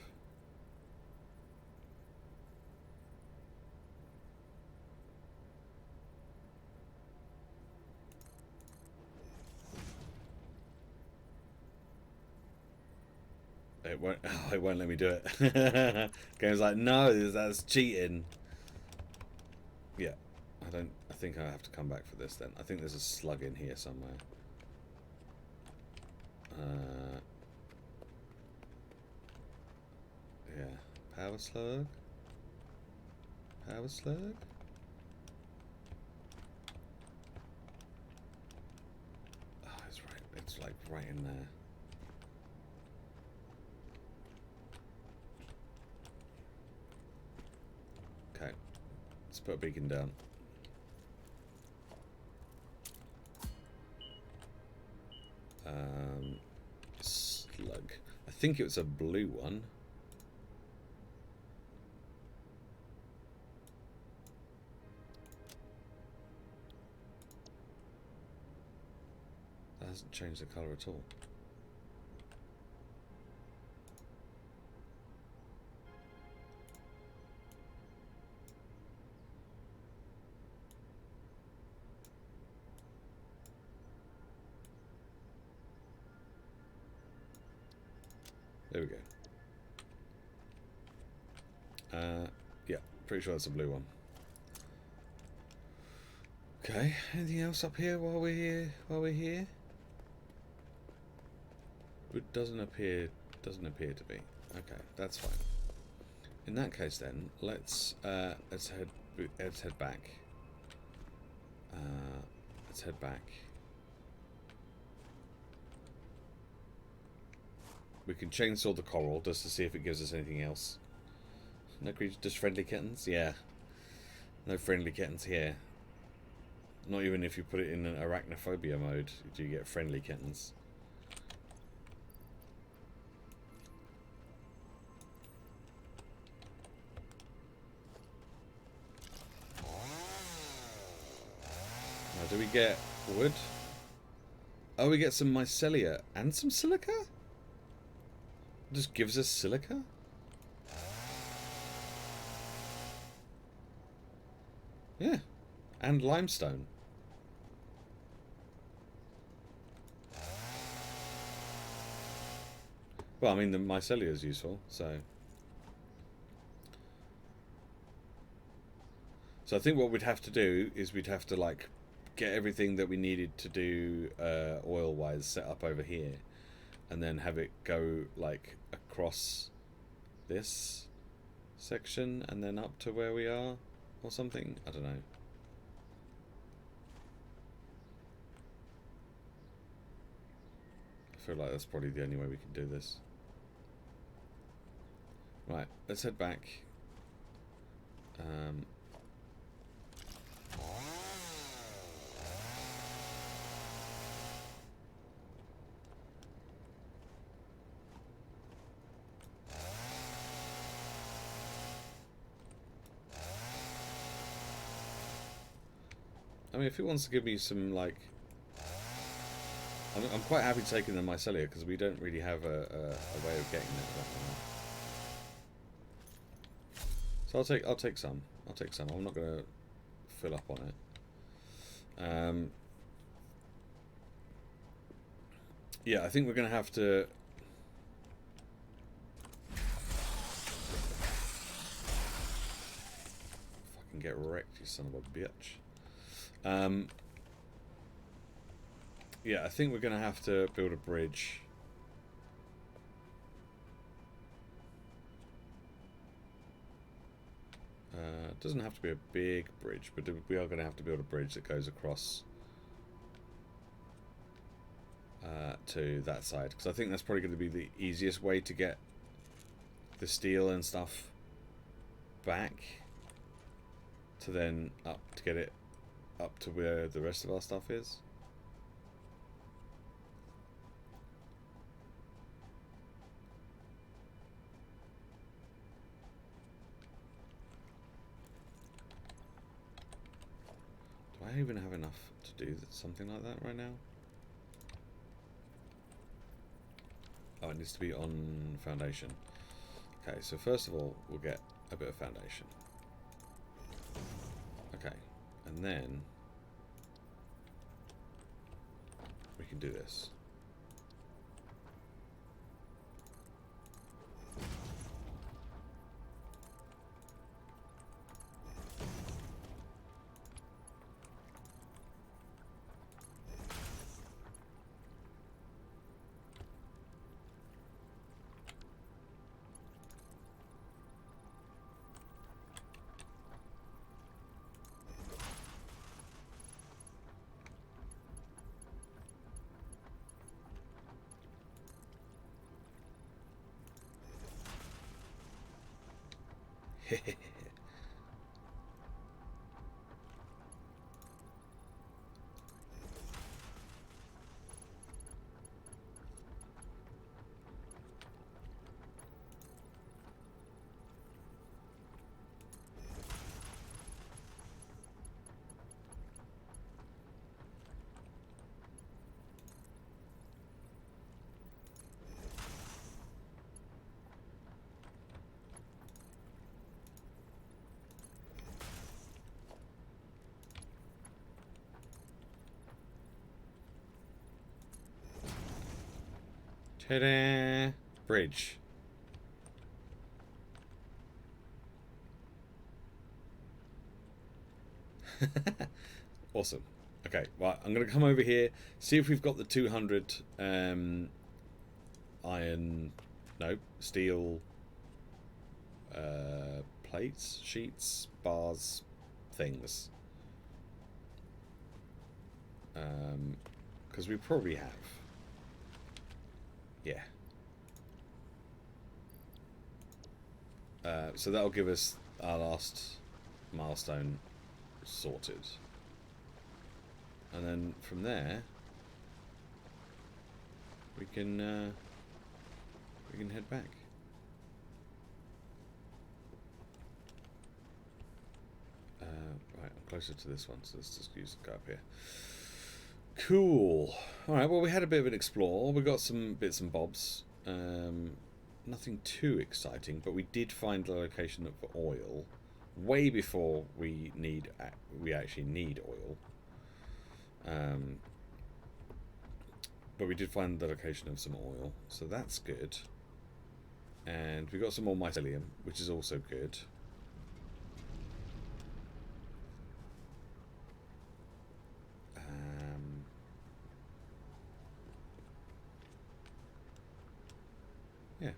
It won't let me do it. Game's like, no, that's cheating. Yeah, I think I have to come back for this then. I think there's a slug in here somewhere. Yeah, power slug. Power slug. Oh, it's right. It's like right in there. Okay, let's put a beacon down. Slug. I think it was a blue one. That hasn't changed the colour at all. There we go. Yeah, pretty sure that's a blue one. Okay, anything else up here while we're here? It doesn't appear to be. Okay, that's fine. In that case, then let's head back. Let's head back. We can chainsaw the coral just to see if it gives us anything else. No creatures, just friendly kittens? Yeah. No friendly kittens here. Not even if you put it in an arachnophobia mode do you get friendly kittens. Now, do we get wood? Oh, we get some mycelia and some silica? Just gives us silica? Yeah. And limestone. Well, I mean, the mycelia is useful, so... So I think what we'd have to do is we'd have to, like, get everything that we needed to do oil-wise set up over here. And then have it go, like, across this section and then up to where we are or something. I don't know. I feel like that's probably the only way we can do this. Right, let's head back. I mean, if he wants to give me some, like... I'm quite happy taking the mycelia, because we don't really have a way of getting that right now. So I'll take some. I'll take some. I'm not going to fill up on it. Yeah, I think we're going to have to... Fucking get wrecked, you son of a bitch. Yeah, I think we're going to have to build a bridge. It doesn't have to be a big bridge, but we are going to have to build a bridge that goes across to that side. Because I think that's probably going to be the easiest way to get the steel and stuff back. To then get it up to where the rest of our stuff is. Do I even have enough to do something like that right now? Oh, it needs to be on foundation. Okay, so first of all, we'll get a bit of foundation. Okay, and then we can do this. Ta-da! Bridge. Awesome. Okay, right, I'm going to come over here, see if we've got the 200 steel plates, sheets, bars, things. Because we probably have. Yeah. So that'll give us our last milestone sorted. And then from there we can head back. Right, I'm closer to this one, so let's just go up here. Cool. Alright, well, we had a bit of an explore. We got some bits and bobs. Nothing too exciting, but we did find the location for oil way before we actually need oil. But we did find the location of some oil, so that's good. And we got some more mycelium, which is also good. Yeah.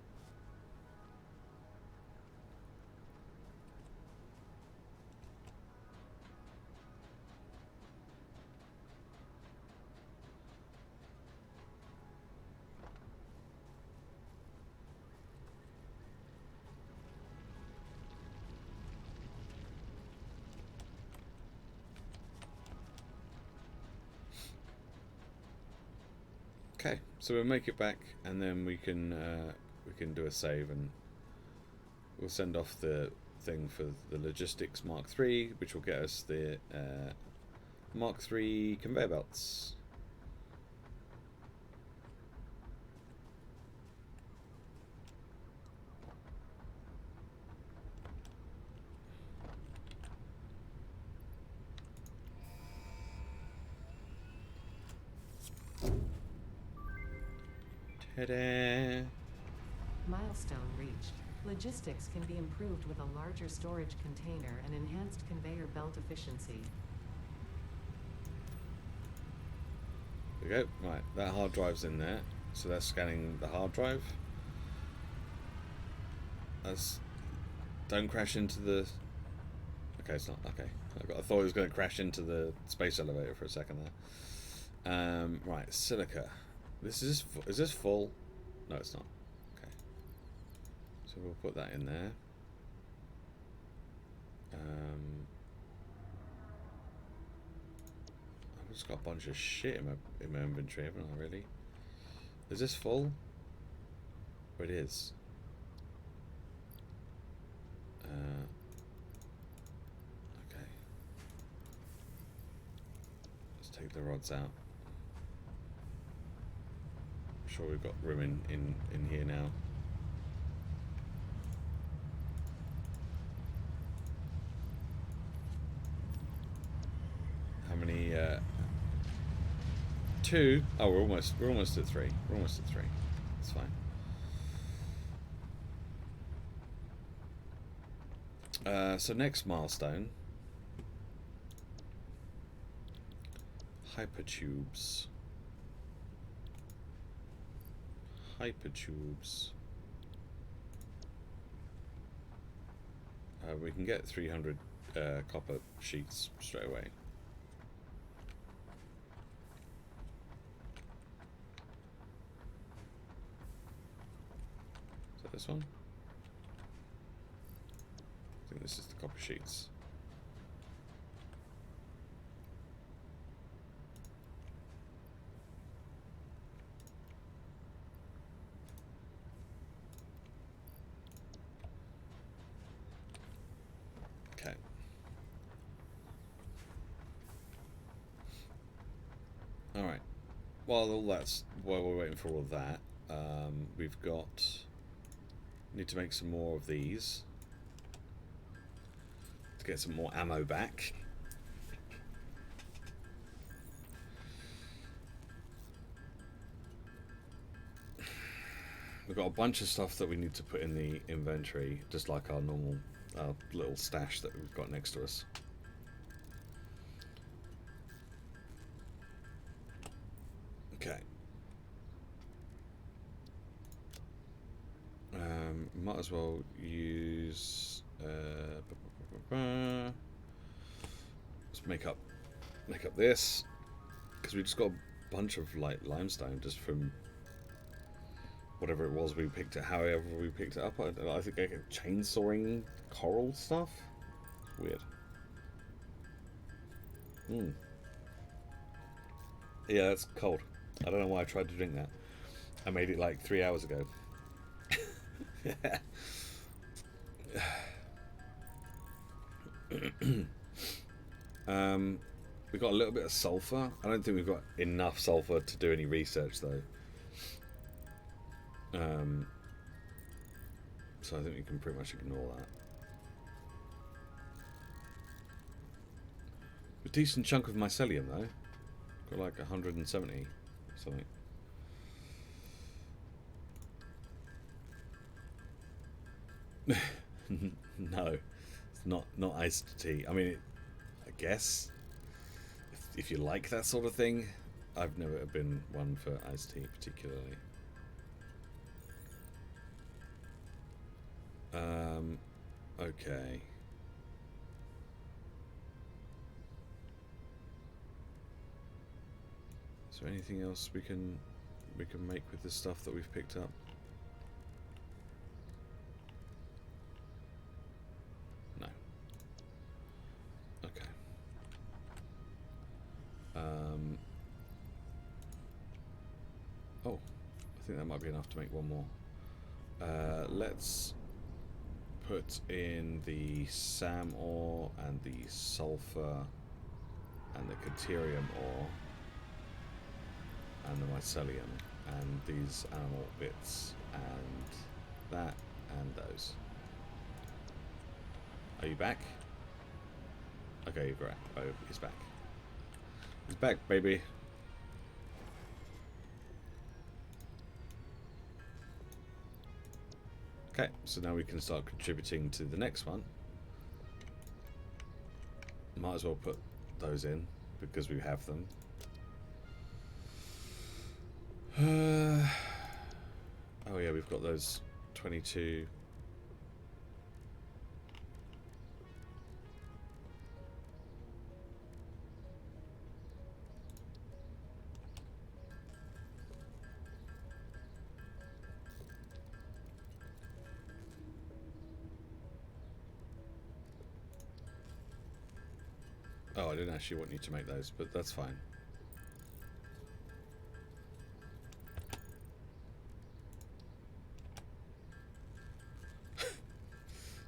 Okay, so we'll make it back, and then we can do a save, and we'll send off the thing for the logistics Mark III, which will get us the Mark III conveyor belts. Ta-da! Milestone reached. Logistics can be improved with a larger storage container and enhanced conveyor belt efficiency. There we go. Right, that hard drive's in there, so that's scanning the hard drive. That's... Don't crash into the... Okay, it's not. Okay. I thought it was going to crash into the space elevator for a second there. Right, silica. Is this full? No, it's not. Okay. So we'll put that in there. I've just got a bunch of shit in my inventory, haven't I, really? Is this full? Oh, it is. Okay. Let's take the rods out. I'm sure we've got room in here now. How many? 2. Oh, we're almost at 3. We're almost at 3. It's fine. So next milestone. Hypertubes. Hypertubes. We can get 300 copper sheets straight away. Is that this one? I think this is the copper sheets. Okay. All right. While we're waiting for all of that, we've got... Need to make some more of these to get some more ammo back. We've got a bunch of stuff that we need to put in the inventory, just like our normal little stash that we've got next to us. Okay. Might as well use. Let's make up this, because we just got a bunch of like limestone just from whatever it was we picked it. However we picked it up, I think I get chainsawing coral stuff. Weird. Yeah, that's cold. I don't know why I tried to drink that. I made it like 3 hours ago. We've got a little bit of sulfur. I don't think we've got enough sulfur to do any research though. So I think we can pretty much ignore that. A decent chunk of mycelium though. Got like 170 or something. No, it's not iced tea. I mean, I guess if you like that sort of thing. I've never been one for iced tea particularly. Okay. Is there anything else we can make with the stuff that we've picked up? No. Okay. Oh, I think that might be enough to make one more. Let's put in the SAM ore and the sulfur and the Caterium ore and the mycelium and these animal bits and that and those. Are you back? Okay, great. Oh, he's back. He's back, baby. Okay, so now we can start contributing to the next one. Might as well put those in because we have them. Oh yeah, we've got those 22. Oh, I didn't actually want you to make those, but that's fine.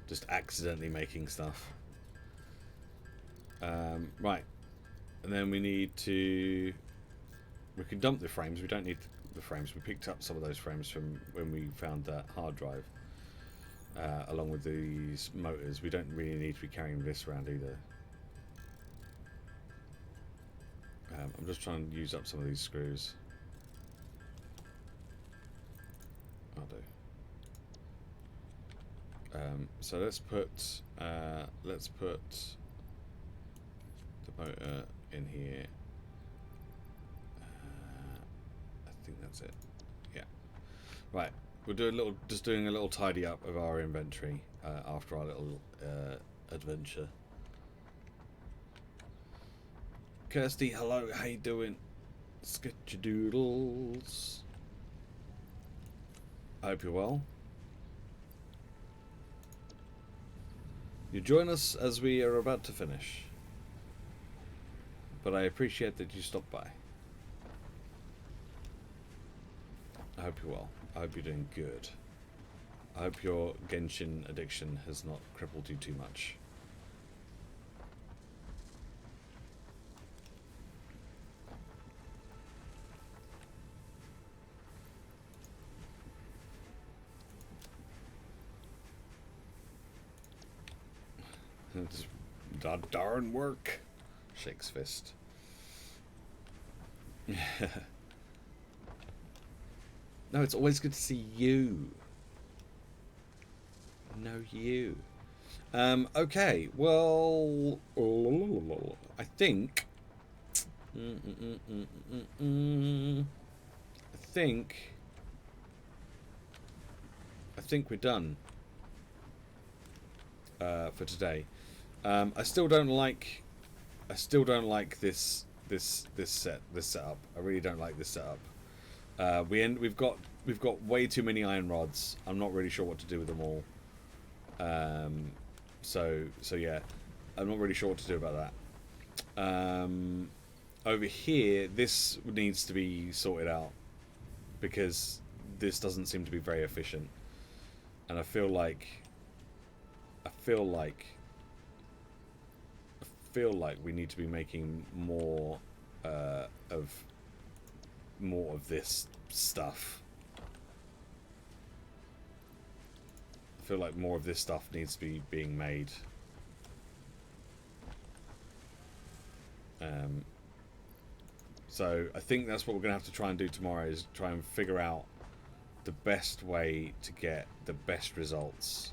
Just accidentally making stuff. Right. And then we need to... We can dump the frames. We don't need the frames. We picked up some of those frames from when we found that hard drive. Along with these motors. We don't really need to be carrying this around either. I'm just trying to use up some of these screws. I'll do. So let's put the motor in here. I think that's it. Yeah. Right. We'll do just doing a little tidy up of our inventory after our little adventure. Kirsty, hello, how you doing? Sketchadoodles. I hope you're well. You join us as we are about to finish. But I appreciate that you stopped by. I hope you're well. I hope you're doing good. I hope your Genshin addiction has not crippled you too much. It's that darn work. Shakes fist. No, it's always good to see you. No, you. Okay, well, I think. I think we're done for today. I still don't like this setup. I really don't like this setup. We've got way too many iron rods. I'm not really sure what to do with them all. So yeah, I'm not really sure what to do about that. Over here, this needs to be sorted out because this doesn't seem to be very efficient, and I feel like we need to be making more of this stuff. I feel like more of this stuff needs to be being made. So I think that's what we're going to have to try and do tomorrow, is try and figure out the best way to get the best results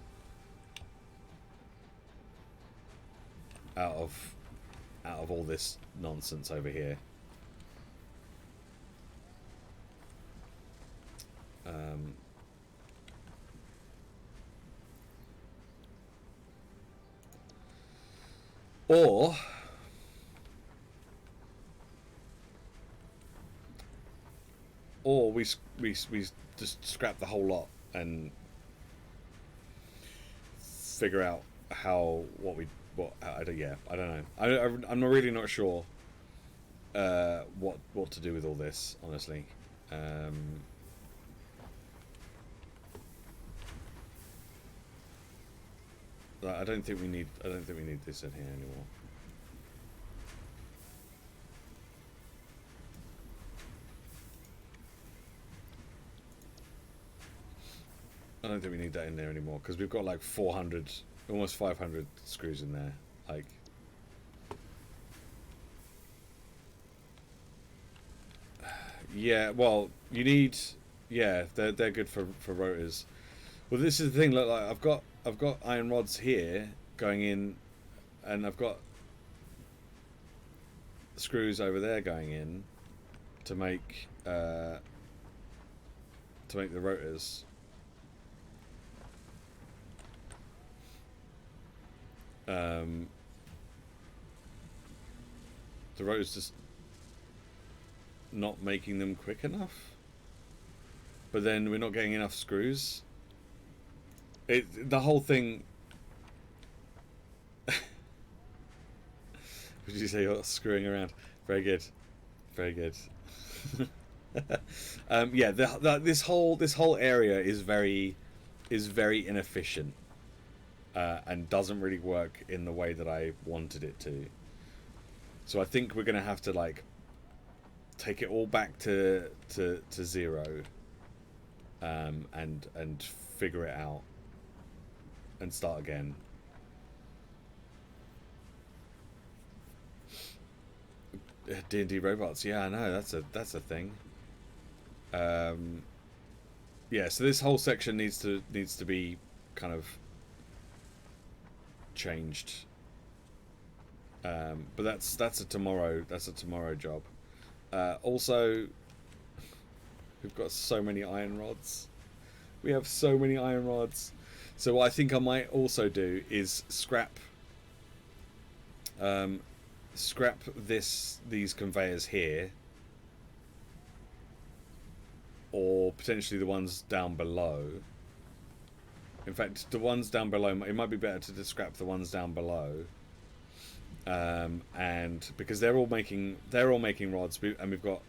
out of all this nonsense over here. Or we just scrap the whole lot and figure out I don't know. I'm really not sure what to do with all this, honestly. I don't think we need this in here anymore. I don't think we need that in there anymore because we've got like 400, almost 500 screws in there. Like, yeah, well, you need, yeah, they're good for rotors. Well, this is the thing. Look, like I've got iron rods here going in, and I've got screws over there going in to make the rotors. The rotor's just not making them quick enough. But then we're not getting enough screws. The whole thing. Would you say you're screwing around? Very good, very good. Yeah, this whole area is very inefficient and doesn't really work in the way that I wanted it to. So I think we're gonna have to like take it all back to zero, and figure it out and start again. D&D robots, yeah, I know, that's a thing. Yeah, so this whole section needs to be kind of changed. But that's a tomorrow job. Also, we've got so many iron rods. We have so many iron rods. So what I think I might also do is scrap these conveyors here, or potentially the ones down below. In fact, the ones down below, it might be better to just scrap the ones down below, and because they're all making rods, and we've got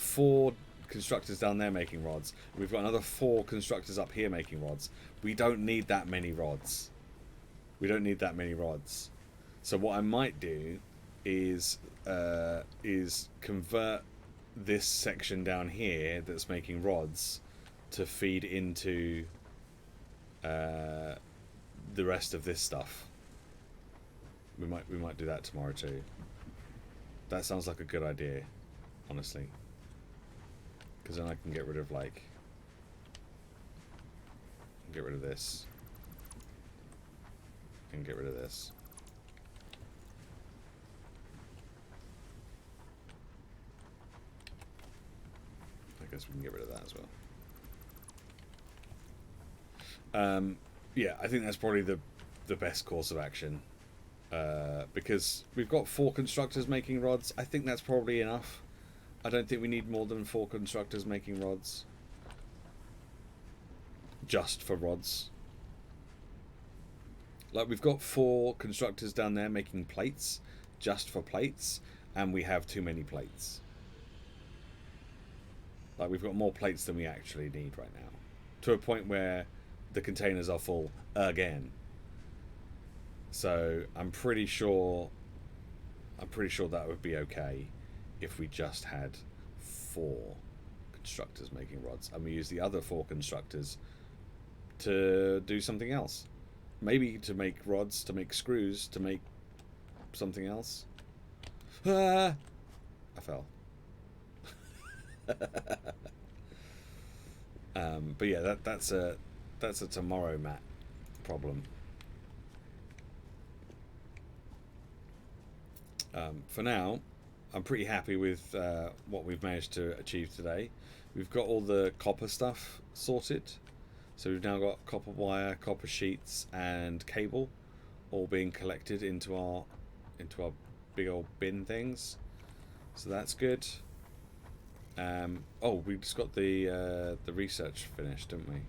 4 constructors down there making rods. We've got another 4 constructors up here making rods. We don't need that many rods. So what I might do is convert this section down here that's making rods to feed into the rest of this stuff. We might do that tomorrow too. That sounds like a good idea, honestly. Because then I can get rid of this and get rid of this. I guess we can get rid of that as well. Yeah, I think that's probably the best course of action. Because we've got 4 constructors making rods. I think that's probably enough. I don't think we need more than 4 constructors making rods. Just for rods. Like, we've got 4 constructors down there making plates, just for plates, and we have too many plates. Like, we've got more plates than we actually need right now. To a point where the containers are full again. So I'm pretty sure that would be okay if we just had 4 constructors making rods, and we use the other 4 constructors to do something else. Maybe to make rods, to make screws, to make something else. Ah! I fell. But yeah, that's a tomorrow Matt problem. For now, I'm pretty happy with what we've managed to achieve today. We've got all the copper stuff sorted. So we've now got copper wire, copper sheets, and cable all being collected into our big old bin things. So that's good. Oh, we just got the research finished, didn't we?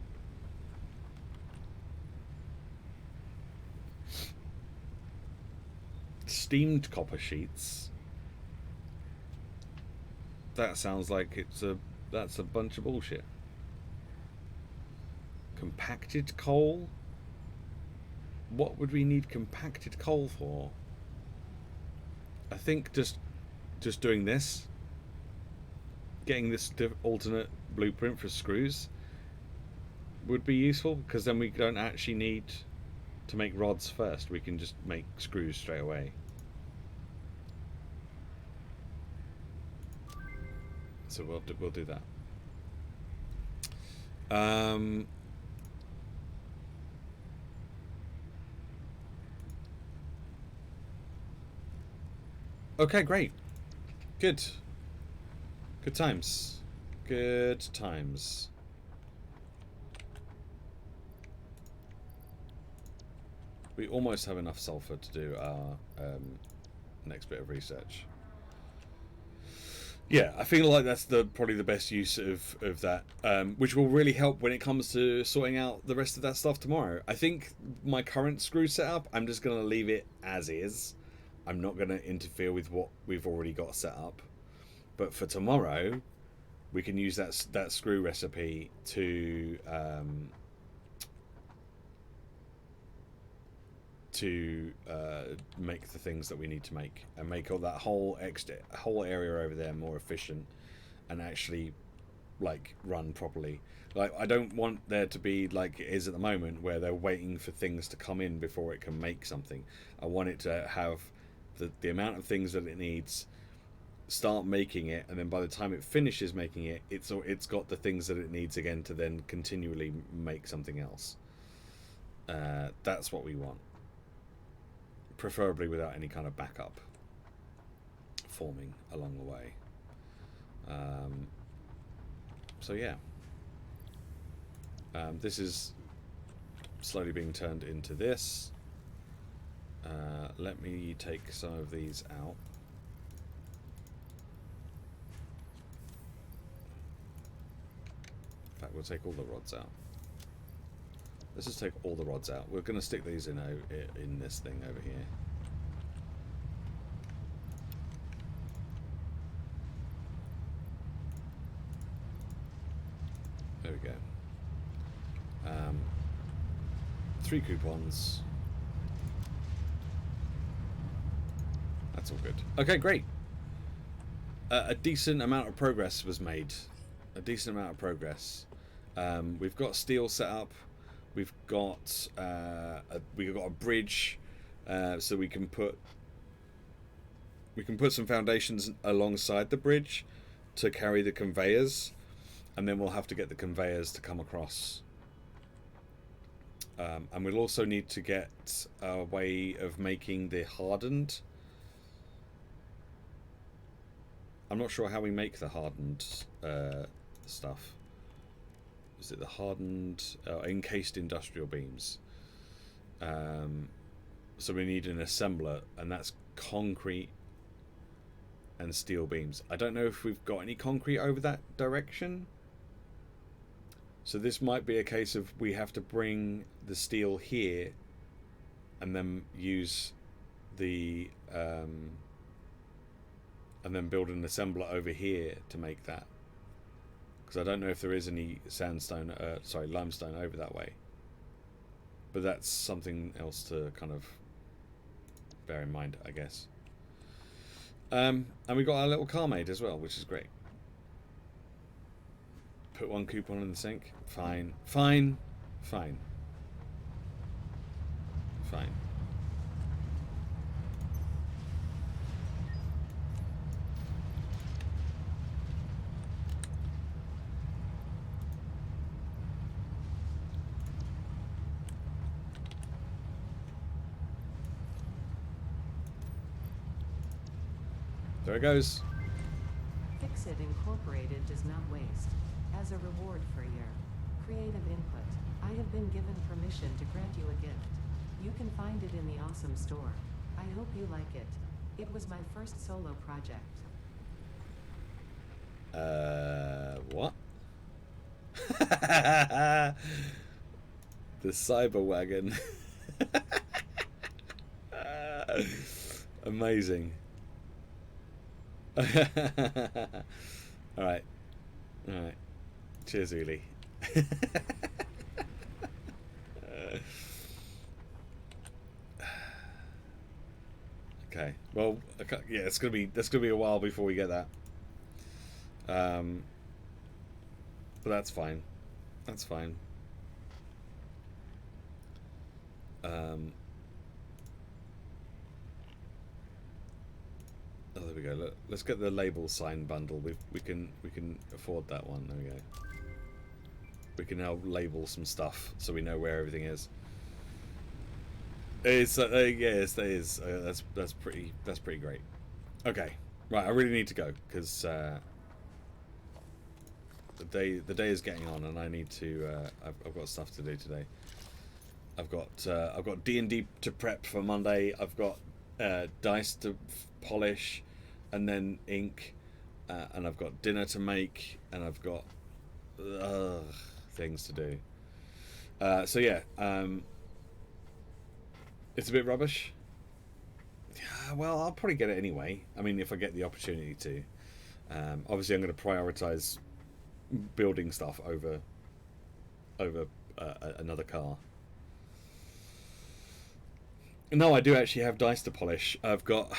Steamed copper sheets. That sounds like that's a bunch of bullshit. Compacted coal? What would we need compacted coal for? I think just doing this, getting this alternate blueprint for screws would be useful, because then we don't actually need to make rods first. We can just make screws straight away. So we'll do that. Okay, great. Good. Good times. Good times. We almost have enough sulfur to do our next bit of research. Yeah, I feel like that's probably the best use of that, which will really help when it comes to sorting out the rest of that stuff tomorrow. I think my current screw setup, I'm just going to leave it as is. I'm not going to interfere with what we've already got set up. But for tomorrow, we can use that screw recipe to make the things that we need to make, and make all that whole area over there more efficient and actually like run properly. Like, I don't want there to be like it is at the moment, where they're waiting for things to come in before it can make something. I want it to have the amount of things that it needs, start making it, and then by the time it finishes making it, it's got the things that it needs again to then continually make something else. That's what we want, preferably without any kind of backup forming along the way. So yeah, this is slowly being turned into this. Let me take some of these out. In fact, we'll take all the rods out. Let's just take all the rods out. We're going to stick these in this thing over here. There we go. 3 coupons. That's all good. Okay, great. A decent amount of progress was made. A decent amount of progress. We've got steel set up. We've got a bridge, so we can put some foundations alongside the bridge to carry the conveyors, and then we'll have to get the conveyors to come across. And we'll also need to get a way of making the hardened. I'm not sure how we make the hardened stuff. Is it the hardened encased industrial beams? So we need an assembler, and that's concrete and steel beams. I don't know if we've got any concrete over that direction. So this might be a case of we have to bring the steel here and then use the and then build an assembler over here to make that, because I don't know if there is any limestone over that way. But that's something else to kind of bear in mind, I guess. And we got our little car made as well, which is great. Put 1 coupon in the sink. Fine. Fine. Fine. Fine. There it goes. Fixit Incorporated does not waste. As a reward for your creative input, I have been given permission to grant you a gift. You can find it in the Awesome Store. I hope you like it. It was my first solo project. What? The cyber wagon. Amazing. Alright. Alright. Cheers, Uli. Okay. Well, yeah, that's gonna be a while before we get that. But that's fine. That's fine. Oh, there we go. Look, let's get the label sign bundle. We can afford that one. There we go. We can now label some stuff so we know where everything is. It's yes, that is. That's pretty great. Okay, right. I really need to go because the day is getting on, and I need to. I've got stuff to do today. I've got D&D to prep for Monday. I've got dice to polish, and then ink, and I've got dinner to make, and I've got things to do. So yeah, it's a bit rubbish. Yeah, well, I'll probably get it anyway. I mean, if I get the opportunity to. Obviously, I'm going to prioritize building stuff over another car. No, I do actually have dice to polish. I've got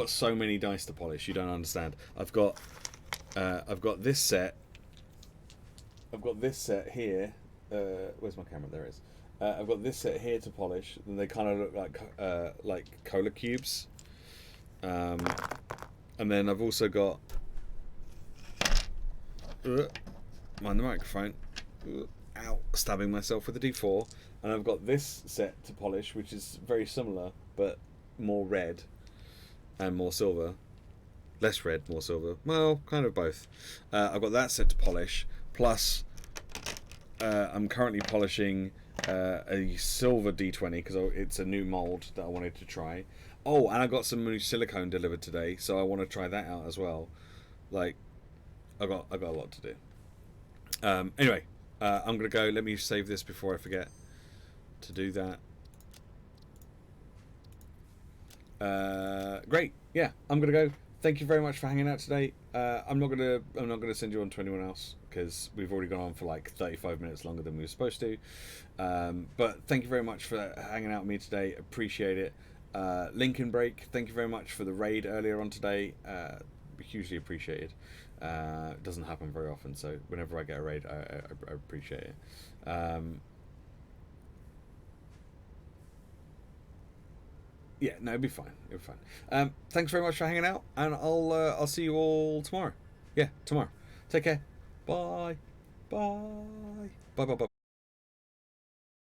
so many dice to polish. You don't understand. I've got this set. I've got this set here. Where's my camera? There it is. I've got this set here to polish, and they kind of look like cola cubes. And then I've also got mind the microphone. Ow! Stabbing myself with a D4. And I've got this set to polish, which is very similar, but more red and more silver. Less red, more silver. Well, kind of both. I've got that set to polish. Plus, I'm currently polishing a silver D20 because it's a new mold that I wanted to try. Oh, and I got some new silicone delivered today, so I want to try that out as well. Like, I got a lot to do. Anyway, I'm gonna go. Let me save this before I forget to do that. Great. Yeah, I'm gonna go. Thank you very much for hanging out today. I'm not gonna send you on to anyone else because we've already gone on for like 35 minutes longer than we were supposed to. But thank you very much for hanging out with me today. Appreciate it. Lincoln Break, thank you very much for the raid earlier on today. Hugely appreciated. It doesn't happen very often, so whenever I get a raid, I appreciate it. Yeah, no, it'll be fine. It'll be fine. Thanks very much for hanging out, and I'll see you all tomorrow. Yeah, tomorrow. Take care. Bye. Bye. Bye. Bye. Bye.